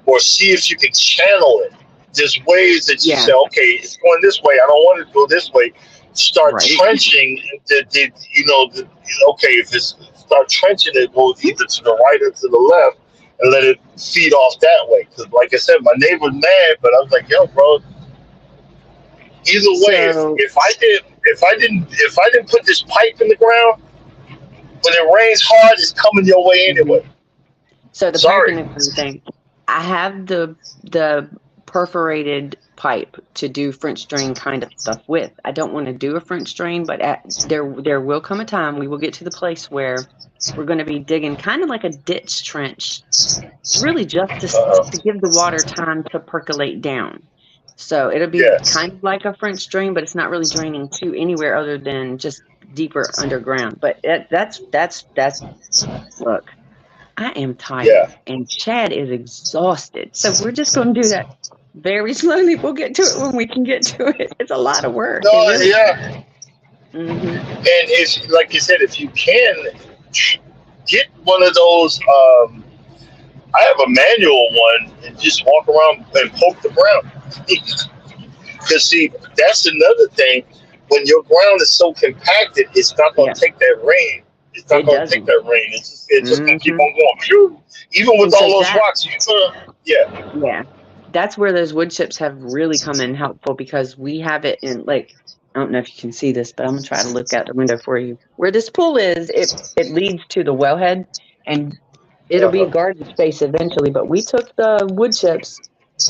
or see if you can channel it. There's ways that you say, okay, it's going this way. I don't want it to go this way. Start trenching. If it's start trenching it, go either to the right or to the left, and let it feed off that way. Because, like I said, my neighbor's mad, but I was like, yo, bro. Either way, if I didn't put this pipe in the ground, when it rains hard, it's coming your way anyway. So the pipe in the ground thing, I have the perforated pipe to do French drain kind of stuff with. I don't want to do a French drain, but there will come a time we will get to the place where we're going to be digging kind of like a ditch trench, really just to give the water time to percolate down. So it'll be kind of like a French drain, but it's not really draining to anywhere other than just deeper underground. But that's look, I am tired and Chad is exhausted. So we're just going to do that very slowly. We'll get to it when we can get to it. It's a lot of work. And it's like you said, if you can get one of those, I have a manual one and just walk around and poke the ground. Because see, that's another thing. When your ground is so compacted, it's not going Yeah, to take that rain. It's not it going to take doesn't. that rain. It's just going to keep Hmm. on going. Phew. Even with And all so those that, rocks, you could, yeah, yeah, that's where those wood chips have really come in helpful because we have it in like, I don't know if you can see this, but I'm gonna try to look out the window for you. Where this pool is, it leads to the wellhead, and it'll be a uh-huh. garden space eventually. But we took the wood chips.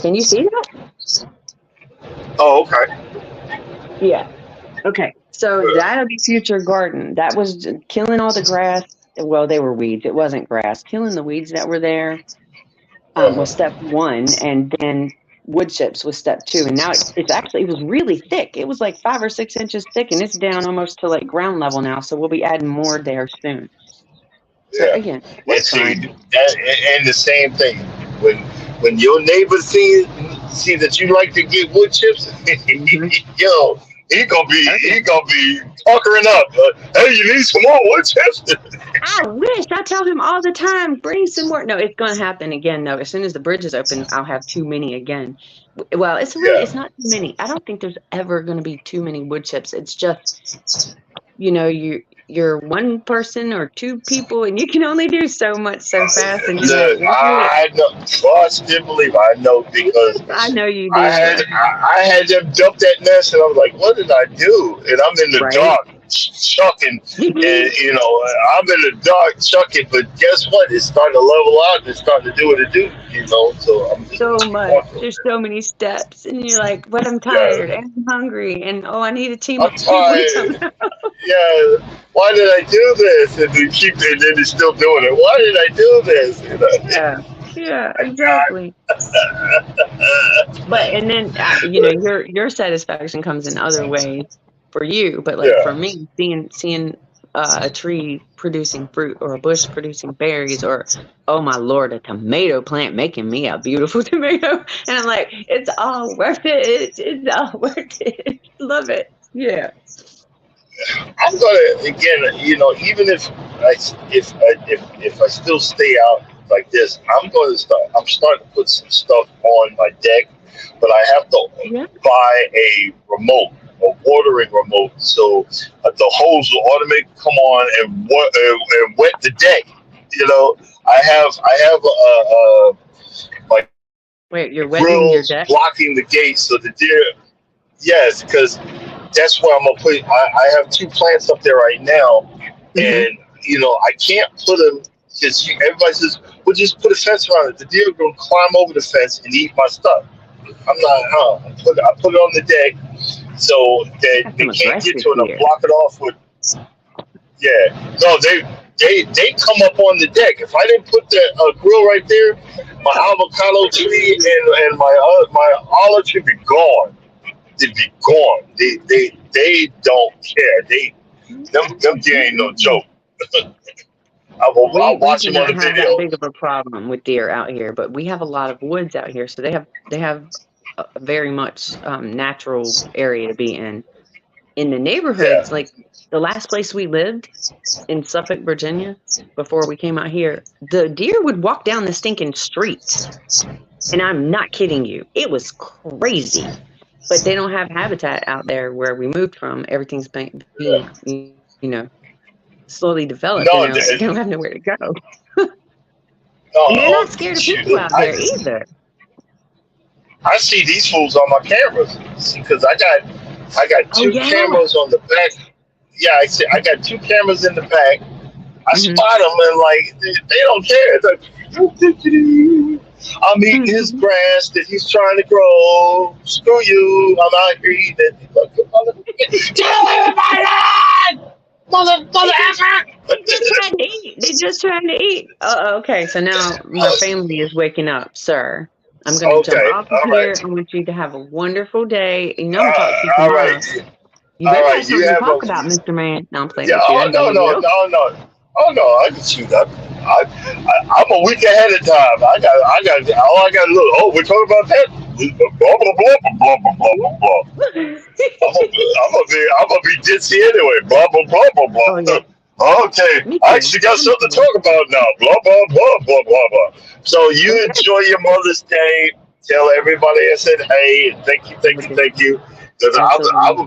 Can you see that? Oh, okay. Yeah. Okay. So that'll be future garden. That was killing all the grass. Well, they were weeds. It wasn't grass. Killing the weeds that were there was Uh-huh. step one, and then wood chips was step two. And now it's actually it was really thick. It was like 5 or 6 inches thick, and it's down almost to like ground level now. So we'll be adding more there soon. So Yeah. again, we're And see trying. that, and the same thing when your neighbor see that you like to get wood chips, Hmm. yo, he Okay. gonna be puckering up. Hey, you need some more wood chips? I wish I tell him all the time, bring some more. No, it's going to happen again though. As soon as the bridge is open, I'll have too many again. Well, it's Yeah. not too many. I don't think there's ever going to be too many wood chips. It's just, you're one person or two people and you can only do so much so fast and you're like, Look, what? I know. Trust and believe. I know I because know you do. I had them dump that mess, and I was like, "What did I do?" And I'm in the Right? dark chucking, and I'm in the dark chucking. But guess what? It's starting to level out. And it's starting to do what it do. So I'm just So much. walking. There's so many steps and you're like, but I'm tired Yeah, and I'm hungry and oh, I need a team I'm of people to come tired. out. Yeah, why did I do this? And then it's still doing it. Why did I do this? Yeah. Yeah, God. exactly. But and then your satisfaction comes in other ways for you, but like for Yeah. me, seeing a tree producing fruit or a bush producing berries or oh my lord, a tomato plant making me a beautiful tomato, and I'm like, it's all worth it. It's all worth it. Love it. Yeah. I'm gonna again, even if I still stay out like this, I'm gonna start. I'm starting to put some stuff on my deck, but I have to Yeah. buy a remote, a watering remote, so the hose will automatically come on and wet the deck. I have my Wait, you're wetting your grills deck? blocking the gate so the deer. Yes, because that's where I'm gonna put. I have two plants up there right now, Hmm. and I can't put them because everybody says, "Well, just put a fence around it." The deer are gonna climb over the fence and eat my stuff. I'm not. I put it on the deck so that Got they some can't get aggressive to it. And I here. block it off with. Yeah, no, they come up on the deck. If I didn't put the grill right there, my avocado tree and my olive tree be gone. They'd be gone. They don't care. Them deer ain't no joke. I'll We watch do them on not the have that video. big of a problem with deer out here, but we have a lot of woods out here, so they have a very much natural area to be in. In the neighborhoods, Yeah, like the last place we lived in Suffolk, Virginia, before we came out here, the deer would walk down the stinking street, and I'm not kidding you. It was crazy, but they don't have habitat out there where we moved from. Everything's being yeah. slowly developed, No, like they don't have nowhere to go. And they're not oh scared of people shoot! out there either. I see these fools on my cameras because I got Oh two yeah. cameras on the back. Yeah, I got two cameras in the back. I Hmm. spot them and like they don't care. It's like, I'm eating his Hmm. grass that he's trying to grow. Screw you! I'm out here eating it. Get away from my lawn, mother effer! They just trying to eat. They just trying to eat. Okay, so now my family is waking up, sir. I'm gonna jump Okay, off of all here. right, I want you to have a wonderful day. I'm gonna talk to you all right, tomorrow. You all better right. have You something to have talk a about, Mr. Man. No, I'm playing yeah. with you. I Oh know no, you no, will. no, no. Oh no, I can shoot up. I'm a week ahead of time. All I got to look. Oh, we're talking about that. Blah blah blah blah blah blah blah blah. I'm gonna be ditzy anyway. Blah blah blah blah Oh yeah, blah. Okay, me I too. actually got I'm something to too. talk about now. Blah blah blah blah blah blah. So you Okay. enjoy your Mother's Day. tell everybody I said hey, and thank you. Because I'm about to, I was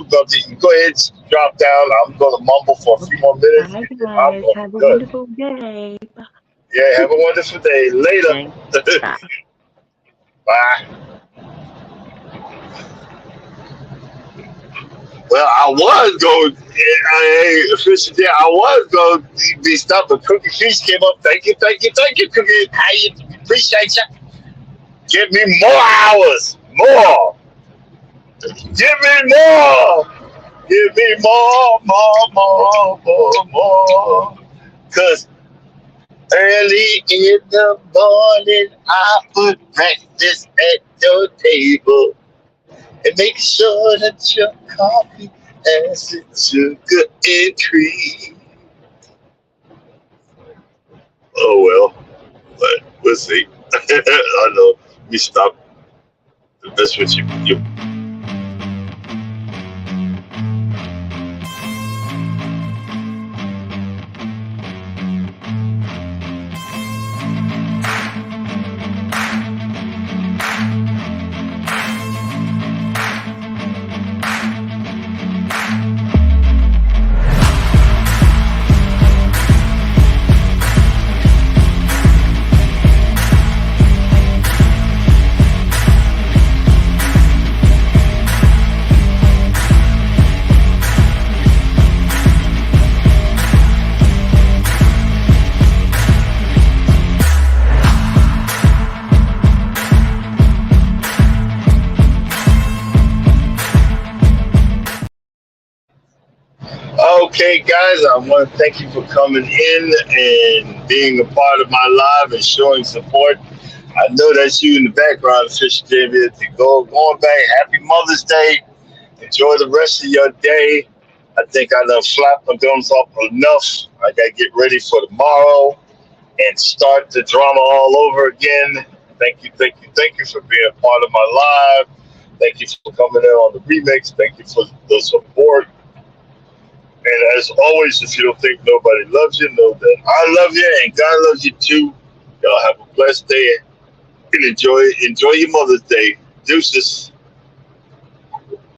about to go ahead and drop down. I'm going to mumble for a few more minutes. Bye, And I'm guys. going Have to a be done. wonderful day. Yeah, have a wonderful day. Later. Bye. Bye. Well, I was going, official day, I was going to be stopped, but Cookie Feast came up. Thank you, Cookie. How you appreciate you. Give me more hours. More. Give me more. Give me more. Because early in the morning, I put breakfast at your table and make sure that your coffee has its sugar and cream. Oh well, but we'll see. I know we stopped. That's what you Okay, guys, I want to thank you for coming in and being a part of my live and showing support. I know that's you in the background, Fisher David. Going back, happy Mother's Day. Enjoy the rest of your day. I think I done flapped my gums up enough. I got to get ready for tomorrow and start the drama all over again. Thank you for being a part of my live. Thank you for coming in on the remix. Thank you for the support. And as always, if you don't think nobody loves you, know that I love you and God loves you too. Y'all have a blessed day and enjoy your Mother's Day. Deuces.